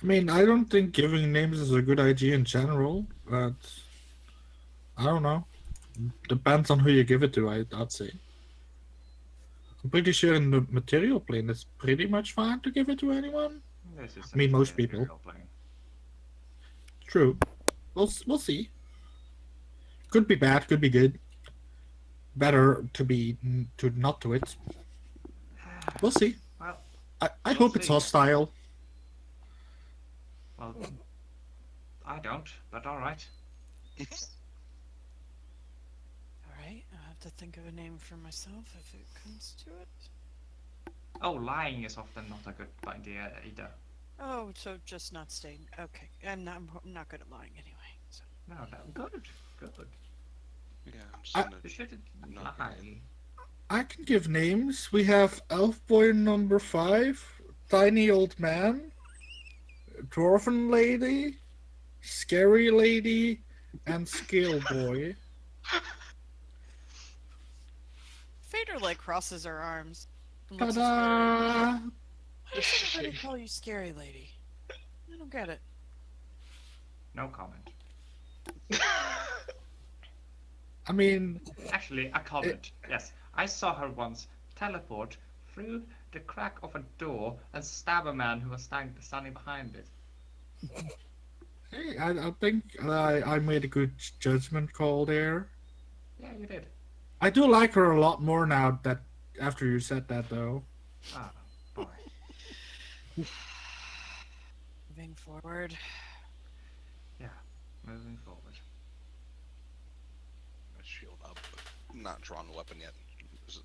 I mean, I don't think giving names is a good idea in general, but I don't know. Depends on who you give it to, I'd say. I'm pretty sure in the material plane it's pretty much fine to give it to anyone. This is I mean, most essentially a people. serial plane. True. We'll see. Could be bad, could be good. Better to not do it. We'll see. Well, I We'll hope it's see. hostile. well, I don't, but alright. Alright, I'll have to think of a name for myself if it comes to it. Oh, lying is often not a good idea either. Oh, so just not staying. Okay. I'm not good at lying anyway. So. No, good. Yeah, I'm just I- gonna You shouldn't not lie. I can give names. We have Elf Boy number 5, Tiny Old Man, Dwarven Lady, Scary Lady, and Scale Boy. Fader like crosses her arms and looks at Scary. Ta-da! Why does everybody call you Scary Lady? I don't get it. No comment. I mean, Actually, a comment. Yes, I saw her once teleport through the crack of a door and stab a man who was standing behind it. hey, I think I made a good judgment call there. Yeah, you did. I do like her a lot more now that after you said that, though. Ah, boy. Moving forward. Yeah, moving forward. I shield up, but not drawn the weapon yet.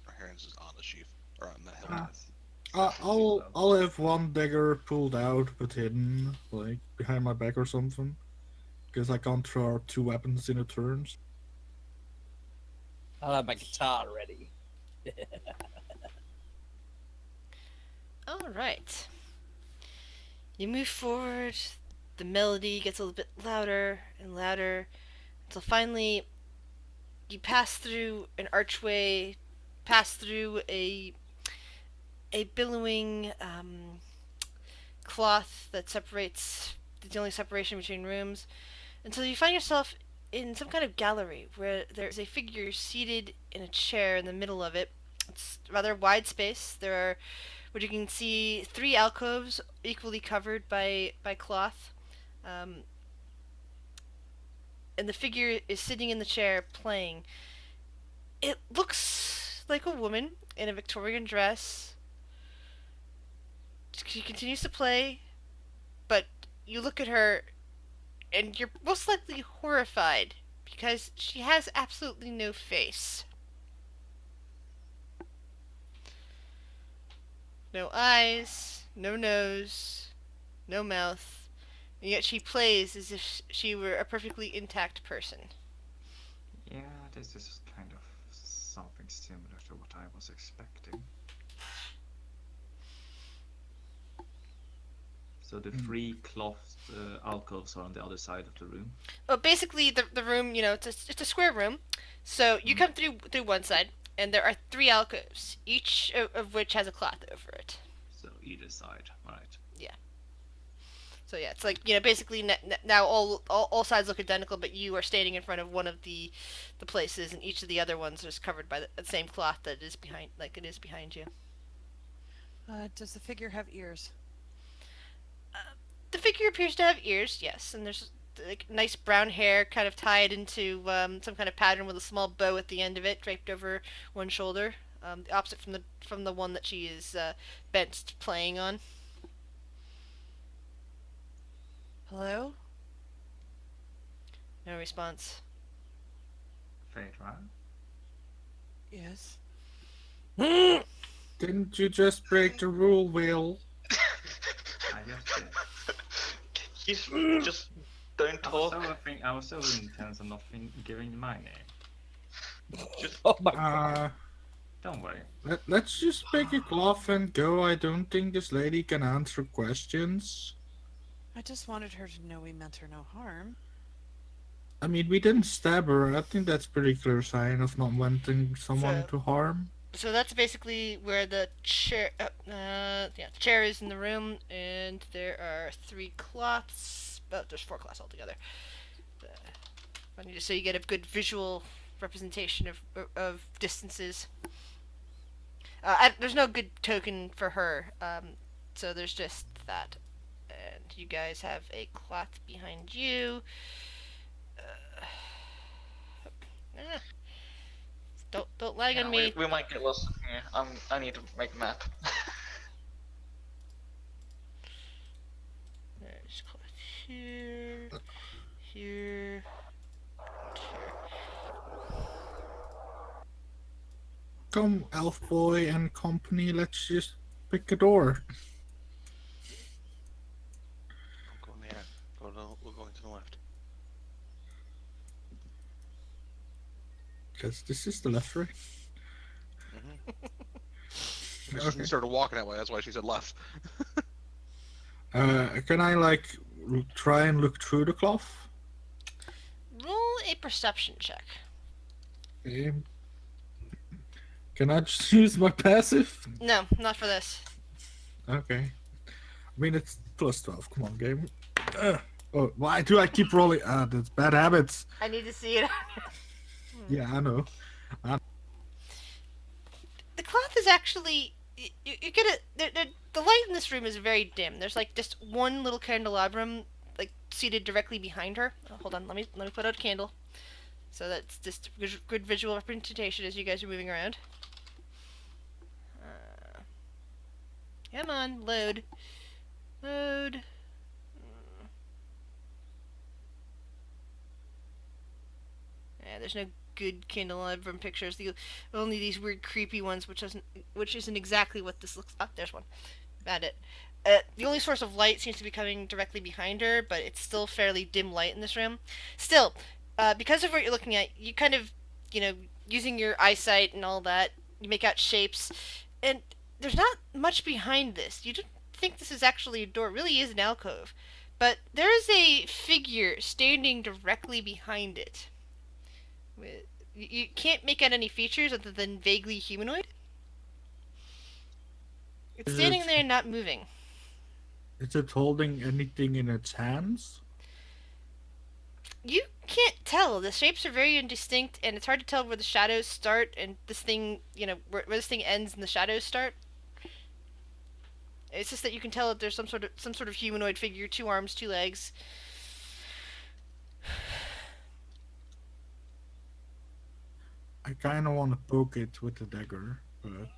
Her hands is on the sheath or on the hilt. Ah. Yes. I'll have one dagger pulled out but hidden, like behind my back or something, because I can't throw out 2 weapons in a turn. I'll have my guitar ready. All right. You move forward. The melody gets a little bit louder and louder until finally you pass through an archway, pass through a billowing cloth that separates. The only separation between rooms, until you find yourself in some kind of gallery where there's a figure seated in a chair in the middle of it. It's rather wide space. There are, what you can see, 3 alcoves equally covered by cloth. And the figure is sitting in the chair playing. It looks like a woman in a Victorian dress. She continues to play, but you look at her and you're most likely horrified because she has absolutely no face. No eyes, no nose, no mouth, and yet she plays as if she were a perfectly intact person. Yeah, this is kind of something similar to what I was expecting. So the 3 cloth alcoves are on the other side of the room. Well, basically, the room, it's a square room. So you come through one side, and there are 3 alcoves, each of which has a cloth over it. So either side, right? So yeah, it's like, basically now all sides look identical, but you are standing in front of one of the places, and each of the other ones is covered by the same cloth that is behind you. Does the figure have ears? The figure appears to have ears, yes, and there's like nice brown hair kind of tied into some kind of pattern with a small bow at the end of it, draped over one shoulder, the opposite from the one that she is bent playing on. Hello? No response. Phaedra? Yes. Didn't you just break the rule, Will? I just did. You just don't talk. I was so intense on not giving my name. Just Oh my Don't worry. Let's just pick a cloth and go. I don't think this lady can answer questions. I just wanted her to know we meant her no harm. I mean, we didn't stab her. I think that's pretty clear sign of not wanting someone So- to harm. So that's basically where the chair, the chair is in the room, and there are 3 cloths. Oh, there's 4 cloths altogether. So you get a good visual representation of distances. There's no good token for her, so there's just that. And you guys have a cloth behind you. Don't lag on me. we might get lost here. I need to make a map. There's cloth here, here. Come, Elf Boy and company, let's just pick a door. Don't go in the air. We're going to the left. Because this is the left, right? She Okay. started walking that way. That's why she said left. Can I like try and look through the cloth? Roll a perception check. Okay. Can I just use my passive? No, not for this. Okay. I mean, it's plus 12. Come on, game. Oh, why do I keep rolling? That's bad habits. I need to see it. Yeah, I know. The cloth is actually you get it. The light in this room is very dim. There's like just one little candelabrum like seated directly behind her. Oh, hold on, let me put out a candle, so that's just good visual representation as you guys are moving around. Come on, load. Yeah, there's no good candelabrum pictures. Only these weird, creepy ones, which isn't exactly what this looks. Oh, there's one. Found it. The only source of light seems to be coming directly behind her, but it's still fairly dim light in this room. Still, because of what you're looking at, you kind of, using your eyesight and all that, you make out shapes, and there's not much behind this. You don't think this is actually a door. It really is an alcove, but there is a figure standing directly behind it. You can't make out any features other than vaguely humanoid. It's standing there, not moving. Is it holding anything in its hands? You can't tell. The shapes are very indistinct, and it's hard to tell where the shadows start and this thing, where this thing ends and the shadows start. It's just that you can tell that there's some sort of humanoid figure, 2 arms, 2 legs. I kind of want to poke it with the dagger, but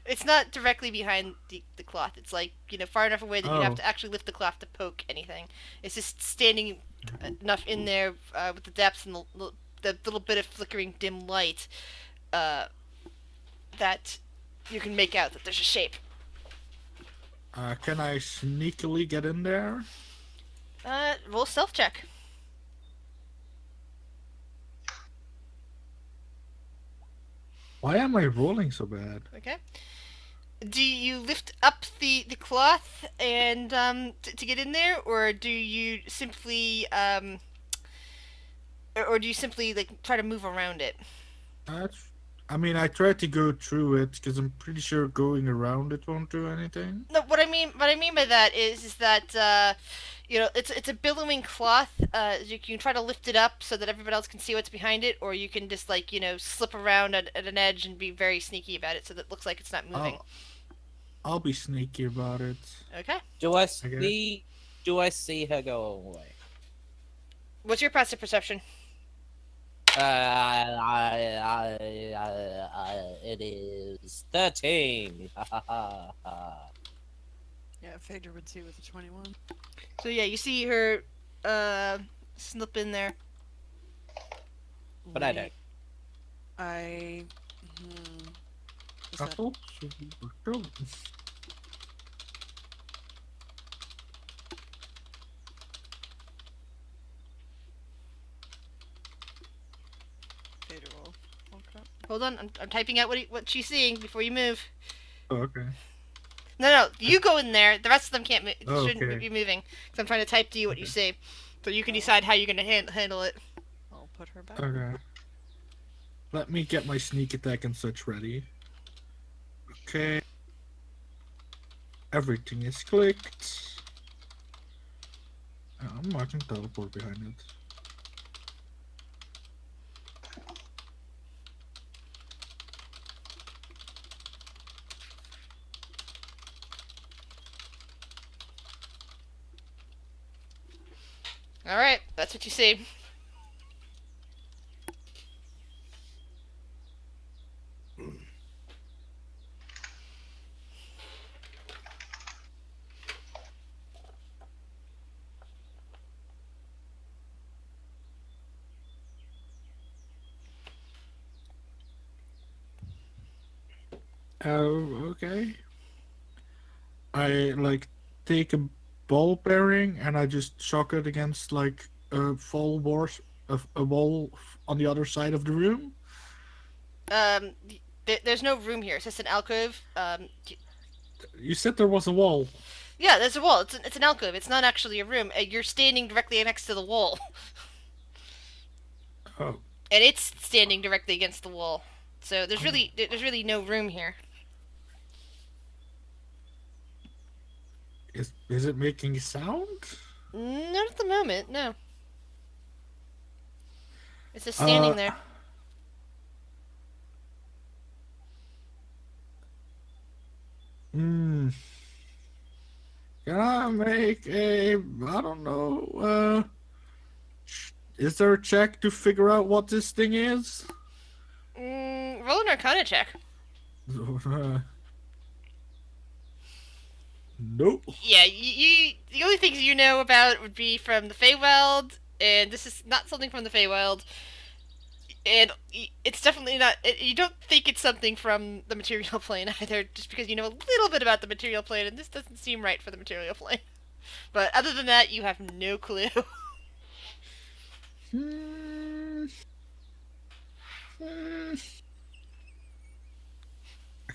It's not directly behind the cloth. It's like, far enough away that you have Oh. to actually lift the cloth to poke anything. It's just standing enough in there with the depths and the little bit of flickering dim light that you can make out that there's a shape. can I sneakily get in there? Roll stealth check. Why am I rolling so bad? Okay. Do you lift up the cloth and to get in there, or do you simply or do you simply like try to move around it? I mean, I tried to go through it because I'm pretty sure going around it won't do anything. No, what I mean by that is that it's a billowing cloth. You can try to lift it up so that everybody else can see what's behind it, or you can just slip around at an edge and be very sneaky about it so that it looks like it's not moving. I'll be sneaky about it. Okay. Do I see her go away? What's your passive perception? It is 13. Yeah, Phaedra would see with a 21. So yeah, you see her slip in there. But I don't. Is that- Apple? Phaedra will walk up. Hold on, I'm typing out what she's seeing before you move. Oh, okay. No, you go in there. The rest of them can't move. Oh, Shouldn't okay. be moving. Because I'm trying to type to you what you see, so you can decide how you're gonna handle it. I'll put her back. Okay. Let me get my sneak attack and such ready. Okay. Everything is clicked. I can teleport behind it. All right, that's what you see. Oh, okay. I take a ball bearing and I just shock it against a wall on the other side of the room. The there's no room here. It's just an alcove. You said there was a wall. Yeah, there's a wall. It's an alcove. It's not actually a room. You're standing directly next to the wall, Oh. and it's standing directly against the wall. So there's really no room here. Is it making a sound? Not at the moment. No. It's just standing there. Hmm. Can I make a, I don't know, is there a check to figure out what this thing is? Roll an Arcana check. Nope. Yeah, you the only things you know about would be from the Feywild, and this is not something from the Feywild. And it's definitely not. You don't think it's something from the material plane either, just because you know a little bit about the material plane, and this doesn't seem right for the material plane. But other than that, you have no clue.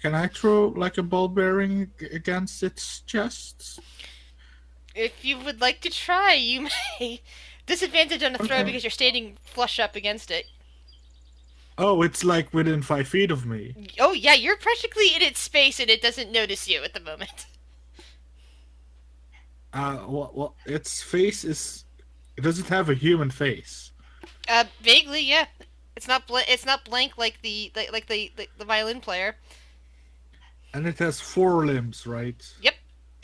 Can I throw like a ball bearing against its chest? If you would like to try, you may. Disadvantage on a throw Okay. because you're standing flush up against it. Oh, it's like within 5 feet of me. Oh yeah, you're practically in its space, and it doesn't notice you at the moment. Well, its face is. Does it have a human face? Vaguely, yeah. It's not blank like the violin player. And it has 4 limbs, right? Yep.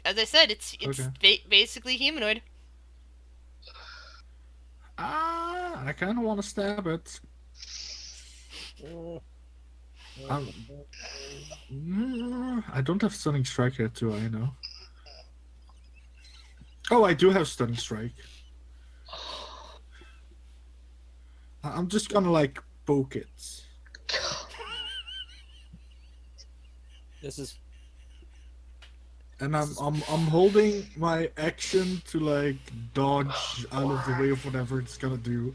As I said, it's Okay. basically humanoid. I kind of want to stab it. I don't have Stunning Strike yet, do I? Know. Oh, I do have Stunning Strike. I'm just gonna like poke it. This is And I'm holding my action to like dodge out of the way of whatever it's gonna do.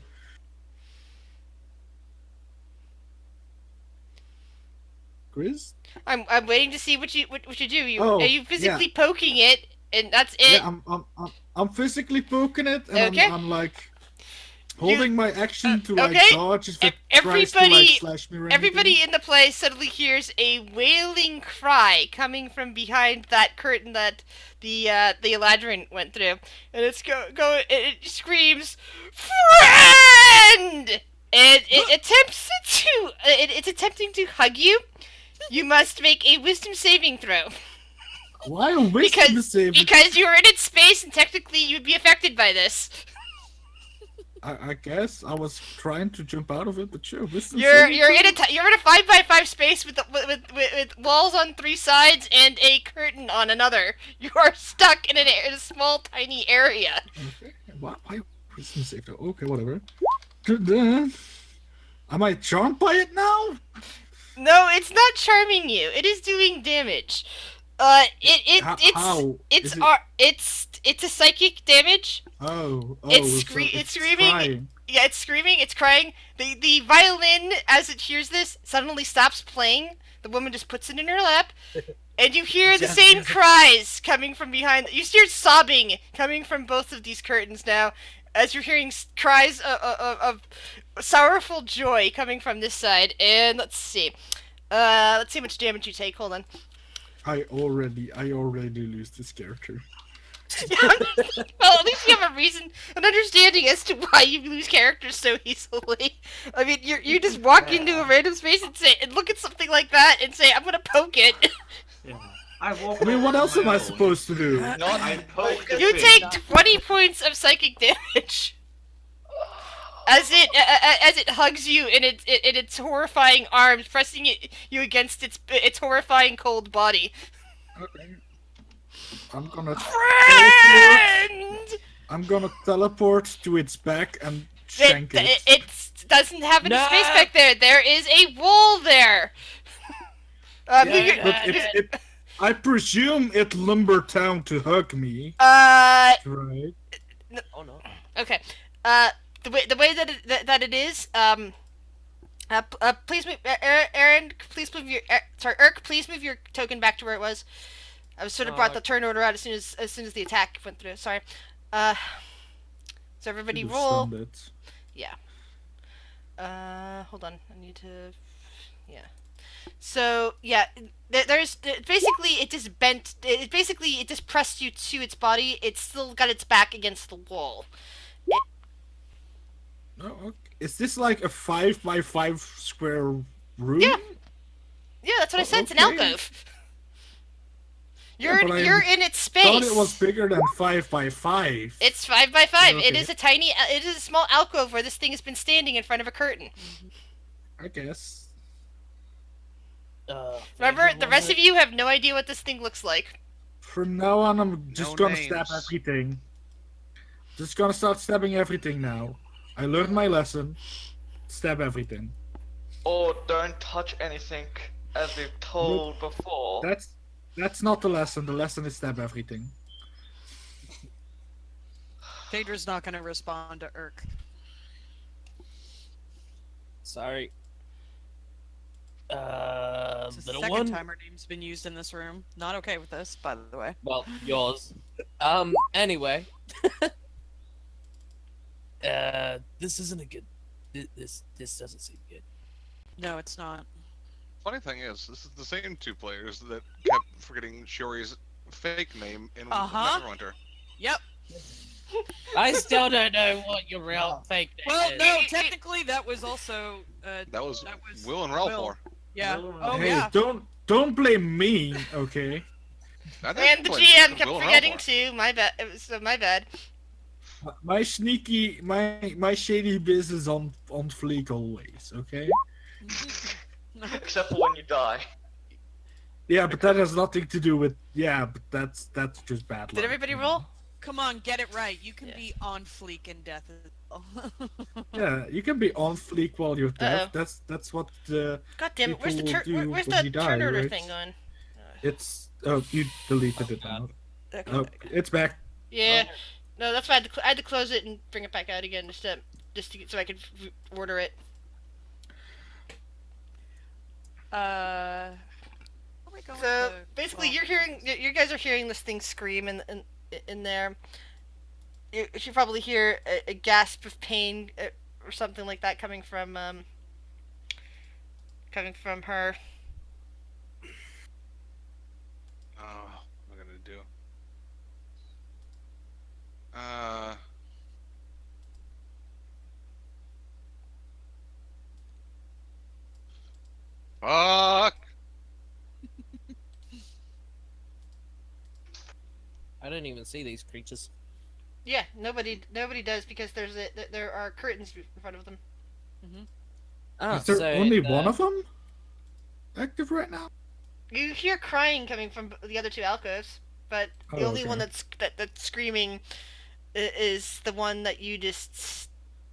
Grizz? I'm waiting to see what you do. Oh, Are you physically poking it, and that's it? Yeah, I'm physically poking it, and Okay. I'm like holding my action to like okay. dodge if it Everybody, tries to like slash me or everybody anything. in the place suddenly hears a wailing cry coming from behind that curtain that the Eladrin went through, and it's it screams, "Friend!" And it attempts to it's attempting to hug you. You must make a wisdom saving throw. Why a wisdom save? Because you're in its space and technically you'd be affected by this. I guess I was trying to jump out of it, but sure, wisdom You're saving you're in throw? a 5x5 space with walls on 3 sides and a curtain on another. You are stuck in a small tiny area. Okay. Why wisdom save though? Okay, whatever. Am I charmed by it now? No, it's not charming you. It is doing damage. How? It's a psychic damage. Oh, It's so it's screaming. crying. Yeah, it's screaming. It's crying. The violin, as it hears this, suddenly stops playing. The woman just puts it in her lap, and you hear the same cries coming from behind. You hear sobbing coming from both of these curtains now, as you're hearing cries of sorrowful joy coming from this side. And let's see how much damage you take. Hold on. I already lose this character. Well, at least you have a reason, an understanding as to why you lose characters so easily. I mean, you just walk into a random space and look at something like that and say, "I'm gonna poke it." Yeah. I mean, what else am I supposed to do? Not I poke the You thing. take 20 points of psychic damage as it hugs you in its horrifying arms, pressing you against its horrifying cold body. Okay. I'm gonna Friend! teleport to its back and It, shank it. it doesn't have any No! space back there. There is a wall there. But I presume it lumbered down to hug me, right? oh no. Okay. The way that it is, Please move, Aaron. Please move your. Sorry, Irk. Please move your token back to where it was. I was sort of brought the turn order out as soon as the attack went through. Sorry. Uh, so everybody Should have roll. stunned it. Yeah. Hold on. I need to. Yeah. So yeah, there's basically it just bent. It just pressed you to its body. It's still got its back against the wall. No, okay. Is this like a 5x5 square room? Yeah. Yeah, that's what I said. It's an Okay. alcove. Yeah, but I You're in its space. thought it was bigger than 5x5. It's 5x5. It Okay. is a tiny. It is a small alcove where this thing has been standing in front of a curtain. I guess. Remember, the rest of you have no idea what this thing looks like. From now on, I'm just No gonna stab names. everything. Just gonna start stabbing everything now. I learned my lesson. Stab everything. Or don't touch anything, as we've told before. That's not the lesson. The lesson is stab everything. Phaedra's not going to respond to Irk. Sorry. It's the Little second one. time her name's been used in this room. Not okay with this, by the way. Well, yours. Anyway. This isn't a good. This doesn't seem good. No, it's not. Funny thing is, this is the same two players that kept forgetting Shiori's fake name in Uh-huh. Neverwinter. Yep. I still don't know what your real fake name Well, is. no, technically that was also. That was That was Will and Will. Ralphor. Yeah. Will and Oh, hey, yeah. don't blame me, okay? And the GM kept forgetting too. My bad. It was my bad. My sneaky, my shady business on fleek always, okay? Except for when you die. Yeah, but that has nothing to do with. Yeah, but that's just bad luck. Did everybody roll? Come on, get it right. You can Yeah. be on fleek in death as well. Yeah, you can be on fleek while you're dead. Uh-oh. That's what the. God damn it! Where's the People turn? do Where's when the you turn die, order right? thing going? It's you deleted it now. Okay. Oh, it's back. Yeah. No, that's why I had to close it and bring it back out again so I could order it. Where are we going So with the- basically, well, you guys are hearing this thing scream in there. You should probably hear a gasp of pain or something like that coming from her. Oh, what am I gonna do? Fuck! I don't even see these creatures. Yeah, nobody does because there are curtains in front of them. Oh, Is there so, only one of them active right now? You hear crying coming from the other two alcoves, but the Oh, only okay. one that's screaming is the one that you just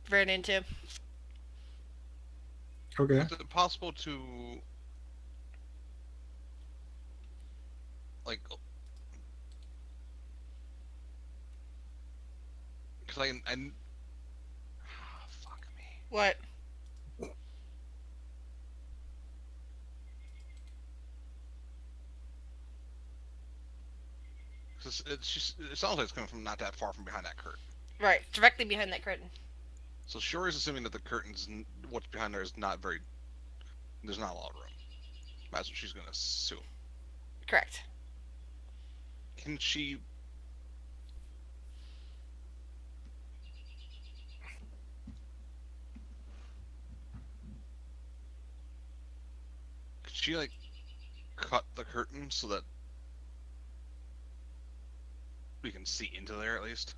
ran into. Okay. Is it possible to like? Because fuck me. What? It sounds like it's coming from not that far from behind that curtain. Right, directly behind that curtain. So Shiori's assuming that the curtain's what's behind there is not very. There's not a lot of room. That's what she's gonna assume. Correct. Can she? Could she like cut the curtain so that we can see into there at least?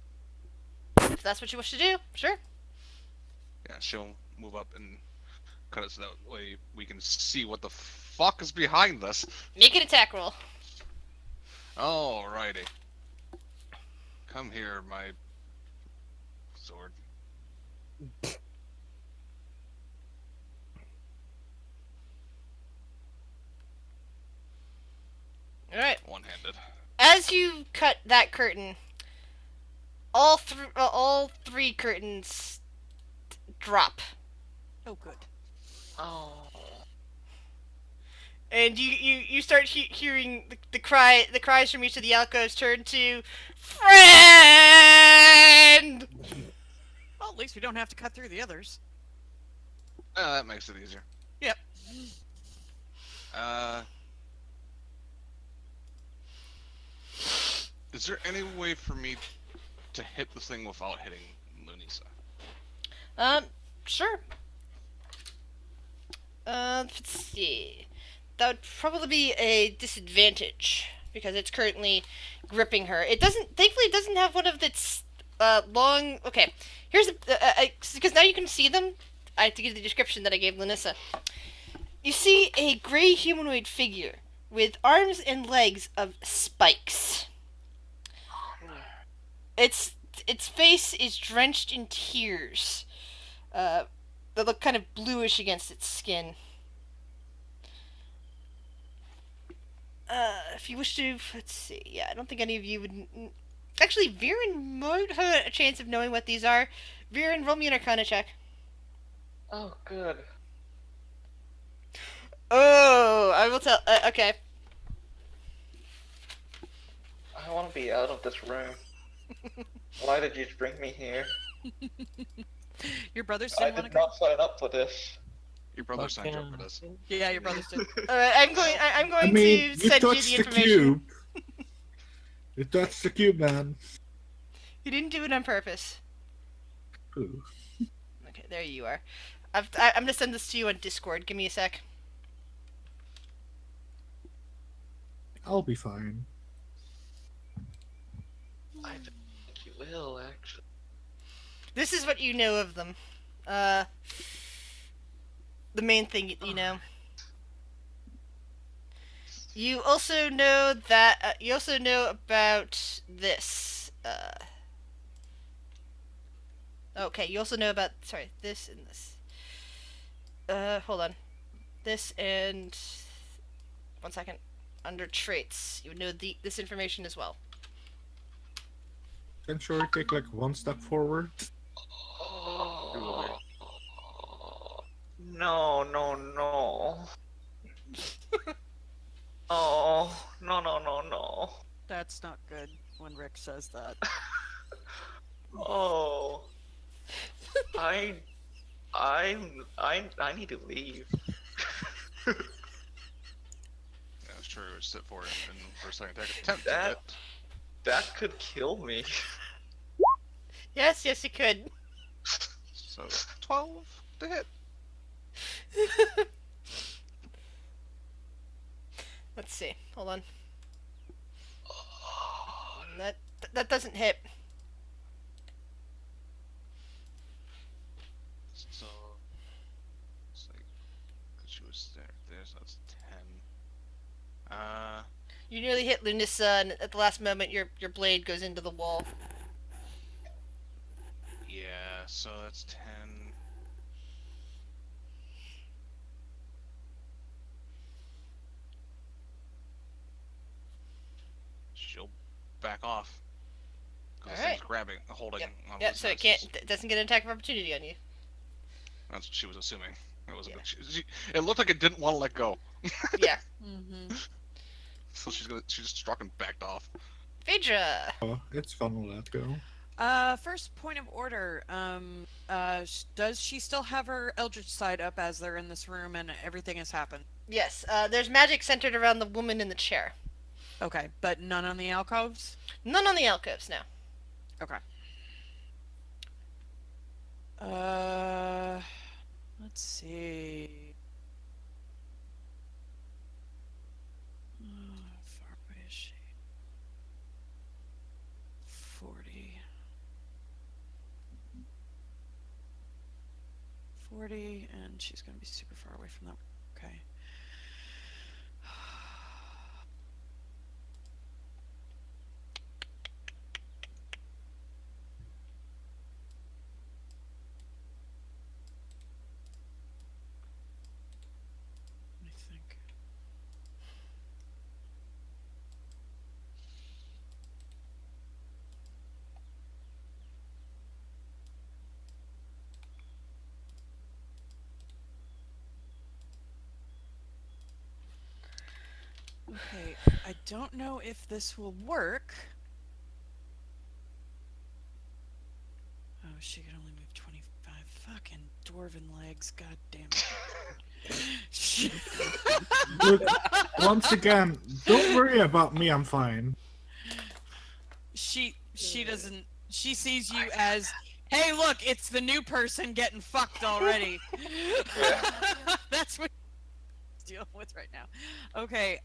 If that's what you wish to do, sure. Yeah, she'll move up and cut it so that way we can see what the fuck is behind us. Make an attack roll. Alrighty. Come here, my sword. Alright. One-handed. As you cut that curtain, all three curtains drop. Oh, good. Oh. And you start hearing the cries from each of the alcoves turn to friend. Well, at least we don't have to cut through the others. That makes it easier. Yep. Is there any way for me to hit the thing without hitting Lunisa? Sure. Let's see. That would probably be a disadvantage because it's currently gripping her. Thankfully, it doesn't have one of its long. Okay, here's because now you can see them. I have to give the description that I gave Lanissa. You see a gray humanoid figure with arms and legs of spikes. Its face is drenched in tears. That look kind of bluish against its skin. If you wish to, let's see. Yeah, I don't think any of you would. Actually, Viren might have a chance of knowing what these are. Viren, roll me an Arcana check. Oh, good. Oh, I will tell. Okay. I want to be out of this room. Why did you bring me here? Your brothers I didn't want did to come. not sign up for this. Your brother signed you up Okay. for this. Yeah, your brothers did. All right, I'm going. I'm going I mean, to you send you touched the the information. cube. You touched the cube, man. You didn't do it on purpose. Ooh. Okay, there you are. I'm gonna send this to you on Discord. Give me a sec. I'll be fine. I don't think you will, actually. This is what you know of them. The main thing you know. You also know that. You also know about this. Okay, you also know about. Sorry, this and this. Hold on. This and. 1 second. Under traits, you know this information as well. Can Shori take like one step forward? Oh. No, no, no. Oh, no, no, no, no. That's not good when Rick says that. Oh. I need to leave. Yeah, it's true. Step forward and for a second, take a attempt That- to hit. That could kill me. Yes, you could. So 12 to hit. Let's see. Hold on. That doesn't hit. So it's like she was there, so that's 10. You nearly hit Lunissa, and at the last moment, your blade goes into the wall. Yeah, so that's 10. She'll back off. Because Alright. thing's grabbing, holding on Yeah, his so it nest. it doesn't get an attack of opportunity on you. That's what she was assuming. It was Yeah. it looked like it didn't want to let go. Yeah. Mm-hmm. So she just struck and backed off. Phaedra! Oh, it's gonna let go. First point of order. Does she still have her Eldritch side up as they're in this room and everything has happened? Yes, there's magic centered around the woman in the chair. Okay, but none on the alcoves? None on the alcoves, now. Okay. Let's see. How far away is she? 40. 40, and she's gonna be super far away from that. Okay. Let me think. Okay, I don't know if this will work. Oh, she can only move 25. Fucking dwarven legs, god damn it. Look, once again, don't worry about me. I'm fine. she doesn't, she sees you as, hey look, it's the new person getting fucked already. That's what she's dealing with right now. Okay,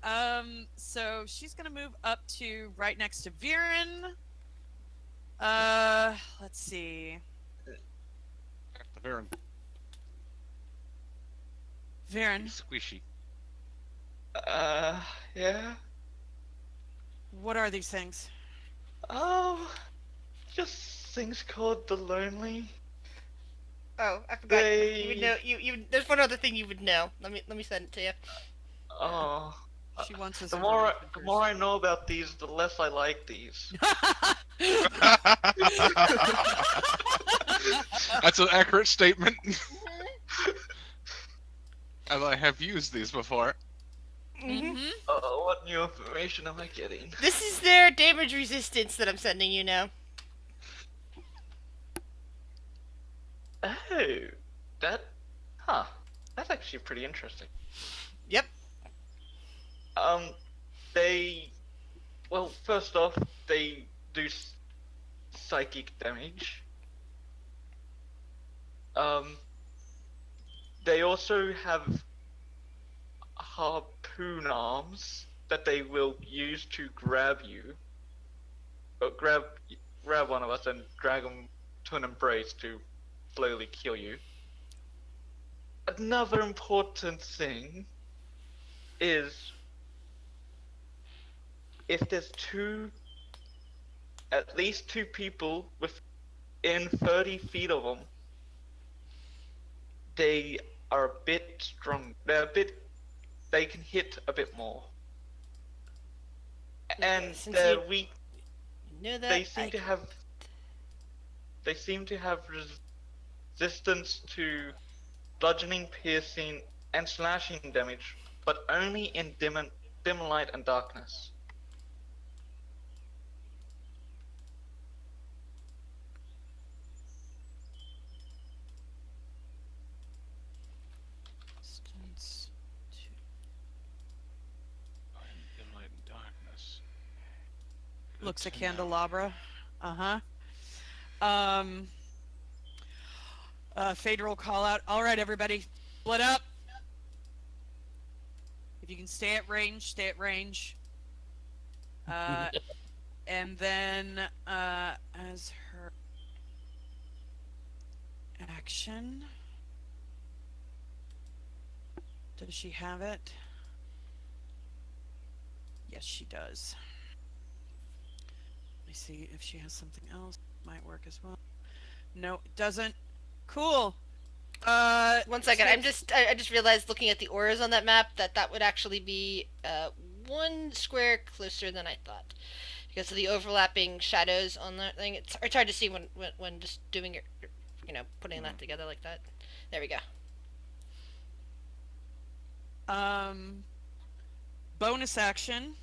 so she's gonna move up to right next to Viren. Let's see. Very Viren, squishy. Yeah. what are these things? Oh, just things called the lonely. Oh, I forgot. They. You would know. You. There's one other thing you would know. Let me send it to you. Oh. She wants his The information more I know about these, the less I like these. That's an accurate statement. As I have used these before. Mm-hmm. What new information am I getting? This is their damage resistance that I'm sending you now. Oh, that, huh? That's actually pretty interesting. Yep. They, well, first off, they do psychic damage. They also have harpoon arms that they will use to grab you, or grab one of us and drag them to an embrace to slowly kill you. Another important thing is if there's at least two people within 30 feet of them, they are a bit strong. They can hit a bit more. And since they're you weak. knew that, They seem to have resistance to bludgeoning, piercing, and slashing damage, but only in dim light and darkness. Distance to... In light and darkness. Good Looks a to know. candelabra. Phaedra will call out, all right, everybody, split up. If you can stay at range, stay at range. And then, as her action, does she have it? Yes, she does. Let me see if she has something else. Might work as well. No, it doesn't. Cool. 1 second. I just realized looking at the auras on that map that would actually be one square closer than I thought because of the overlapping shadows on that thing. It's hard to see when just doing it, putting that together like that. There we go. Bonus action.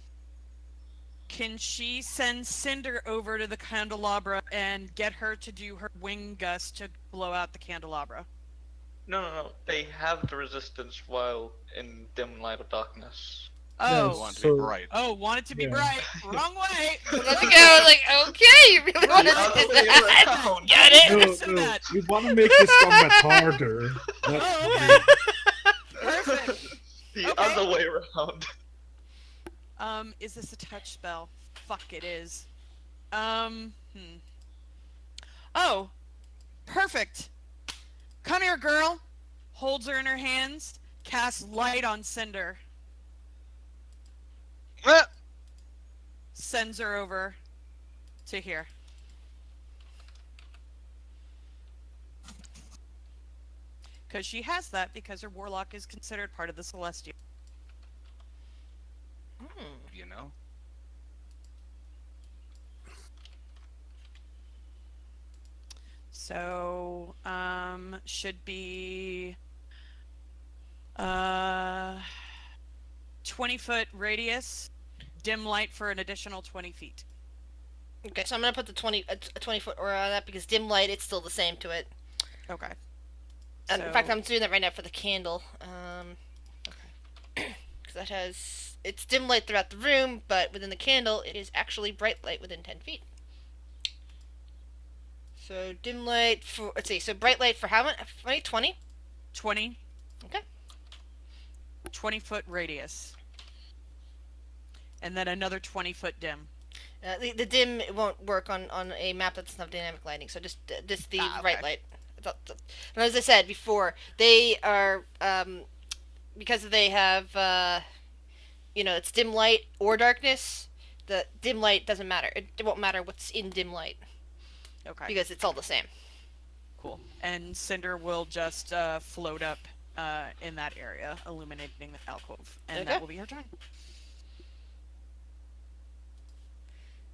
Can she send Cinder over to the candelabra and get her to do her wing gust to blow out the candelabra? No. They have the resistance while in dim light or darkness. Oh, You want to be bright. oh, want it to be Yeah. bright. Wrong way. Let's go. Like, okay, you really want to do that? Get it? No, Listen to no, that. we want to make this combat harder. Oh, okay. Perfect. The Okay. other way around. Is this a touch spell? Fuck, it is. Oh, perfect. Come here, girl. Holds her in her hands. Casts light on Cinder. Ah! Sends her over to here. Because she has that because her warlock is considered part of the Celestial. You know? So, should be 20-foot radius, dim light for an additional 20 feet. Okay, so I'm gonna put the 20-foot aura on that because dim light, it's still the same to it. Okay. And in fact, I'm doing that right now for the candle. Okay. Because it's dim light throughout the room, but within the candle, it is actually bright light within 10 feet. So dim light for, let's see, so bright light for how many? 20? 20. Okay. 20-foot radius. And then another 20-foot dim. The dim won't work on a map that doesn't have dynamic lighting, so just the bright light. And as I said before, they are, because they have, it's dim light or darkness, the dim light doesn't matter. It won't matter what's in dim light. Okay. Because it's all the same. Cool. And Cinder will just float up in that area, illuminating the alcove. And that will be her turn.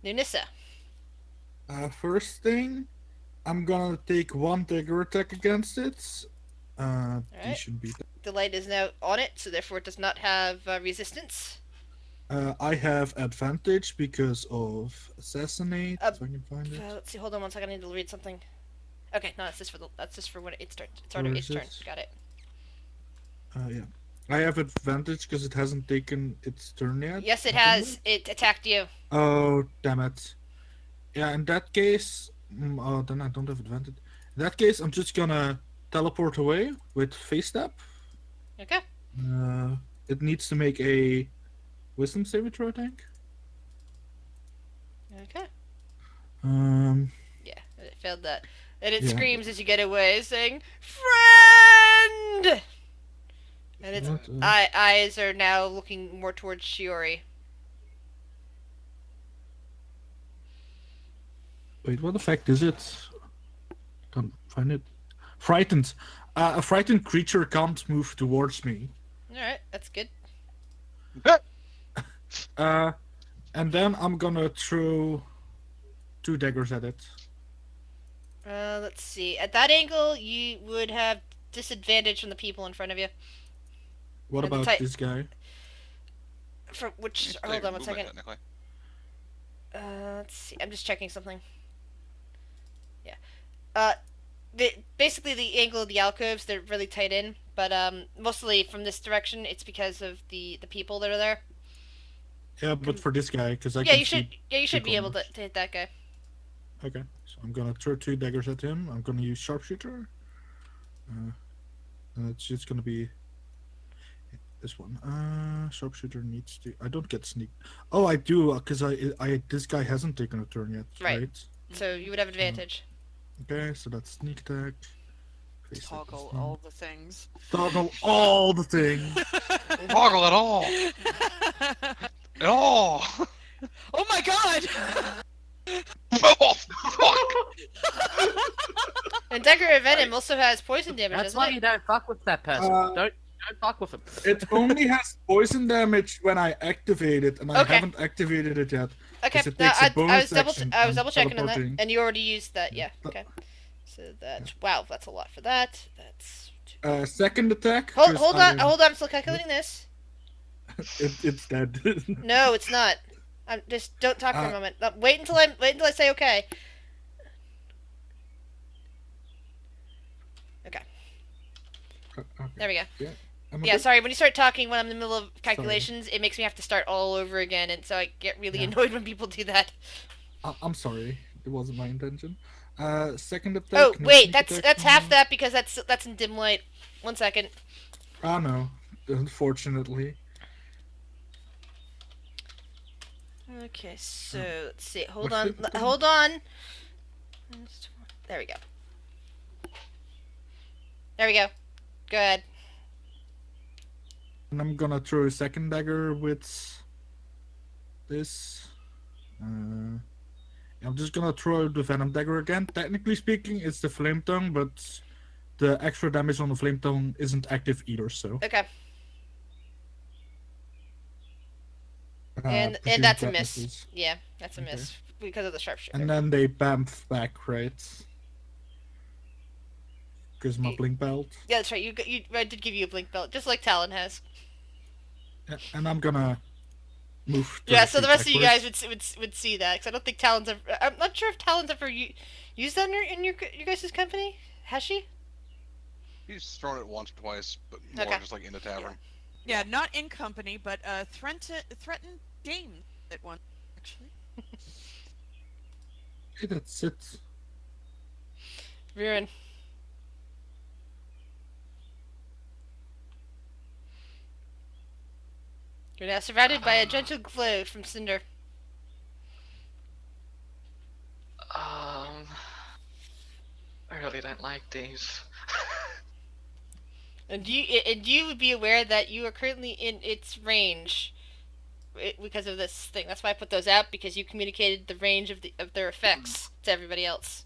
Nunissa. First thing, I'm gonna take one dagger attack against it. He shouldn't be. The light is now on it, so therefore it does not have resistance. I have advantage because of assassinate. If I can find it. Let's see. Hold on one second. I need to read something. Okay, no, that's just for when it starts. It's already its turn. Got it. Yeah. I have advantage because it hasn't taken its turn yet. Yes, it has. It attacked you. Oh, damn it. Yeah, in that case, then I don't have advantage. In that case, I'm just gonna teleport away with face step. Okay. It needs to make a wisdom saving throw, I think. Okay. Yeah, it failed that. And it screams as you get away, saying, "Friend!" And its eyes are now looking more towards Shiori. Wait, what effect is it? Can't find it. Frightened. A frightened creature can't move towards me. Alright, that's good. And then I'm gonna throw 2 daggers at it. Let's see. At that angle, you would have disadvantage from the people in front of you. What about this guy? For which? Hold on one second. Let's see. I'm just checking something. Yeah. Basically the angle of the alcoves, they're really tight in, but mostly from this direction, it's because of the people that are there. Yeah, but for this guy, because I you should be able to hit that guy. Okay, so I'm gonna throw 2 daggers at him. I'm gonna use sharpshooter. And it's just gonna be this one. Sharpshooter needs to. I don't get sneak. Oh, I do, because I this guy hasn't taken a turn yet, right? So you would have advantage. Okay, so that's sneak attack. Toggle all the things. Toggle all the things. Toggle it all. It all. Oh my god! Oh, fuck. And Decorative Venom also has poison damage. That's why you don't fuck with that person. Don't fuck with him. It only has poison damage when I activate it, and I haven't activated it yet. Okay, It takes a bonus I was double checking on that, teleporting. and you already used that. Yeah. Okay. So that's wow. That's a lot for that. That's. Second attack. Hold on. I'm still calculating this. It's dead. No, it's not. Just don't talk for a moment. Wait until I say okay. Okay. There we go. Yeah, sorry. When you start talking when I'm in the middle of calculations, it makes me have to start all over again, and so I get really annoyed when people do that. I'm sorry. It wasn't my intention. Second attack. Oh wait, that's half that because that's in dim light. 1 second. Oh no, unfortunately. Okay, so let's see. Hold on. There we go. Go ahead. And I'm gonna throw a second dagger with this. I'm just gonna throw the venom dagger again. Technically speaking, it's the flame tongue, but the extra damage on the flame tongue isn't active either. So. Okay. And that's a miss. Misses. Yeah, that's a miss because of the sharpshooter. And then they bamf back, right? Because my blink belt. Yeah, that's right. I did give you a blink belt, just like Talon has. And I'm gonna move. Yeah, 30 so the feet rest of you guys backwards. would see that because I don't think Talon's ever. I'm not sure if Talon's ever used that in your guys' company. Has she? He's thrown it once or twice, but more Okay. just like in the tavern. Yeah, not in company, but threatened James at one actually. Okay, that's it. Viren. You're now surrounded by a gentle glow from Cinder. I really don't like these. And you would be aware that you are currently in its range because of this thing. That's why I put those out, because you communicated the range of their effects to everybody else.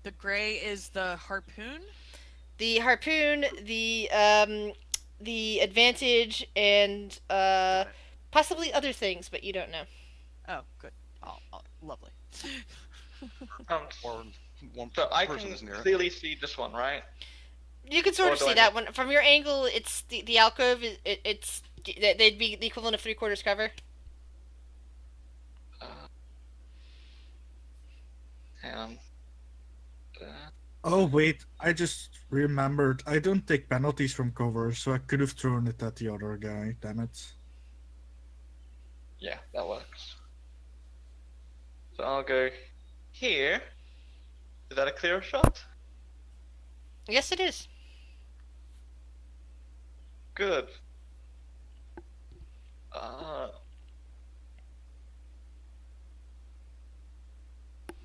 The gray is the harpoon. The harpoon, the advantage, and Got it. possibly other things, but you don't know. Oh, good. Lovely. Or one So I person can is near it. clearly see this one, right? You can sort Or of do see I that need- one from your angle. It's the alcove. They'd be the equivalent of 3/4 cover. Hang on. Oh wait, I just remembered. I don't take penalties from cover, so I could have thrown it at the other guy. Damn it. Yeah, that works. So I'll go here. Is that a clear shot? Yes, it is. Good.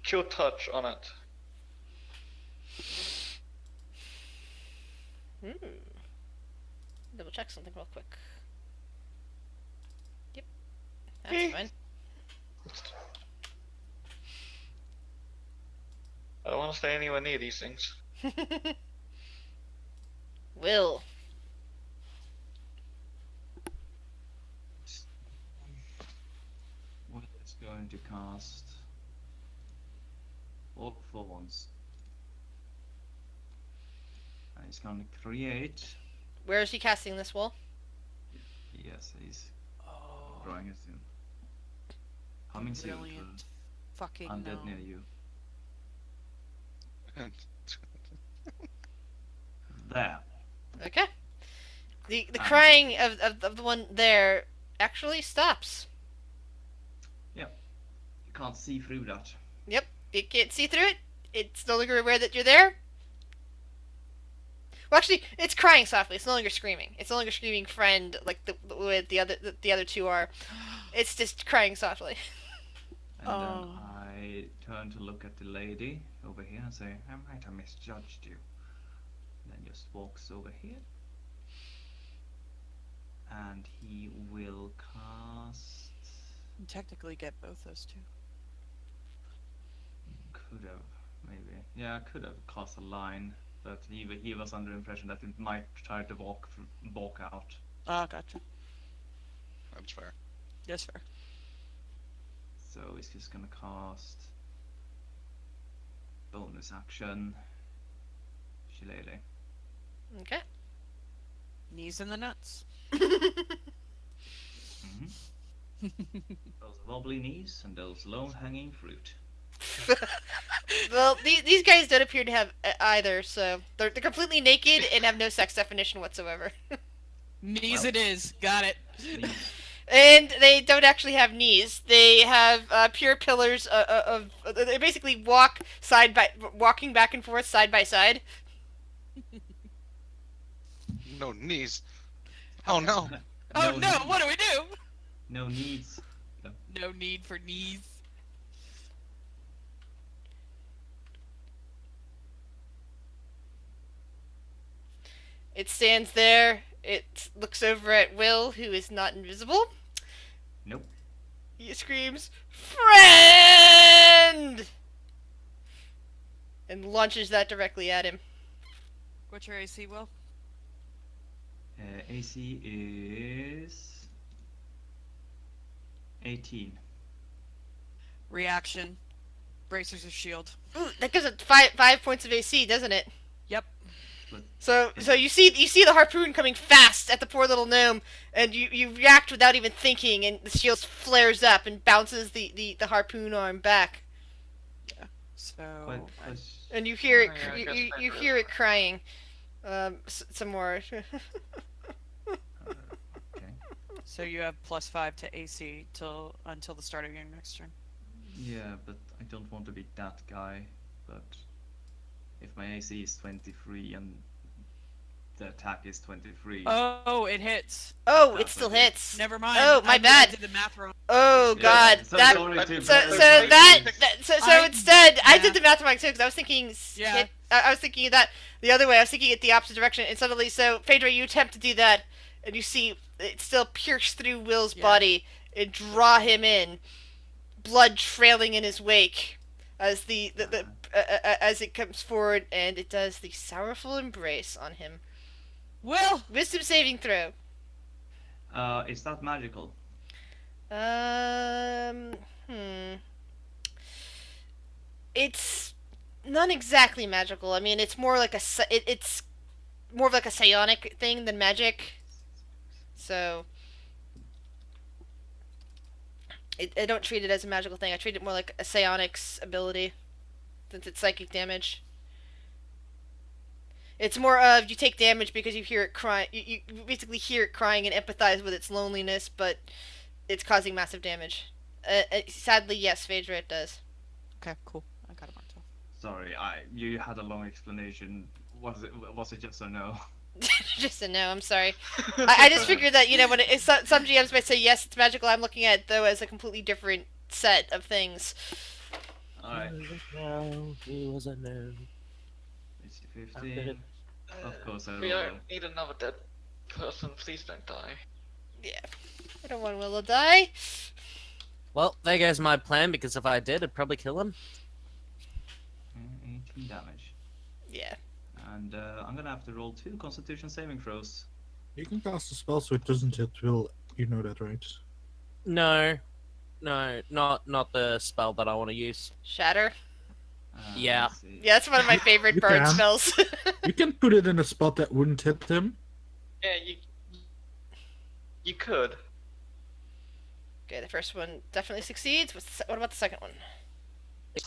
Chill touch on it. Double check something real quick. Yep, Eh. that's fine. I don't want to stay anywhere near these things. Will. Will is going to cast all for once. And he's going to create. Where is he casting this wall? Yes, he's Oh, drawing it in. Coming soon. brilliant. Fucking Undead no. near you. There. Okay. The crying of the one there actually stops. You can't see through that. Yep, you can't see through it. It's no longer aware that you're there. Well, actually, it's crying softly. It's no longer screaming. It's no longer screaming "friend" like the other two are. It's just crying softly. And Oh. then I turn to look at the lady over here and say, I might have misjudged you. And then just walks over here. And he will cast. You technically get both those two. Could have, maybe. Yeah, I could have cast a line, but he was under the impression that it might try to walk out. Oh, gotcha. That's fair. Yes, fair. So he's just gonna cast bonus action. Shillelagh. Okay. Knees in the nuts. Those wobbly knees and those low-hanging fruit. Well, these guys don't appear to have either, so they're completely naked and have no sex definition whatsoever. Knees Well. it is. Got it. Knees. And they don't actually have knees. They have pure pillars of they basically walking back and forth side by side. No knees. Oh no. Oh no! knees. What do we do? No needs. No need for knees. It stands there. It looks over at Will, who is not invisible. Nope. He screams, "Friend!" and launches that directly at him. What's your AC, Will? AC is 18. Reaction. Bracers of shield. Ooh, that gives it five points of AC, doesn't it? Yep. But So you see the harpoon coming fast at the poor little gnome, and you react without even thinking, and the shield flares up and bounces the harpoon arm back, So and you hear it Oh, yeah, I guess you Phaedra hear is it crying, some more. Okay. so you have +5 to AC until the start of your next turn. Yeah, but I don't want to be that guy. But if my AC is 23 and the attack is 23, Oh, it hits. Oh, it That's still what it is. hits. Never mind. Oh, my I bad. did the math wrong. Oh Yeah, God, so that sorry to so bad so advice. that instead I yeah. did the math wrong too, because I was thinking Yeah. I was thinking of that the other way. I was thinking it the opposite direction, and suddenly, so Phaedra, you attempt to do that, and you see it still pierce through Will's Yeah. body and draw him in, blood trailing in his wake, as as it comes forward, and it does the sorrowful embrace on him. Will. Wisdom saving throw. Is that magical? Um. Hmm. It's not exactly magical. I mean, it's more like it's more of like a psionic thing than magic. So I don't treat it as a magical thing. I treat it more like a psionics ability, since it's psychic damage. It's more of you take damage because you hear it crying. You basically hear it crying and empathize with its loneliness, but it's causing massive damage. Sadly, yes, Phaedra, it does. Okay, cool. I got it marked off. Sorry, you had a long explanation. Was it just a no? Just a no. I'm sorry. I just figured that when some GMs might say yes, it's magical. I'm looking at it though as a completely different set of things. Alright, No, he was a no. it's 15. Of course I We will. don't need another dead person. Please don't die. Yeah, I don't want Will to die. Well, there goes my plan, because if I did, I'd probably kill him. 18 damage. Yeah. And I'm gonna have to roll 2 Constitution saving throws. You can cast a spell so it doesn't hit Will. You know that, right? No, not the spell that I want to use. Shatter. Yeah. Let's see. Yeah, that's one of my favorite You bird can. spells. You can put it in a spot that wouldn't hit him. Yeah, you could. Okay, the first one definitely succeeds. What about the second one?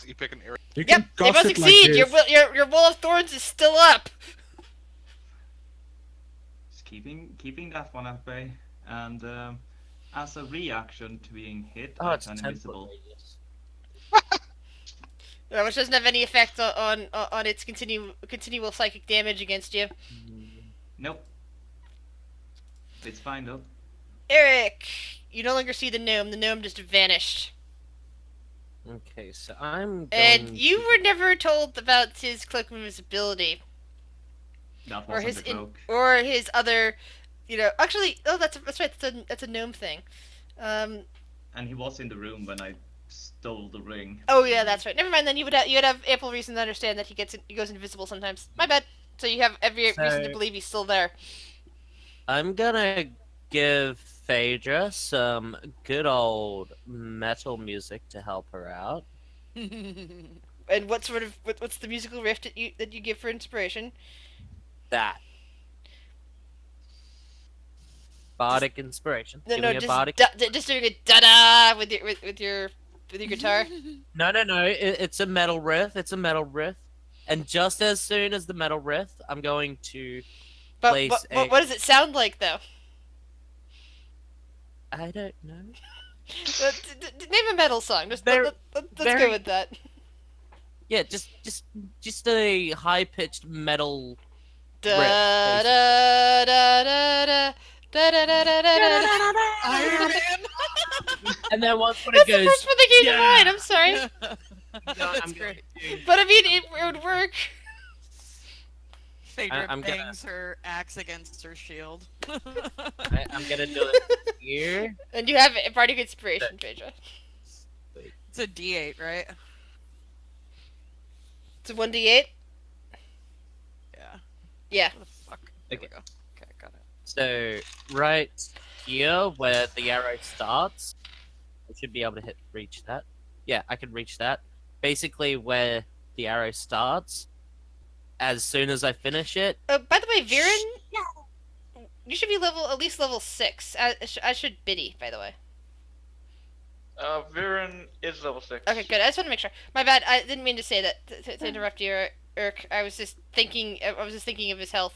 You pick an area. You Yep, can they cast both it like succeed. this. Your wall of thorns is still up. Just keeping that one at bay. And as a reaction to being hit, Oh, I it's turn 10 invisible. foot radius. Which doesn't have any effect on its continual psychic damage against you. Nope. It's fine though. Eric, you no longer see the gnome. The gnome just vanished. Okay, so I'm going And you to- were never told about his cloak of invisibility, That or wasn't his the cloak. or his other, Actually, oh, that's right. That's a gnome thing. And he was in the room when I stole the ring. Oh yeah, that's right. Never mind. Then you'd have ample reason to understand that he goes invisible sometimes. My bad. So you have every reason to So- believe he's still there. I'm gonna give Phaedra some good old metal music to help her out. And what's the musical riff that you give for inspiration? That. Bardic inspiration. No, Give no, me a just bardic. just doing a da da with your guitar. No, it's a metal riff. It's a metal riff. And just as soon as the metal riff, I'm going to But place a... what does it sound like though? I don't know. Name a metal song. Let's Very- go very- with that. Yeah, just a high-pitched metal Da riff. da da da da da da da da da da. Iron Man. And then once when That's it the goes... first one that came to yeah. mind. I'm sorry, No, I'm going to... but I mean it would work. Phaedra I'm gonna- bangs her axe against her shield. I'm gonna do it here. And you have a bardic inspiration, Phaedra. It's a D8, right? It's a 1d8. Yeah. Yeah. What the fuck? Okay. There we go. Okay, got it. So right here where the arrow starts, I should be able to reach that. Yeah, I can reach that. Basically where the arrow starts, as soon as I finish it. By the way, Viren, you should be at least level 6. As should Biddy, by the way. Viren is level 6. Okay, good. I just want to make sure. My bad. I didn't mean to say that to interrupt you, Irk. I was just thinking. I was just thinking of his health.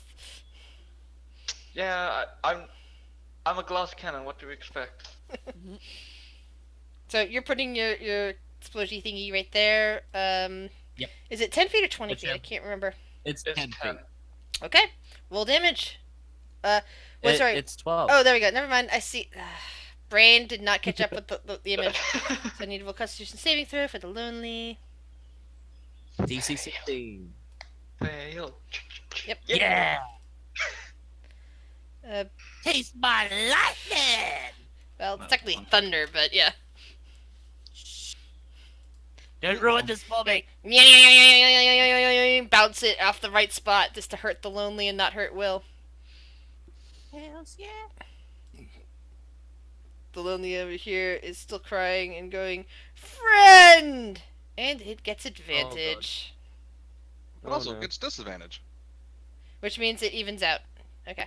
Yeah, I'm a glass cannon. What do you expect? So you're putting your explosion thingy right there. Yep. Is it 10 feet or 20 feet? I Whichever. can't remember. It's It's 10 feet. Okay. Roll damage. Sorry. It's 12. Oh, there we go. Never mind. I see. Brain did not catch up with the image. So I need to roll Constitution saving throw for the lonely. DC 16. Fail. Yep. Yeah! Uh, Taste my lightning! well, Well, technically fun. thunder, but yeah. Don't ruin this for me. Bounce it off the right spot just to hurt the lonely and not hurt Will. Hells yeah. The lonely over here is still crying and going, friend! And it gets advantage. It also gets disadvantage. Which means it evens out. Okay.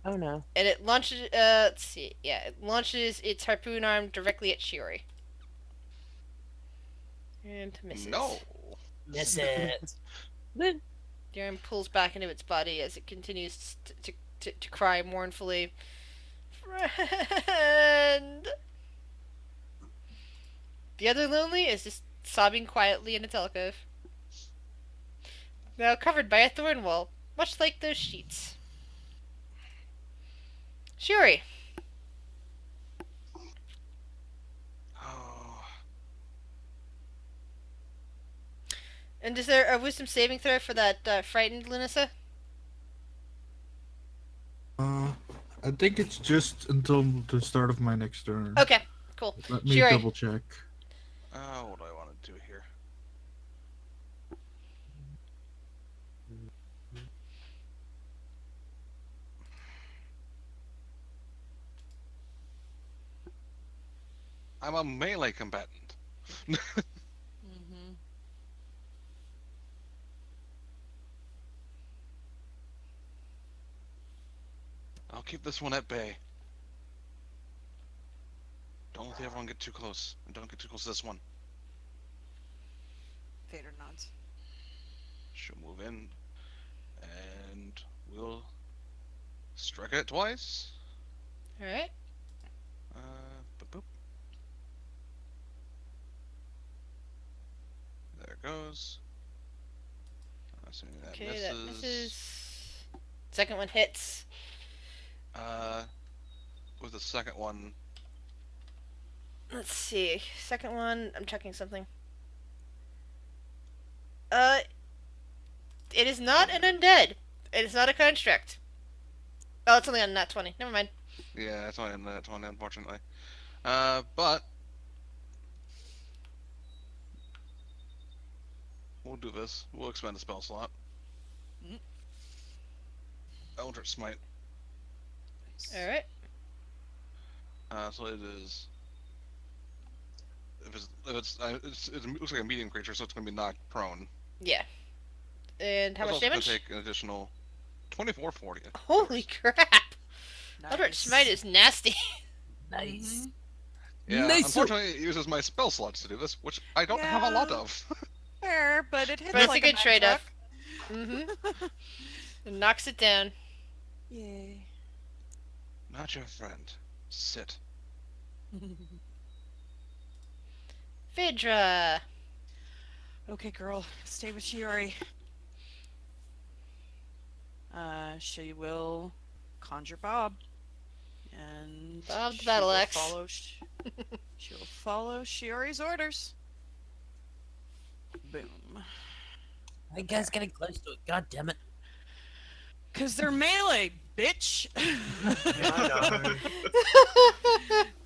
Oh no. And it launches, let's see. Yeah, it launches its harpoon arm directly at Shiori. And misses. No. Miss it. The arm pulls back into its body as it continues to cry mournfully. Friend! The other lonely is just sobbing quietly in its alcove. Now covered by a thorn wall, much like those sheets. Shiori. Oh. And is there a wisdom saving throw for that frightened Lunasa? I think it's just until the start of my next turn. Okay, cool. Let me Shiori. double check. What do I want to do here? I'm a melee combatant. Mm-hmm. I'll keep this one at bay. Don't let everyone get too close. And don't get too close to this one. Vader nods. She'll move in. And we'll strike it twice. Alright. Boop, boop. There it goes. Assuming that Okay, misses. that misses. Second one hits. With the second one, Let's see. Second one, I'm checking something. It is not an undead. It is not a construct. Oh, it's only on nat 20. Never mind. yeah, that's only in that one, unfortunately. But we'll do this. We'll expend a spell slot. Mhm. Eldritch Smite. Alright. So it is. It looks like a medium creature, so it's going to be knocked prone. Yeah. And how It's much also gonna damage? take an additional 2440. Holy crap! Eldritch Smite is nasty. Nice. Yeah, Nice. unfortunately, it uses my spell slots to do this, which I don't have a lot Yeah. of. Fair, but it hits But it's like a good Mack trade-off. truck. Mm-hmm. It knocks it down. Yay. Not your friend. Sit. Phaedra. Okay, girl, stay with Shiori. She will conjure Bob, and Bob the she battle will axe. She'll follow Shiori's orders. Boom. I guys getting close to it. God damn it. Cause they're melee, bitch. I know.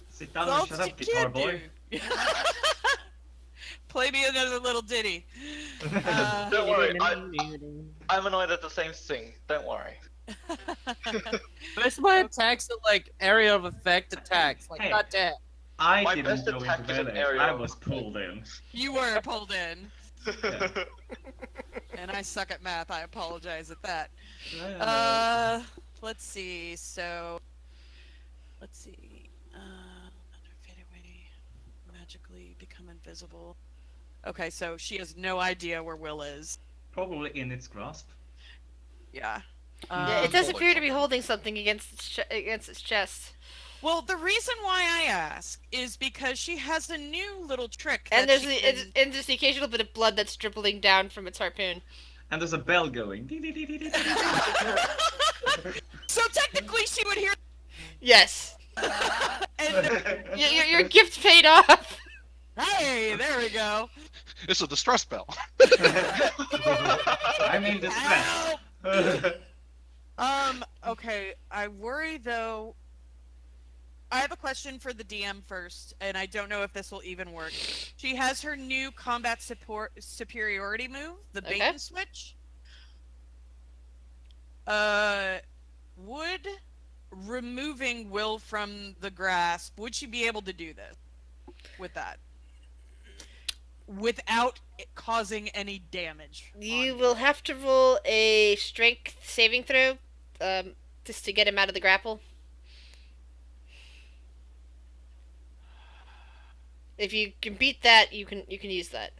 Sit down That's and all shut up, you guitar can boy. do. Play me another little ditty. Don't worry, I'm annoyed at the same thing. Don't worry. Most of my attacks are like area of effect attacks. Like, Hey. goddamn. I My didn't best go attack into is an melee. aerial I was pulled in. You were pulled in. Yeah. And I suck at math. I apologize at that. Yeah, Let's see. So, let's see. Fade away, magically become invisible. Okay, so she has no idea where Will is. probably in its grasp. Yeah. Yeah, it Just does holding appear to be something. holding something against its chest. Well, the reason why I ask is because she has a new little trick And that there's she the can... and there's the occasional bit of blood that's dribbling down from its harpoon. And there's a bell going. So technically, she would hear. Yes. And Your gift paid off. hey, there we go. It's a distress bell. I'm in distress. Okay. I worry though. I have a question for the DM first, and I don't know if this will even work. She has her new combat support superiority move, the bait Okay. and switch. Would removing Will from the grasp, would she be able to do this with that? Without it causing any damage? You will have to roll a strength saving throw, just to get him out of the grapple. If you can beat that, you can use that.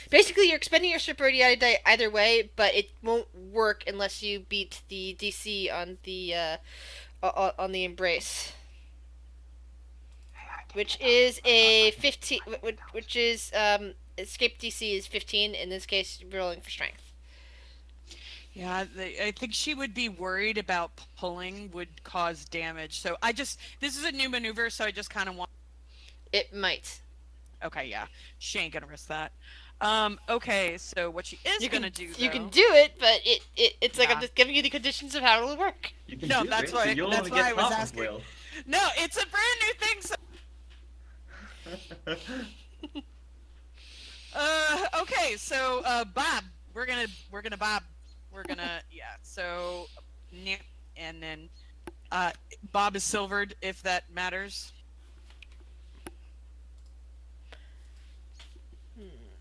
Basically, you're expending your superiority die either way, but it won't work unless you beat the DC on the embrace, which is a 15. Which is escape DC is 15. In this case, you're rolling for strength. Yeah, I think she would be worried about pulling would cause damage. So this is a new maneuver, so I just kind of want. It might. Okay, yeah, she ain't gonna risk that. Okay, so what she is gonna do, though... You can do it, but it's like Nah. I'm just giving you the conditions of how it'll work. You can No, do that's it, why- so you'll that's only why get I was half of asking. Will. No, it's a brand new thing. So... okay, so Bob, we're gonna Bob, yeah. So, and then Bob is silvered if that matters.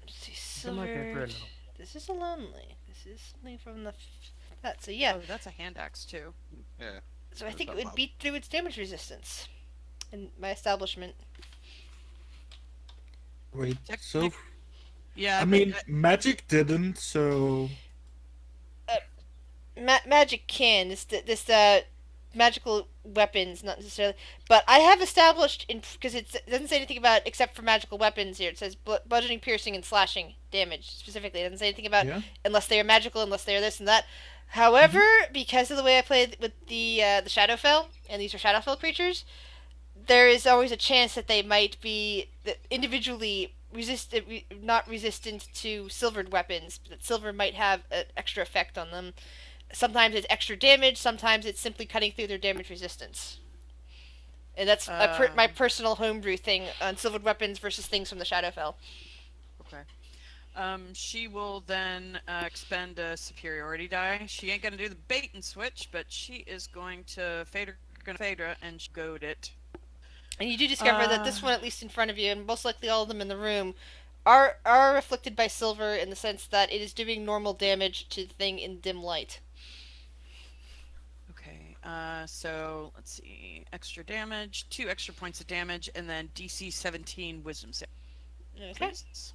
See, I'm looking for silver. a note. This is a lonely. This is something from the. That. So yeah. Oh, that's a hand axe too. Yeah. So I think it About would beat through its damage resistance. In my establishment. Wait, so Technic- Yeah, I mean, magic didn't, so Magic can this magical weapons, not necessarily. But I have established because it doesn't say anything about except for magical weapons here. It says bludgeoning, piercing, and slashing damage specifically. It doesn't say anything about yeah. unless they are magical, unless they are this and that. However, because of the way I played with the Shadowfell, and these are Shadowfell creatures, there is always a chance that they might be individually not resistant to silvered weapons. That silver might have an extra effect on them. Sometimes it's extra damage. Sometimes it's simply cutting through their damage resistance. And that's my personal homebrew thing on silvered weapons versus things from the Shadowfell. Okay. She will then expend a superiority die. She ain't gonna do the bait and switch, but she is going to Phaedra and goad it. And you do discover that this one, at least in front of you, and most likely all of them in the room, are afflicted by silver in the sense that it is doing normal damage to the thing in dim light. Okay. So let's see. Extra damage, 2 extra points of damage, and then DC 17 Wisdom save. Okay. Please.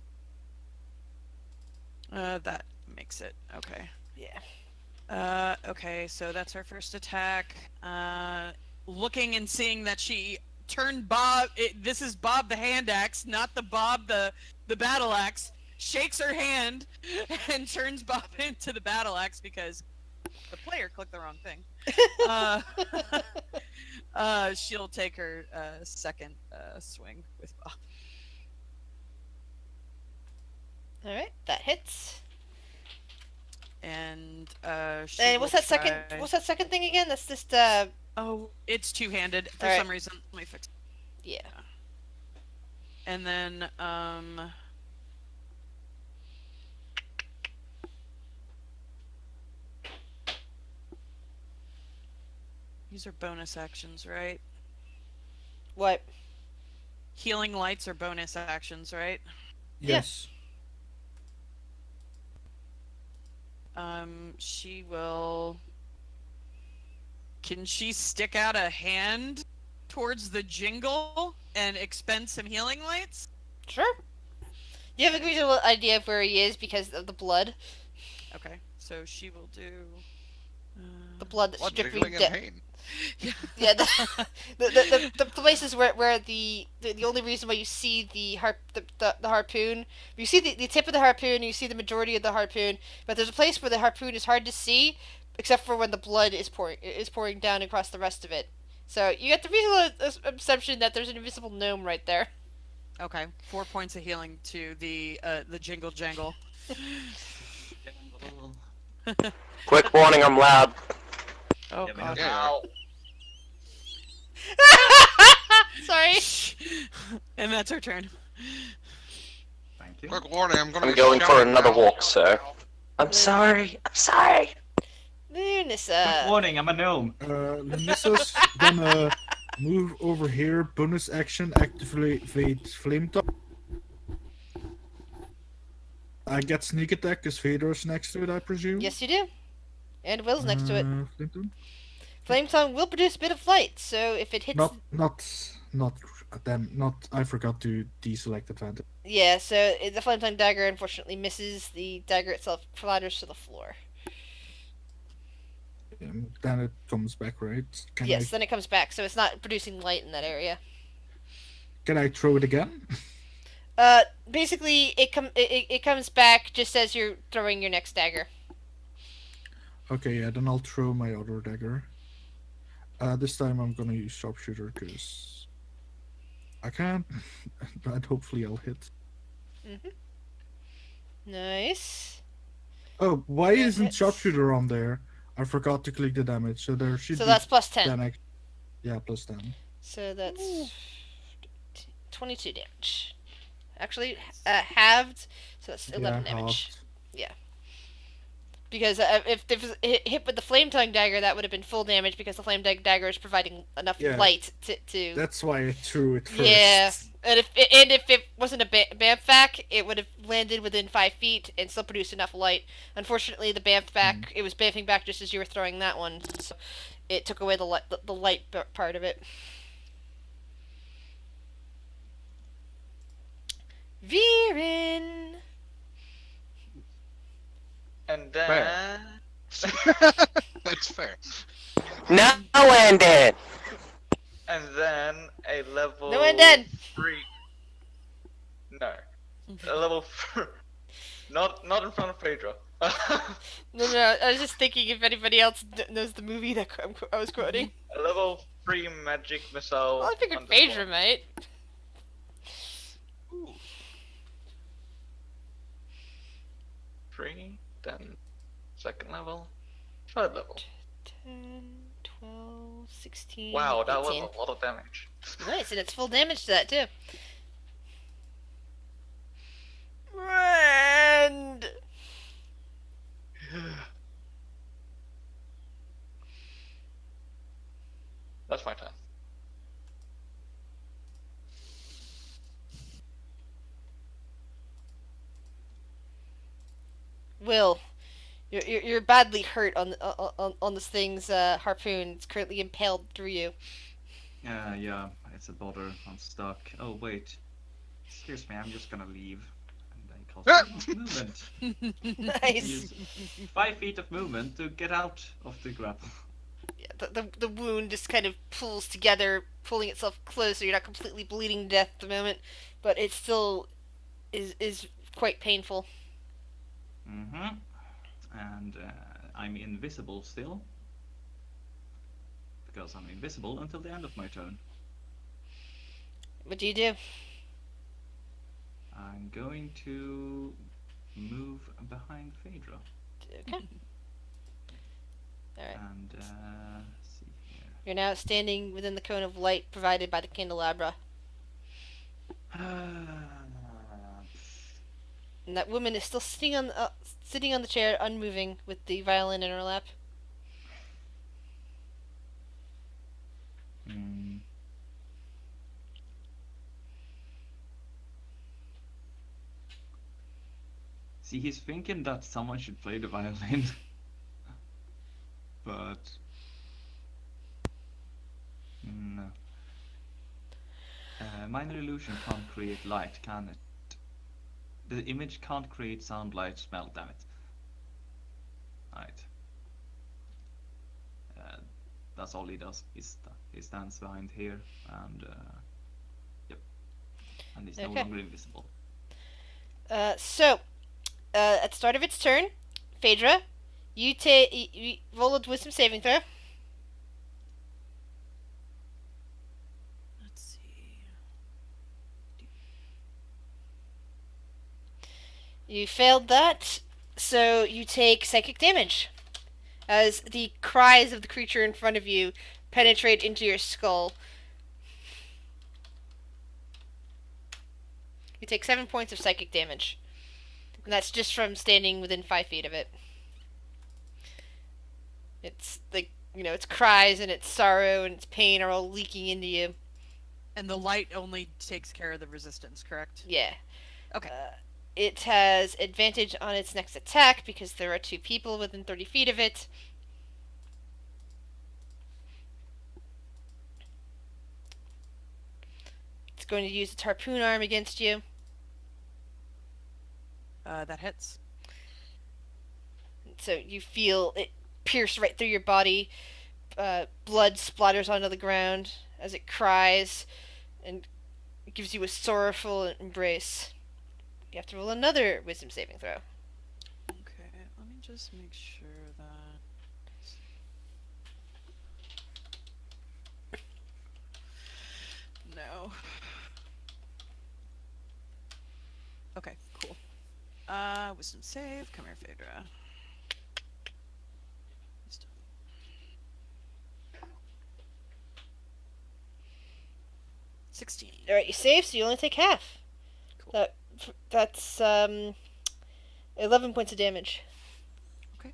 That makes it okay. Yeah. Okay. So that's her first attack. Looking and seeing that she turned Bob. This is Bob the hand axe, not the Bob the battle axe. Shakes her hand and turns Bob into the battle axe because the player clicked the wrong thing. She'll take her second swing with Bob. All right, that hits. And she And will what's that try... second? What's that second thing again? That's just Oh, it's two-handed for Alright. some reason. Let me fix it. yeah. And then these are bonus actions, right? What? Healing lights are bonus actions, right? Yes. She will. Can she stick out a hand towards the jingle and expend some healing lights? Sure. You have a reasonable idea of where he is because of the blood. Okay, so she will do. The blood that's Blood dripping jiggling in down. pain. Yeah, the places where the only reason why you see the harpoon, you see the tip of the harpoon, you see the majority of the harpoon, but there's a place where the harpoon is hard to see, except for when the blood is pouring down across the rest of it. So you get the reasonable assumption that there's an invisible gnome right there. Okay, 4 points of healing to the jingle jangle. Quick warning, I'm loud. Oh Yeah, we know god. you are. Sorry. And that's her turn. Thank you. Quick warning, I'm gonna I'm be going for shouting another now. walk, sir. I'm sorry. I'm sorry. Quick Lunissa. warning, I'm a gnome. Lunissa's gonna move over here. Bonus action, activate flame top. I get sneak attack because Fedor's next to it, I presume. Yes, you do. And Will's next to it. Flame tongue? Flame tongue will produce a bit of light, so if it hits. Not. I forgot to deselect advantage. Yeah, so the flame tongue dagger unfortunately misses. The dagger itself clatters to the floor. Then it comes back, right? Yes, then it comes back, so it's not producing light in that area. Can I throw it again? Basically, it comes back just as you're throwing your next dagger. Okay, yeah, then I'll throw my other dagger. This time I'm gonna use sharpshooter because I can, but hopefully I'll hit. Nice. Oh, why That isn't hits. sharpshooter on there? I forgot to click the damage, so there should So be that's plus 10. Yeah, plus 10. So that's 22 damage. Actually, halved, so that's 11 Yeah, damage. halved. Yeah. Because if it was hit with the flame tongue dagger, that would have been full damage because the flame tongue dagger is providing enough Yeah. light to. That's why I threw it first. Yeah, and if it wasn't a Bamfac, it would have landed within 5 feet and still produced enough light. Unfortunately, the Bamfac, it was bamfing back just as you were throwing that one, so it took away the light part of it. Viren. And then. That's fair. No, Landon. And then a level. No, and then. 3. No. A level. Not in front of Phaedra. No, I was just thinking if anybody else knows the movie that I was quoting. A level 3 magic missile. Well, I figured on the Phaedra floor. might. Ooh. 3, then second level, third level. 10, 12, 16, Wow, that 18. was a lot of damage. Nice, and it's full damage to that, too. And... That's my turn. Will, you're badly hurt on this thing's harpoon. It's currently impaled through you. Yeah, it's a bother. I'm stuck. Oh, wait. Excuse me, I'm just gonna leave. And I cast movement. Nice. Use 5 feet of movement to get out of the grapple. Yeah, the wound just kind of pulls together, pulling itself close, so you're not completely bleeding to death at the moment, but it still is quite painful. Mm-hmm. And I'm invisible still. Because I'm invisible until the end of my turn. What do you do? I'm going to move behind Phaedra. Okay. Alright. And let's see here. You're now standing within the cone of light provided by the candelabra. And that woman is still sitting on the chair, unmoving, with the violin in her lap. Hmm. See, he's thinking that someone should play the violin. But no. Minor illusion can't create light, can it? The image can't create sound, light, smell, damn it. Right. That's all he does. He stands behind here, and yep. And he's no Okay. longer invisible. So, at the start of its turn, Phaedra, you roll a wisdom saving throw. Let's see. You failed that, so you take psychic damage as the cries of the creature in front of you penetrate into your skull. You take 7 points of psychic damage, and that's just from standing within 5 feet of it. It's like, its cries and its sorrow and its pain are all leaking into you. And the light only takes care of the resistance, correct? Yeah. Okay. It has advantage on its next attack because there are 2 people within 30 feet of it. It's going to use its harpoon arm against you. That hits. So you feel it pierce right through your body. Blood splatters onto the ground as it cries and it gives you a sorrowful embrace. You have to roll another wisdom saving throw. Okay, let me just make sure that... No. Okay, cool. Wisdom save. Come here, Phaedra. Wisdom. 16. Alright, you save, so you only take half. Cool. That's 11 points of damage. Okay.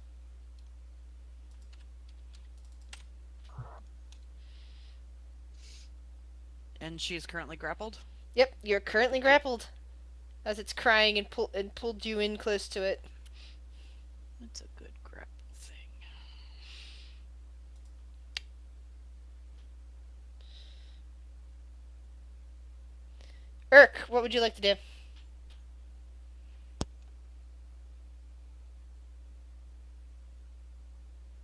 And she is currently grappled? Yep, you're currently grappled as it's crying and pulled you in close to it. That's a good grapple thing. Urk, what would you like to do?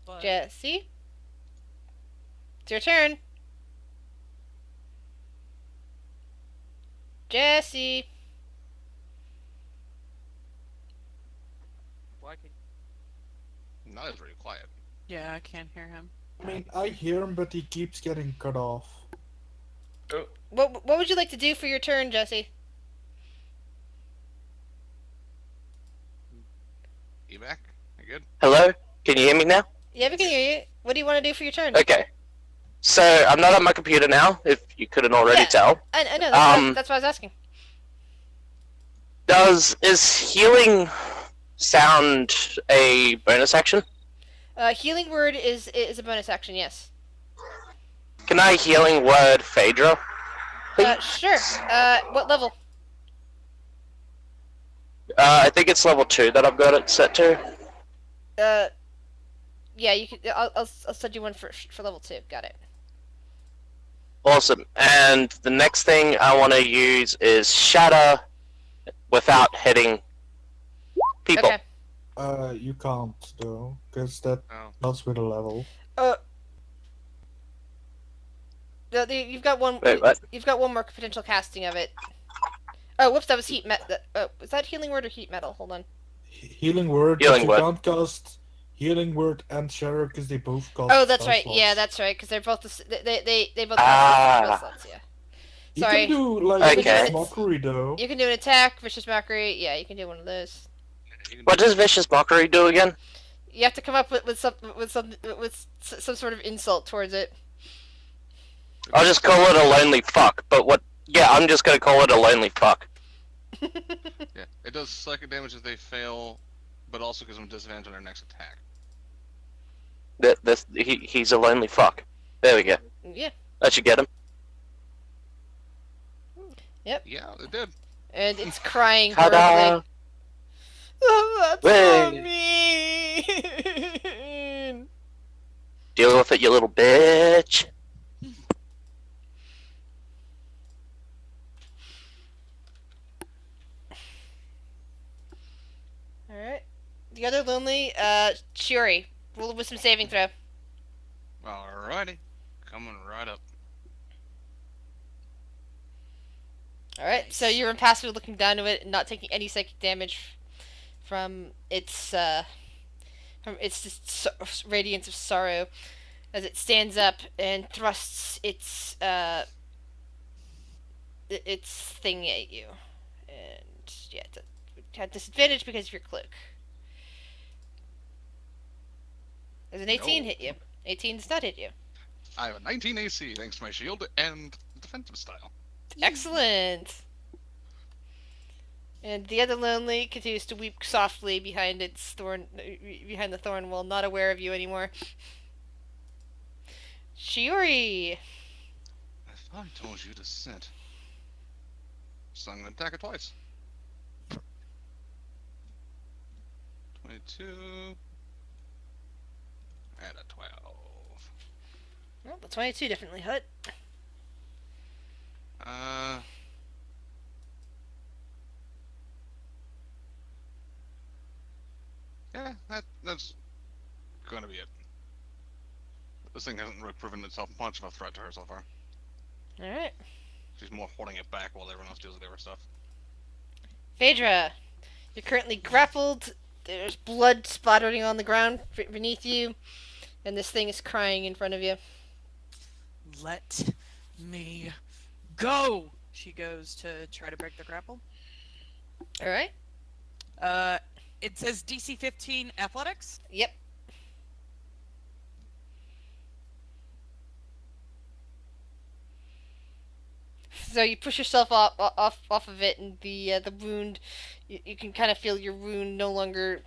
But Jesse? It's your turn. Jesse. Why can Now it's very quiet. yeah, I can't hear him. I mean, I hear him, but he keeps getting cut off. What would you like to do for your turn, Jesse? You back? You good? Hello? Can you hear me now? Yeah, we can hear you. What do you want to do for your turn? Okay. So, I'm not on my computer now, if you couldn't already Yeah. tell. I know, that's why I was asking. Is healing sound a bonus action? Healing word is a bonus action, yes. Can I healing word Phaedra? Sure. What level? I think it's level 2 that I've got it set to. Yeah, you can. I'll send you one for level 2. Got it. Awesome. And the next thing I want to use is Shatter without hitting people. Okay. You can't though, because that Oh. that's with a level. You've got one. Wait, what? You've got one more potential casting of it. Oh, whoops! That was heat metal. Was that healing word or heat metal? Hold on. Healing word. Healing but you word. can't cast healing word and shatter because they both cost. Oh, that's spell right. Yeah, slots. that's right. Because they're both they both Ah. have spell slots. Yeah. You Sorry. can do like Okay. vicious mockery though. You can do an attack, vicious mockery. Yeah, you can do one of those. What does Vicious Mockery do again? You have to come up with some sort of insult towards it. I'll just call it a lonely fuck, but what... Yeah, I'm just gonna call it a lonely fuck. Yeah, it does psychic damage if they fail, but also gives them disadvantage on their next attack. He's a lonely fuck. There we go. Yeah. That should get him. Yeah, it did. And it's crying Ta-da! horribly. Oh, that's so Way. mean. Deal with it, you little bitch. Alright. The other lonely, Shuri. Roll with some saving throw. Alrighty. Coming right up. Alright, so you're impassively looking down to it and not taking any psychic damage from its just radiance of sorrow as it stands up and thrusts its thing at you. And yeah, it had disadvantage because of your cloak. Does an 18 No. hit you? 18 does not hit you. I have a 19 AC thanks to my shield and defensive style. Excellent. And the other lonely continues to weep softly behind its thorn, behind the thorn wall, not aware of you anymore. Shiori. I thought I told you to sit. So I'm gonna attack it twice. 22 and a 12. Well, the 22 definitely hit. Yeah, that's gonna be it. This thing hasn't really proven itself much of a threat to her so far. Alright. She's more holding it back while everyone else deals with their stuff. Phaedra, you're currently grappled. There's blood splattering on the ground beneath you, and this thing is crying in front of you. Let me go! She goes to try to break the grapple. Alright? It says DC 15 athletics. Yep. So you push yourself off of it, and the wound, you can kind of feel your wound no longer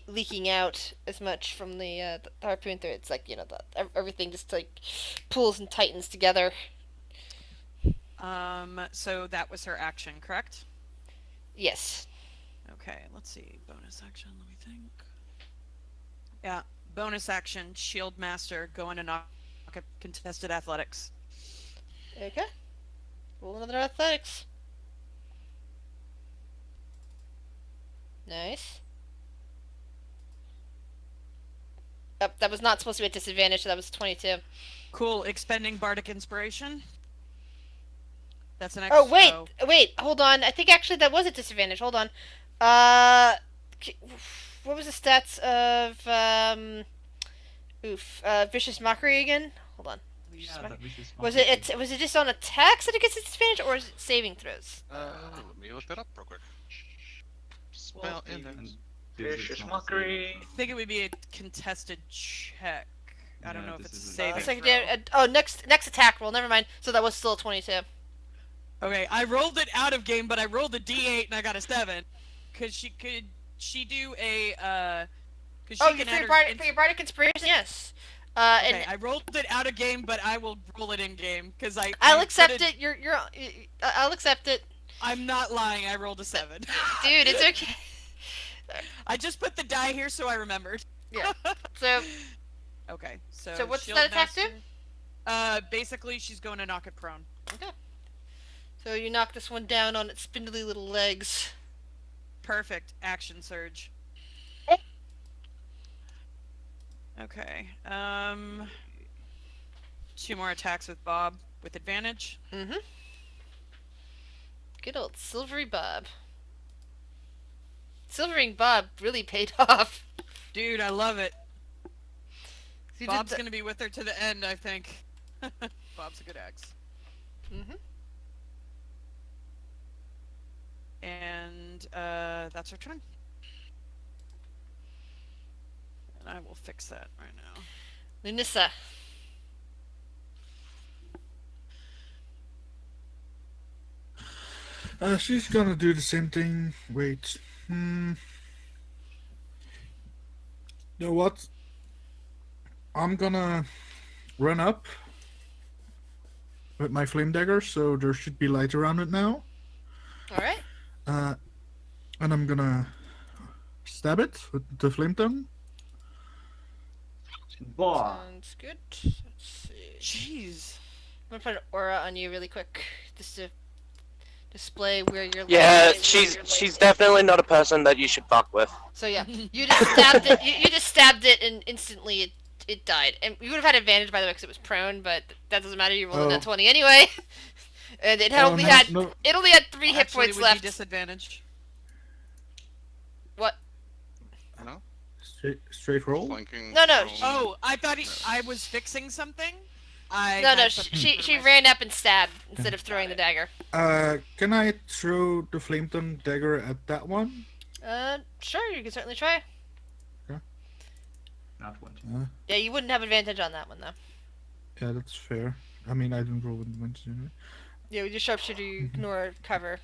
leaking out as much from the harpoon through. It's like, everything just like pulls and tightens together. So that was her action, correct? Yes. Okay, let's see. Bonus action, let me think. Yeah, bonus action, Shield Master, go in and knock up contested athletics. Okay. Roll another athletics. Nice. That was not supposed to be at disadvantage, so that was 22. Cool, expending Bardic Inspiration. That's an Oh, extra. wait, hold on. I think actually that was a disadvantage. Hold on. What was the stats of, Vicious Mockery again? Hold on. Yeah, the vicious Was mockery. it just on attacks that it gets a disadvantage, or is it saving throws? Let me look that up real quick. Spell index. Vicious Mockery. I think it would be a contested check. I don't Yeah, know if this it's a is a- saving Second throw. next attack roll. Never mind. So that was still 22. Okay, I rolled it out of game, but I rolled a D8 and I got a 7. Could she do a Cause she Oh, can for add your, her for your bardic inspiration, yes. Okay, And I rolled it out of game, but I will roll it in game because I'll you accept put it. I'll accept it, I'm not lying. I rolled a 7. dude. It's okay. I just put the die here so I remembered. Yeah. So Okay, so. So what's Shield that attack do? Master- Basically, she's going to knock it prone. okay. So you knock this one down on its spindly little legs. Perfect. Action surge. Okay. 2 more attacks with Bob with advantage. Mm-hmm. Good old Silvery Bob. Silvering Bob really paid off. Dude, I love it. He did Bob's the- gonna be with her to the end, I think. Bob's a good axe. Mhm. And that's her turn. And I will fix that right now. Lunissa. She's gonna do the same thing. Wait. You know what? I'm gonna run up with my flame dagger, so there should be light around it now. All right. And I'm gonna stab it with the flame tongue. Boah. Sounds good. Let's see. Jeez. I'm gonna put an aura on you really quick, just to display where you're. Yeah, she's definitely not a person that you should fuck with. So yeah, you just stabbed it. You just stabbed it, and instantly it died. And you would have had advantage by the way because it was prone, but that doesn't matter. You rolled a nat 20 anyway. And it Oh, only no, had no. it only had 3 hit Actually, points would left. be disadvantage. What? No? Straight roll. Flanking. No, no, roll. Oh, I thought I was fixing something. I No, had no. something She for she my- ran up and stabbed instead of throwing the dagger. Can I throw the flame tongue dagger at that one? Sure, you can certainly try. Not one. Yeah, you wouldn't have advantage on that one though. Yeah, that's fair. I mean, I didn't roll with advantage anyway. Yeah, with your sharpshooter, you ignore cover.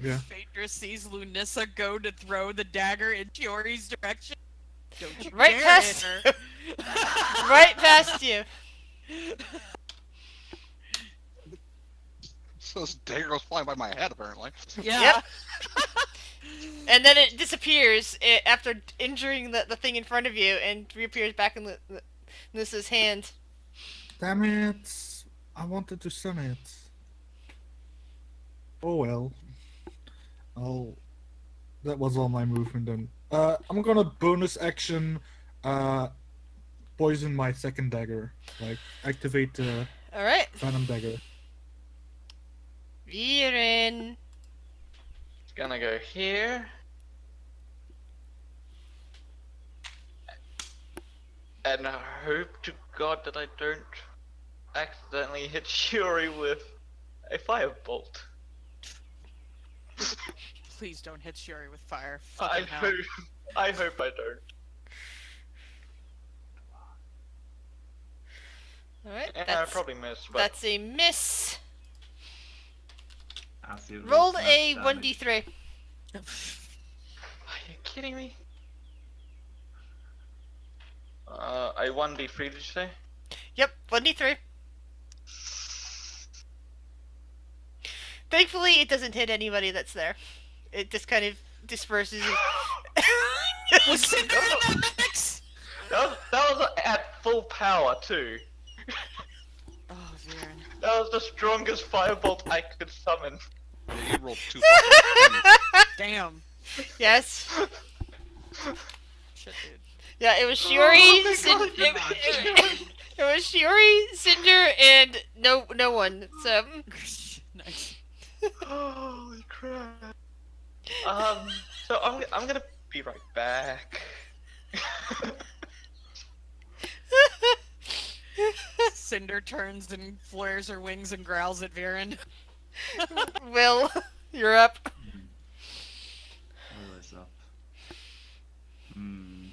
Yeah. Phaedra sees Lunissa go to throw the dagger in Chiori's direction. Don't you Right dare past hit her. right past you. So this dagger goes flying by my head, apparently. Yeah. Yep. And then it disappears after injuring the thing in front of you and reappears back in Nissa's hand. Damn it! I wanted to stun it. Oh well. That was all my movement then. I'm gonna bonus action, poison my second dagger. Like, activate the Alright. venom dagger. Viren. It's gonna go here. And I hope to God that I don't accidentally hit Shuri with a firebolt. Please don't hit Chiori with fire. I Fucking hell. hope I don't. Alright, Yeah, I probably missed, but that's a miss. As you Roll max a damage. 1d3. are you kidding me? A 1d3 did you say? Yep, 1d3. Thankfully, it doesn't hit anybody that's there. It just kind of disperses. Was Cinder in that mix? That was at full power too. Oh, Viren. That was the strongest firebolt I could summon. Yeah, you rolled 2 fucking 20s. Damn. Yes. Shit, dude. Yeah, it was Oh Shiori, my God, it was Shiori, Cinder, and no one. So Nice. Holy crap. So I'm gonna be right back. Cinder turns and flares her wings and growls at Viren. Will, you're up. Will is up. Hmm.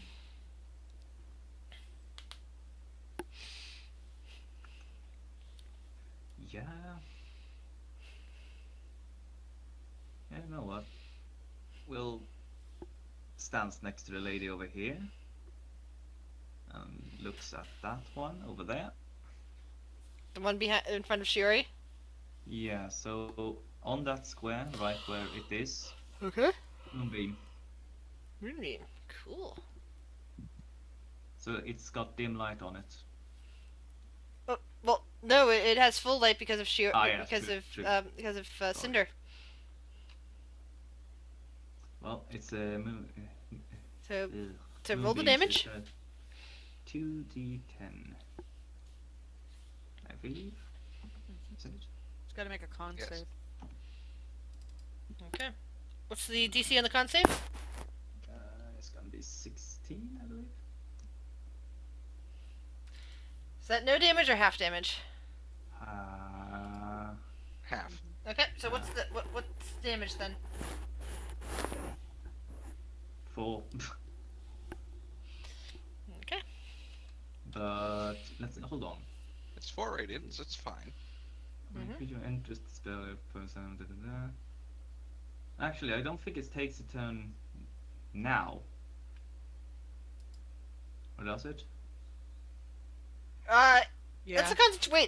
Yeah. Yeah, you know what? Will stands next to the lady over here and looks at that one over there. The one behind, in front of Shiori. Yeah, so on that square, right where it is, Okay. moonbeam. Really cool. So it's got dim light on it. Oh, well, no, it has full light because of Shiori, Ah, yeah, because true, of true. because of Cinder. Well, it's a moon. So ugh, to roll the moonbeam, damage. so it's a 2d10. I believe. Is it? Just gotta make a con Yes. save. Okay. What's the DC on the con save? It's gonna be 16, I believe. Is that no damage or half damage? Half. Okay. So what's the what's damage then? 4. Okay. But let's hold on. It's 4 radiants, it's fine. Mhm. Could you enter the spell if person? Da, da, da. Actually, I don't think it takes a turn now. Or does it? Yeah.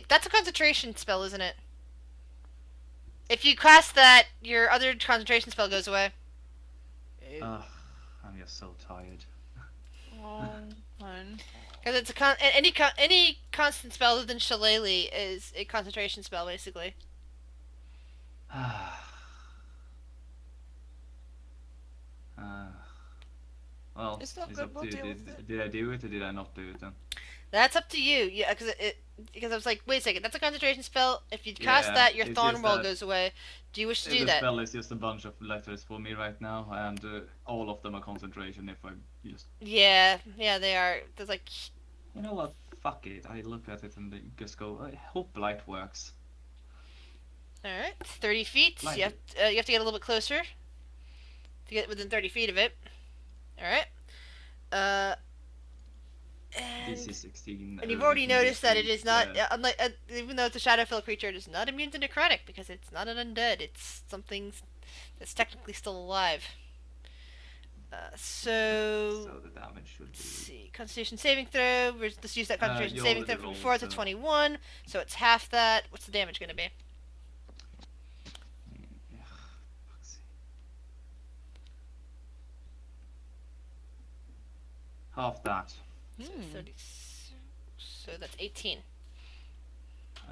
That's a concentration spell, isn't it? If you cast that, your other concentration spell goes away. It- I'm are so tired. Oh, fun. Because it's any constant spell other than Shillelagh is a concentration spell, basically. Well, It's not it's good, up we'll to you. deal with it. Did I do it or did I not do it then? That's up to you. Yeah, because I was like, wait a second, that's a concentration spell. If you cast Yeah, that, your it's thorn just wall that goes away. Do you wish to do The that? spell is just a bunch of letters for me right now, and all of them are concentration if I just... Yeah, they are. There's like, You know what? Fuck it. I look at it and just go, I hope light works. all right, 30 feet. Blind You have to get a little bit closer to get within 30 feet of it. All right. And DC 16. you've already noticed that it defeat, is not, unlike, even though it's a Shadowfell creature, it is not immune to necrotic because it's not an undead. It's something that's technically still alive. So the damage should let's be... see, Constitution saving throw. Let's use that Constitution you saving throw already from rolled, 4 to so- 21, so it's half that. What's the damage going to be? Yeah, fuck's sake. Half that, So 30. So that's 18.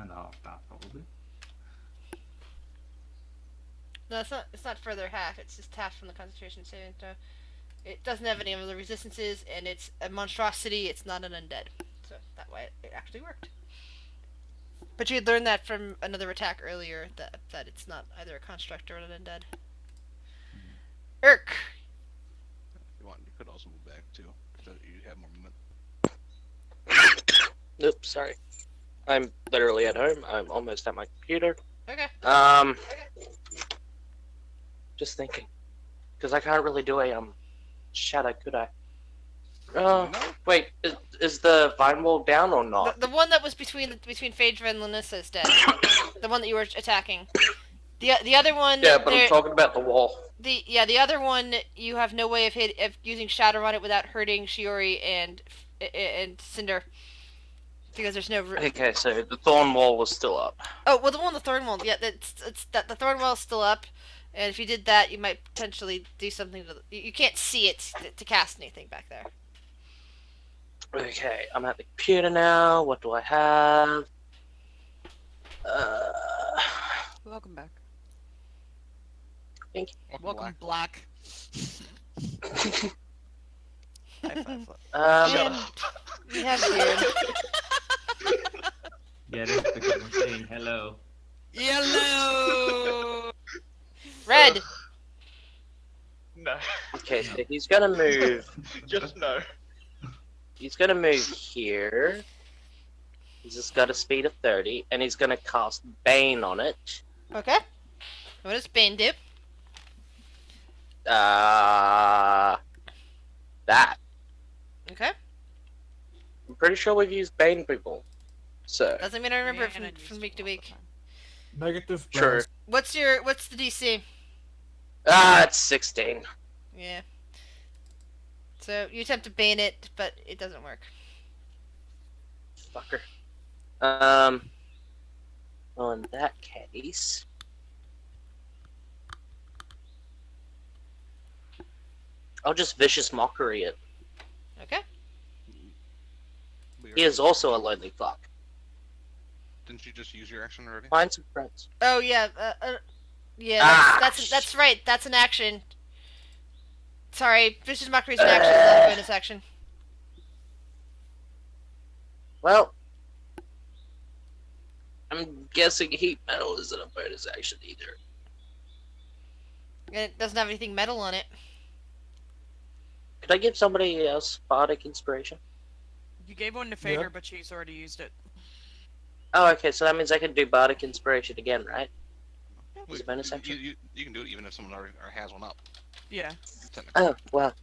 and half that probably. No, it's not further half. It's just half from the Constitution saving throw. It doesn't have any of the resistances, and it's a monstrosity. It's not an undead, so that way it actually worked. But you had learned that from another attack earlier that it's not either a construct or an undead. Irk. You could also move back too, so you have more movement. Oops, sorry. I'm literally at home. I'm almost at my computer. Okay. Just thinking, because I can't really do a shadow, could I? Wait, is the vine wall down or not? The one that was between Phaedra and Lanissa is dead. The one that you were attacking. The other one. Yeah, but I'm talking about the wall. The other one you have no way of using shadow on it without hurting Shiori and Cinder. Because there's no. Okay, so the thorn wall was still up. Oh well, the one on the thorn wall. Yeah, the thorn wall is still up, and if you did that, you might potentially do something. You can't see it to cast anything back there. Okay, I'm at the computer now. What do I have? Welcome back. Thank you. Welcome, Black. High five. And we have June. Get it? Because I'm saying hello. Yellow! Red. No. Okay, so he's gonna move. Just no. He's gonna move here. He's just got a speed of 30, and he's gonna cast Bane on it. Okay. What does Bane do? That. Okay. I'm pretty sure we've used Bane people. So. Doesn't mean I remember it Rhiannon from used week to it all the week. time. Negative. True. plus. What's the DC? It's 16. Yeah. So you attempt to bane it, but it doesn't work. Fucker. Well, in that case. I'll just vicious mockery it. Okay. He is also a lonely fuck. Didn't you just use your action already? Find some friends. Oh yeah. Yeah. That's right. That's an action. Sorry, vicious mockery is an action, it's not a bonus action. Well, I'm guessing heat metal isn't a bonus action either. And it doesn't have anything metal on it. Could I give somebody else bardic inspiration? You gave one to Fader, Yeah. but she's already used it. Oh, okay, so that means I can do bardic inspiration again, right? Well, As a bonus action? You can do it even if someone already has one up. Yeah. Technically. Oh, well.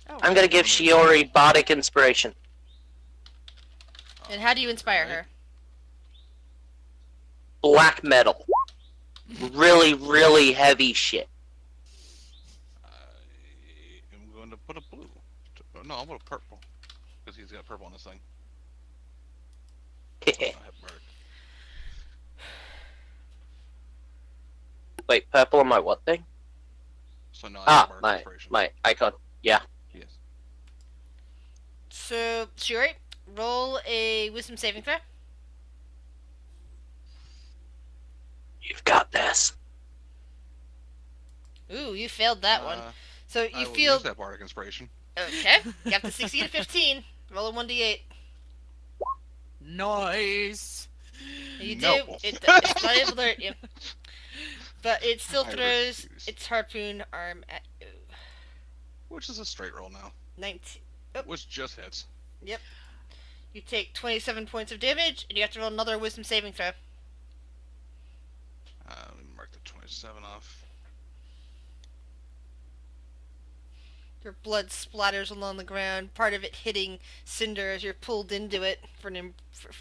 Oh, I'm gonna give Shiori bardic inspiration. And how do you inspire her? Black metal. Really, really heavy shit. I'm going to put a blue. No, I'll put a purple. Because he's got purple on this thing. I have bird. Wait, purple on my what thing? So no, I have bardic My inspiration. icon. Yeah. Yeah. So, Shuri, roll a wisdom saving throw. You've got this. Ooh, you failed that one. So I you will feel use that bardic inspiration. okay. You have to succeed at 15. Roll a 1d8. Nice. You No. do. It's not able to hurt you, but it still I throws refuse. its harpoon arm at you. Which is a straight roll now. 19. Oh, Which just hits. yep. You take 27 points of damage, and you have to roll another wisdom saving throw. Let me mark the 27 off. Your blood splatters along the ground, part of it hitting Cinder as you're pulled into it for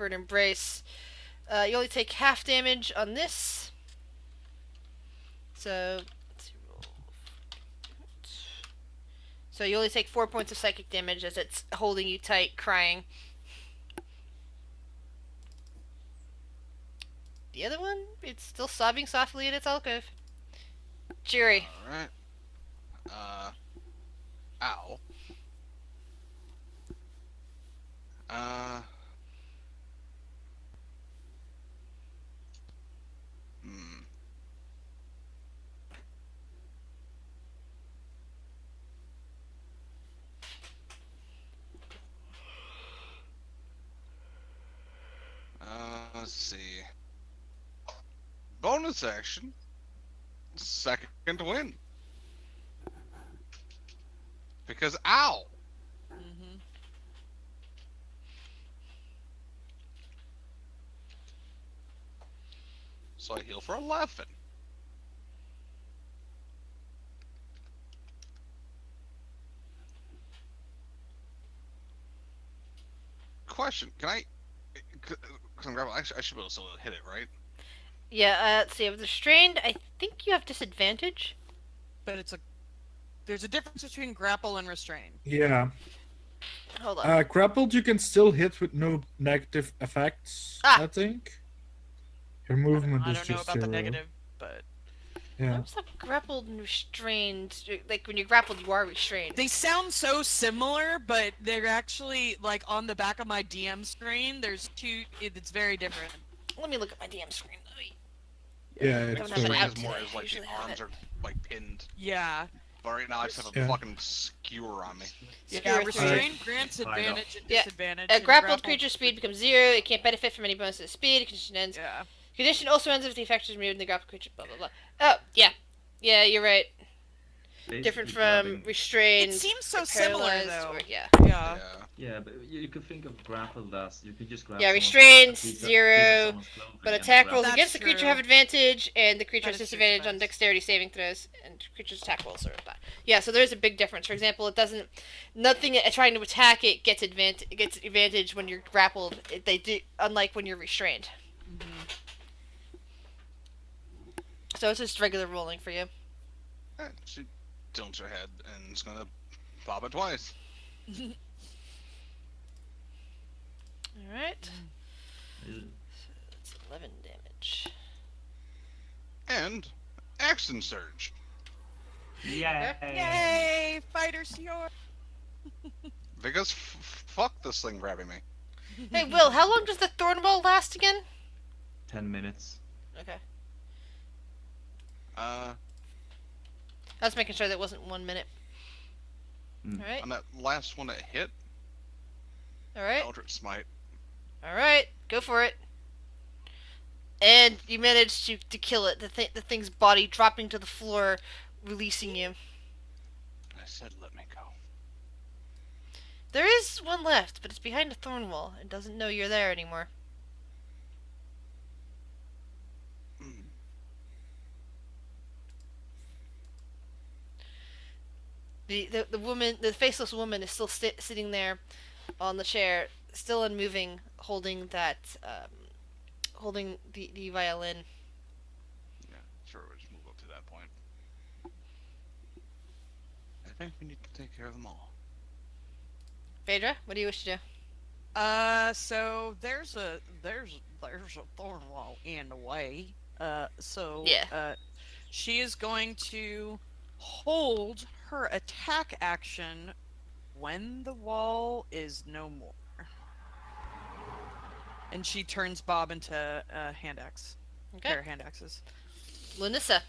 an embrace. You only take half damage on this. So, so you only take 4 points of psychic damage as it's holding you tight, crying. The other one, it's still sobbing softly in its alcove. Jury. Alright. Ow. Hmm. Let's see. Bonus action. Second win. Because ow! Mm-hmm. So I heal for 11. Question, can I... I should be able to still hit it, right? Yeah, let's see. With restrained, I think you have disadvantage. But there's a difference between grapple and restrain. Yeah. Hold on. Grappled, you can still hit with no negative effects, Ah. I think. Your movement I is don't know just about the 0. negative, but Yeah. What's that grappled and restrained? Like when you're grappled, you are restrained. they sound so similar, but they're actually like on the back of my DM screen. There's two. It's very different. Let me look at my DM screen. Yeah, I it's don't have it very- Strain out is more today. as like the Usually have arms it. are like pinned. Yeah. But right now I just have a Yeah. fucking skewer on me. Yeah. Skewer Restrain grants Kind of. advantage and Yeah. disadvantage. A and grappled grapple- creature's speed becomes 0. It can't benefit from any bonus of speed. Condition ends. Yeah. Condition also ends if the effect is removed and the grappled creature. Blah blah blah. Oh yeah, yeah, you're right. Different Basically from grabbing- restrained. It seems so or similar paralyzed, though. Or, yeah. Yeah. Yeah, but you could think of grappled as you could just grab. Yeah, someone's- restrained, a piece of 0, someone's clothing But and attack grab rolls it. That's against the creature true. have advantage, and the creature That has is true, disadvantage on sometimes. dexterity saving throws, and creature's attack rolls are bad. Yeah, so there's a big difference. For example, it doesn't. Nothing trying to attack it gets advantage when you're grappled. They do, unlike when you're restrained. Mm-hmm. So it's just regular rolling for you. She tilts her head and is gonna pop it twice. All right. Ew. That's 11 damage. And action surge. Yay! Yay! Fighters your. Because fuck this thing grabbing me. Hey, Will, how long does the thorn wall last again? 10 minutes. Okay. Uh, I was making sure that wasn't 1 minute. Mm. Alright. on that last one that hit, Alright. Eldritch Smite. Alright. Go for it. And you managed to kill it. The thing's body dropping to the floor, releasing you. I said let me go. There is one left, but it's behind a thorn wall. It doesn't know you're there anymore. Mm. The woman, the faceless woman, is still sitting there on the chair, still unmoving, holding that, holding the violin. Yeah, sure, we'll just move up to that point. I think we need to take care of them all. Phaedra, what do you wish to do? So there's a thorn wall in the way. Yeah. She is going to hold her attack action when the wall is no more. And she turns Bob into a hand axe. Okay. Pair of hand axes. Lunissa.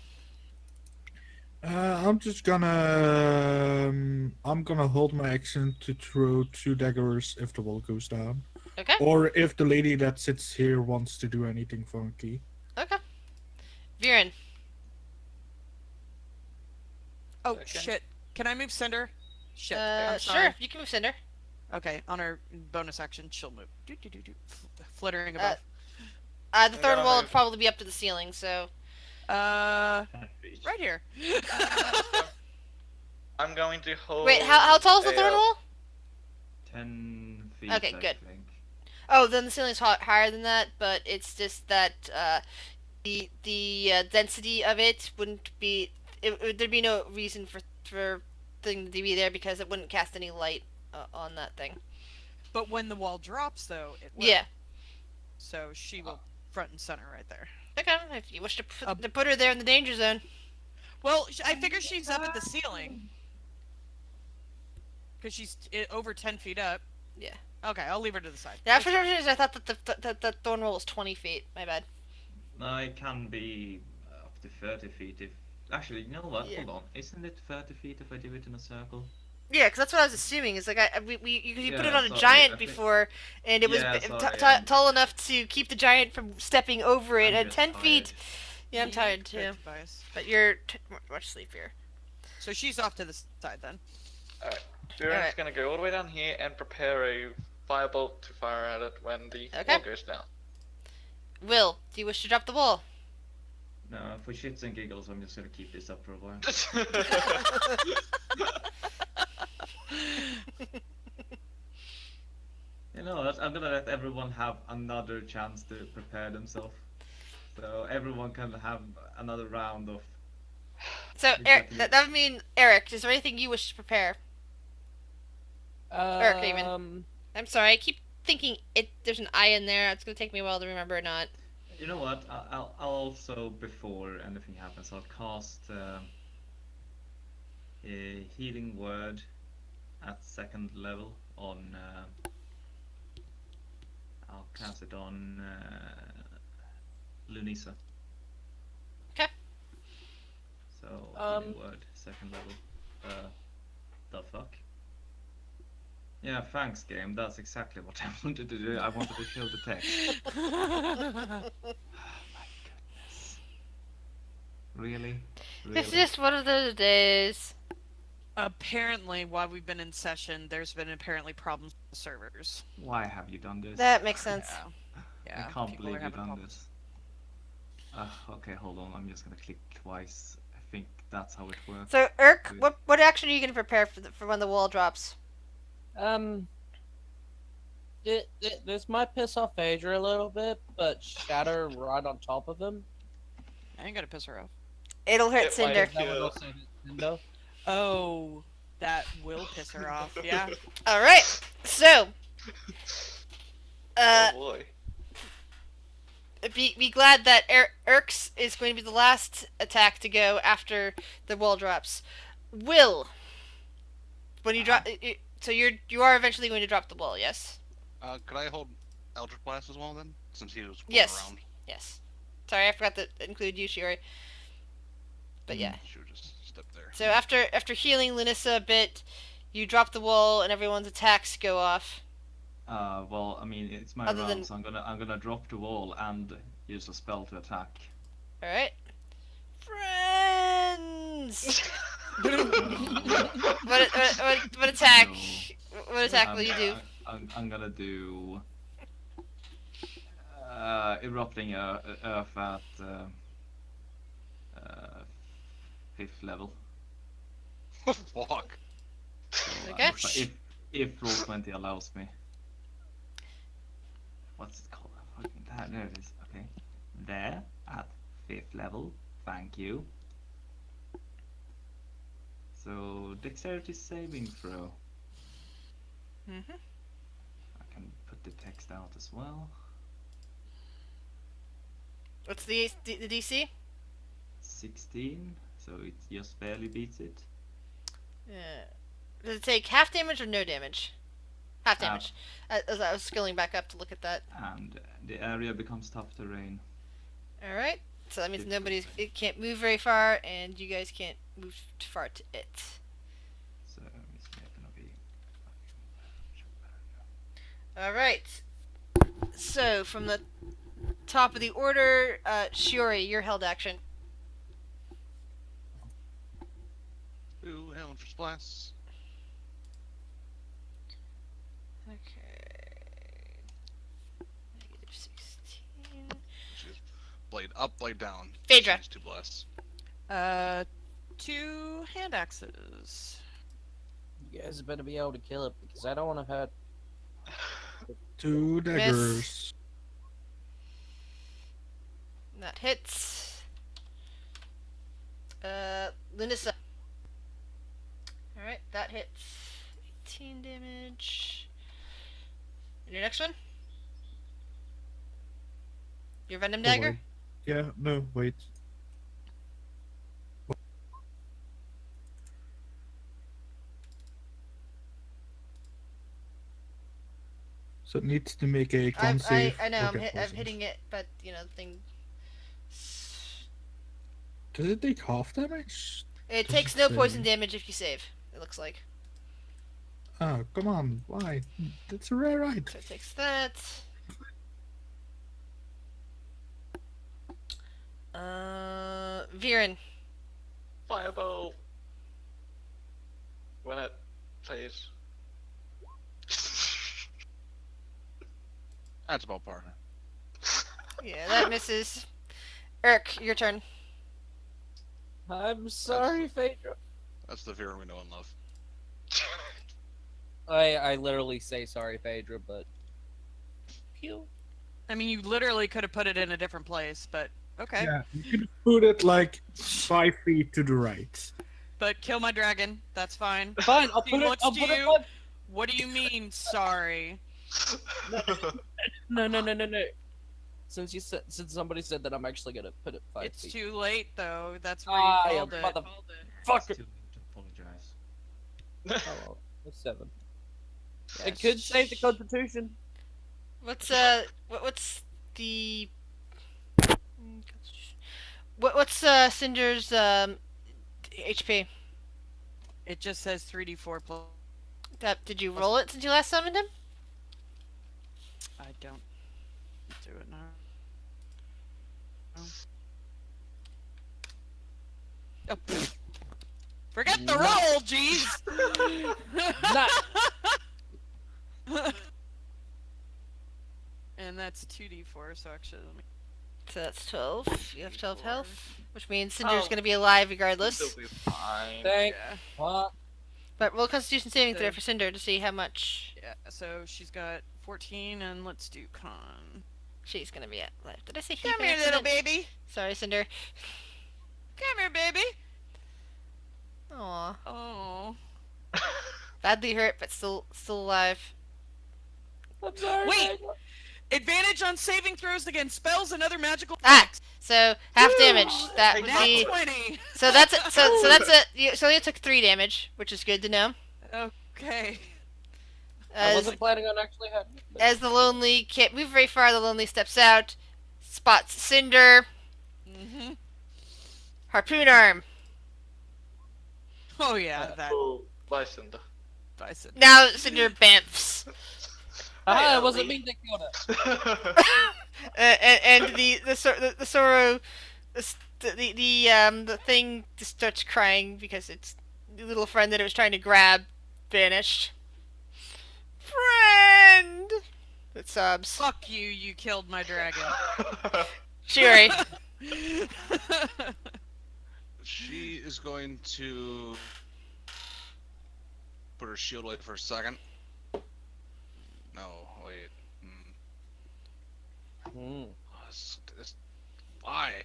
I'm just gonna I'm gonna hold my action to throw 2 daggers if the wall goes down, Okay. or if the lady that sits here wants to do anything funky. Okay. Viren. Oh, Okay. shit. Can I move Cinder? Shit. I'm Sure. sorry. You can move Cinder. Okay, on her bonus action, she'll move. Flittering above. The third gonna wall move. would probably be up to the ceiling, so. Right 10 feet. here. I'm going to hold. Wait, how tall is the a, third wall? 10 feet. Okay, I good. think. Oh, then the ceiling's higher than that, but it's just that the density of it wouldn't be. There'd be no reason for thing to be there because it wouldn't cast any light on that thing. But when the wall drops, though, it will. Yeah. So she will front and center right there. Okay, if you wish to put her there in the danger zone. Well, I figure she's up at the ceiling. Because she's over 10 feet up. Yeah. Okay, I'll leave her to the side. Yeah, for some reason I thought that the thorn wall was 20 feet. My bad. No, it can be up to 30 feet if. Actually, you know what? Yeah. Hold on. Isn't it 30 feet if I do it in a circle? Yeah, because that's what I was assuming. Is like you put it Yeah, on a sorry, giant I think- before, and it was Yeah, sorry, I'm- tall enough to keep the giant from stepping over it. I'm At just 10 tired. feet, yeah, I'm tired too. Character bias. But you're much sleepier. So she's off to the side then. Alright. Viren's Alright. gonna go all the way down here and prepare a firebolt to fire at it when the Okay. wall goes down. Will, do you wish to drop the wall? No, for shits and giggles, I'm just gonna keep this up for a while. You know what? I'm gonna let everyone have another chance to prepare themselves. So everyone can have another round of. So Eric, that would mean Eric. Is there anything you wish to prepare? Eric, even. I'm sorry, I keep thinking there's an I in there. It's gonna take me a while to remember or not. You know what? I'll also, before anything happens, I'll cast a healing word at 2nd level on. I'll cast it on Lunisa. Okay. So healing word 2nd level. The fuck? Yeah, thanks, game. That's exactly what I wanted to do. I wanted to show the text. Oh my goodness. Really? It's just one of those days. Apparently, while we've been in session, there's been apparently problems with the servers. Why have you done this? That makes sense. Yeah. I can't people believe are you've having done problems. this. Okay, hold on. I'm just gonna click twice. I think that's how it works. So Eric, what action are you gonna prepare for when the wall drops? This might piss off Phaedra a little bit, but shatter right on top of him. I ain't gonna piss her off. It'll hurt It Cinder. might kill. Oh, that will piss her off. Yeah. All right. So, Oh boy. be glad that Eric's is going to be the last attack to go after the wall drops. Will, when you drop, so you are eventually going to drop the wall, yes? Could I hold Eldritch Blast as well then? Since he was going Yes. around. Yes. Sorry, I forgot to include you, Shiori. But yeah. She would just step there. So after healing Lunissa a bit, you drop the wall and everyone's attacks go off. Well, I mean, it's my Other round, than- so I'm gonna drop the wall and use a spell to attack. All right. Friends. What attack? What attack will you do? I'm gonna do erupting earth at 5th level. Fuck. Okay. If Roll20 allows me. What's it called? There it is. Okay. There at 5th level. Thank you. So dexterity saving throw. Mhm. I can put the text out as well. What's the DC? 16, so it just barely beats it. Does it take half damage or no damage? Half Half. damage. As I was scaling back up to look at that. And the area becomes tough terrain. All right. So that means Difficult. it can't move very far, and you guys can't move too far to it. Så vi släpper nog i. All right. So from the top of the order, Shiori, your held action. Ooh, Eldritch Blast. Okay. -16. Which is blade up, blade down. Phaedra. Choose 2 blasts. 2 hand axes. You guys better be able to kill it because I don't want to hurt. 2 daggers. That hits. Lunissa. All right, that hits. 18 damage. And your next one? Your venom dagger? Yeah, no, wait. So it needs to make a con save. I know, or I'm get I'm poisoned. hitting it, but you know the thing. Does it take half damage? It Does takes it no say? poison damage if you save. It looks like. Oh, come on, why? That's a rare item. So it takes that. Viren. Fireball. When it plays. That's about par. Yeah, that misses. Irk, your turn. I'm sorry, Phaedra. That's the Vera we know and love. I literally say sorry, Phaedra, but. Pew. I mean, you literally could have put it in a different place, but okay. Yeah, you could put it like 5 feet to the right. But kill my dragon. That's fine. Fine, I'll He put it. looks I'll to put it. you. On... What do you mean, sorry? No. Since somebody said that, I'm actually gonna put it 5 It's feet. too late, though. That's where Ah, you you called it. mother- It's Fucker. too late to apologize. Oh well, it's 7. Yeah, It could save the Constitution. What's what's the what's Cinder's HP? It just says 3d4 plus. That did you roll it since you last summoned him? I don't do it now. Oh, pfft. Forget the roll, jeez. And that's 2d4, so actually let me. So that's 12. You have 12 health, which means Cinder's Oh. gonna be alive regardless. They'll be fine. Thank Yeah. what? But roll Constitution saving throw So- for Cinder to see how much Yeah, so she's got 14, and let's do con. she's gonna be alive. Did I say he Come by here, little accident? baby. Sorry, Cinder. Come here, baby. Aw. Oh. Badly hurt, but still alive. I'm sorry. Wait! Phaedra. Advantage on saving throws against spells and other magical Ah! effects. So half damage. That would Nat be 20. so that's it. So that's it. So you took 3 damage, which is good to know. Okay. I As, wasn't planning on actually having it. but- as the lonely can't move very far, the lonely steps out, spots Cinder, Mm-hmm. harpoon arm. Oh yeah, that Oh, bye, Cinder. bison. Now Cinder bamfs. Ah, it wasn't me that killed it. And the sorrow, the thing just starts crying because its little friend that it was trying to grab vanished. Friend, it sobs. Fuck you! You killed my dragon. Shiri, She is going to put her shield away for a second. No, wait. Why?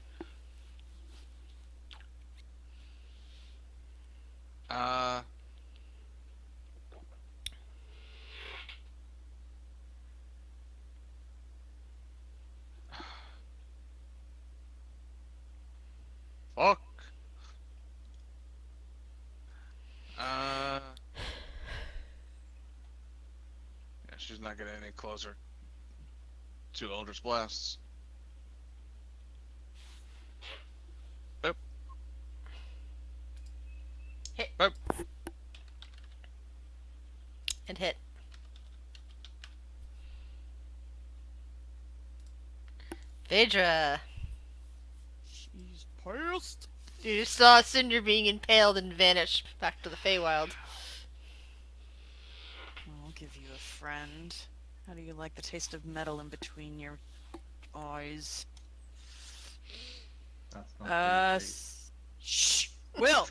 Fuck. not getting any closer to Eldritch Blasts. Yep. Hit. Yep. And hit. Phaedra. She's pissed. You saw Cinder being impaled and vanish back to the Feywild. I'll give you a friend. How do you like the taste of metal in between your eyes? That's not Shh! Will!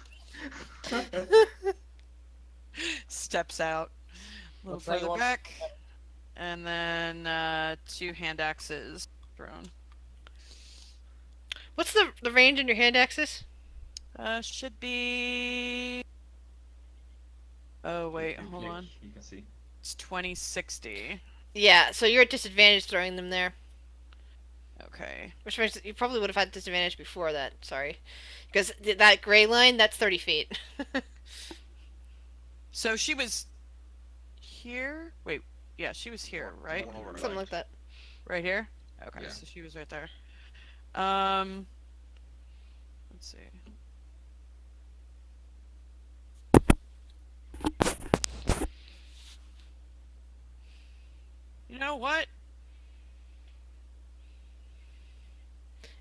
Steps out. A little Looks like further one- back. And then 2 hand axes thrown. What's the range in your hand axes? Should be... Oh, wait, You hold click, on. You can see. It's 2060. Yeah, so you're at disadvantage throwing them there. Okay. Which means you probably would have had disadvantage before that, sorry. Because that gray line, that's 30 feet. So she was here? Wait, yeah, she was here, right? One over Something like that. Right here? Okay, Yeah. so she was right there. Let's see. You know what?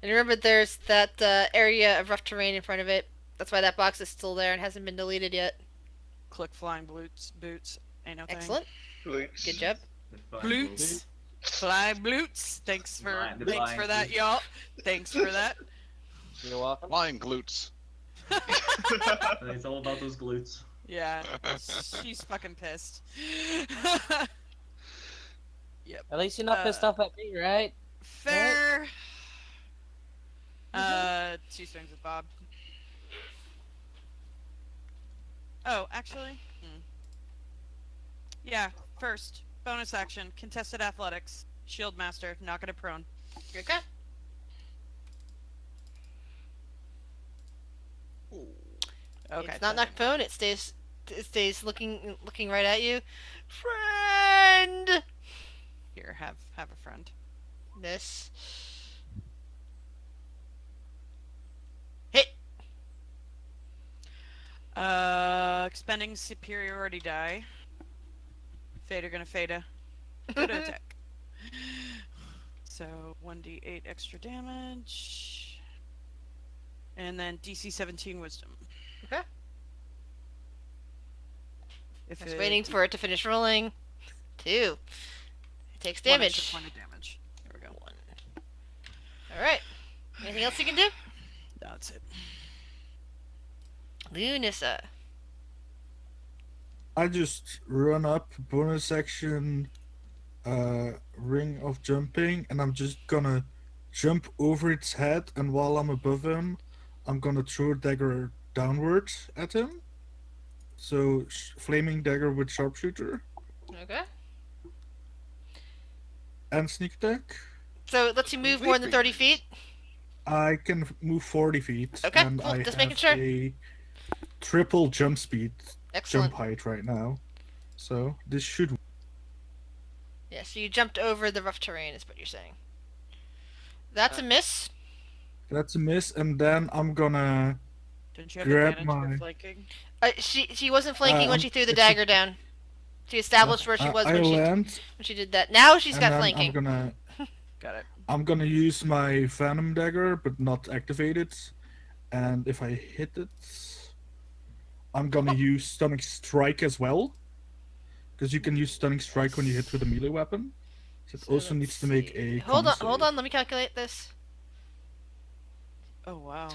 And remember, there's that area of rough terrain in front of it. That's why that box is still there and hasn't been deleted yet. Click flying boots. Ain't no thing. Excellent. Good job. The flying Bloots. Fly bloots. Thanks for The thanks flying for that, bloots. y'all. Thanks for that. You're welcome. Flying glutes. It's all about those glutes. Yeah, she's fucking pissed. At least you're not pissed off at me, right? Fair. 2 swings with Bob. Oh, actually, yeah. First, bonus action, contested athletics, shield master, knock it prone. Okay. Okay. It's not knocked prone. It stays looking right at you. Friend. Here, have a friend. This. Hit. Expending superiority die. Fada gonna Fada. Good attack. So 1d8 extra damage. And then DC 17 wisdom. Okay. If I was waiting for it to finish rolling. 2. It takes damage. 1 extra point of damage. There we go. 1. Alright. Anything else you can do? That's it. Lunissa. I just run up, bonus action, ring of jumping, and I'm just gonna jump over its head, and while I'm above him, I'm gonna throw a dagger downwards at him. So, flaming dagger with sharpshooter Okay. and sneak attack. So it lets you move more than 30 feet? I can move 40 feet, Okay, and cool, I just have making sure. a triple jump speed, Excellent. jump height right now. So, this should... Yeah, so you jumped over the rough terrain, is what you're saying. That's a miss. That's a miss, and then I'm gonna... Didn't you have Grab advantage my- for flanking? She wasn't flanking when she threw the it's a- dagger down. She established where she was I when land, she did that. Now she's and got then flanking. Got it. I'm gonna use my Venom Dagger, but not activate it. And if I hit it, I'm gonna use Stunning Strike as well. Because you can use Stunning Strike when you hit with a melee weapon. So it So also needs to make a Hold con on, save. let me calculate this. Oh wow.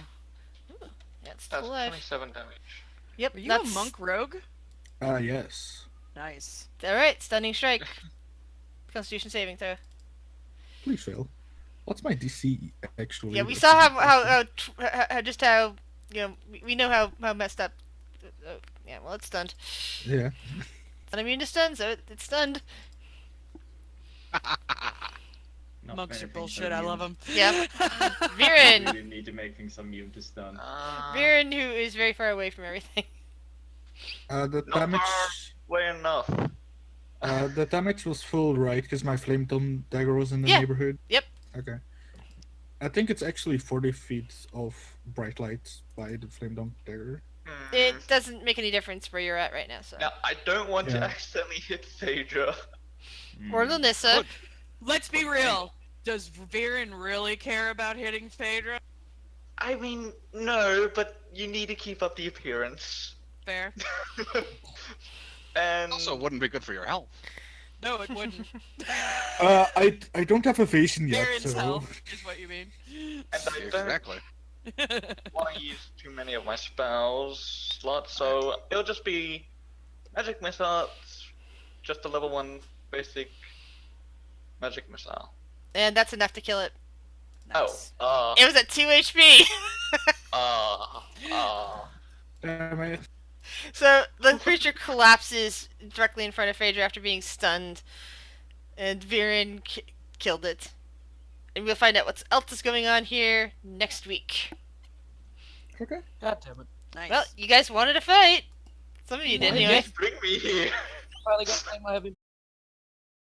Yeah, it's That's still alive. 27 damage. Yep, Are you that's... a monk rogue? Yes. Nice. Alright, stunning strike. Constitution saving throw. Please fail. What's my DC actually? Yeah, we That's saw a good how question. just how, you know, we know how messed up. Yeah, well, it's stunned. Yeah. It's not immune to stun, so it's stunned. Not Monks many are things bullshit. I love immune. them. Yep. You Viren, really need to make things immune to stun. Viren, who is very far away from everything. The Not damage. far away enough. The damage was full, right? Because my flame tongue dagger was in the Yeah. neighborhood. Yep. Okay. I think it's actually 40 feet of bright light by the flame tongue dagger. It doesn't make any difference where you're at right now, so. Now, I don't want to Yeah. accidentally hit Phaedra. Or Lunissa. Good. Let's be real. Does Viren really care about hitting Phaedra? I mean, no, but you need to keep up the appearance. Fair. And Also, wouldn't be good for your health. No, it wouldn't. I don't have evasion yet, Viren's so... health is what you mean. and I don't Exactly. want to use too many of my spells slots, so it'll just be magic missile, just a level 1 basic magic missile. And that's enough to kill it. Nice. It was at 2 HP! Damn it. So the creature collapses directly in front of Phaedra after being stunned, and Viren killed it. And we'll find out what else is going on here next week. Okay. God damn it. Nice. Well, you guys wanted a fight. Some of you did, Why anyway. did you bring me here? Finally got to play my heavy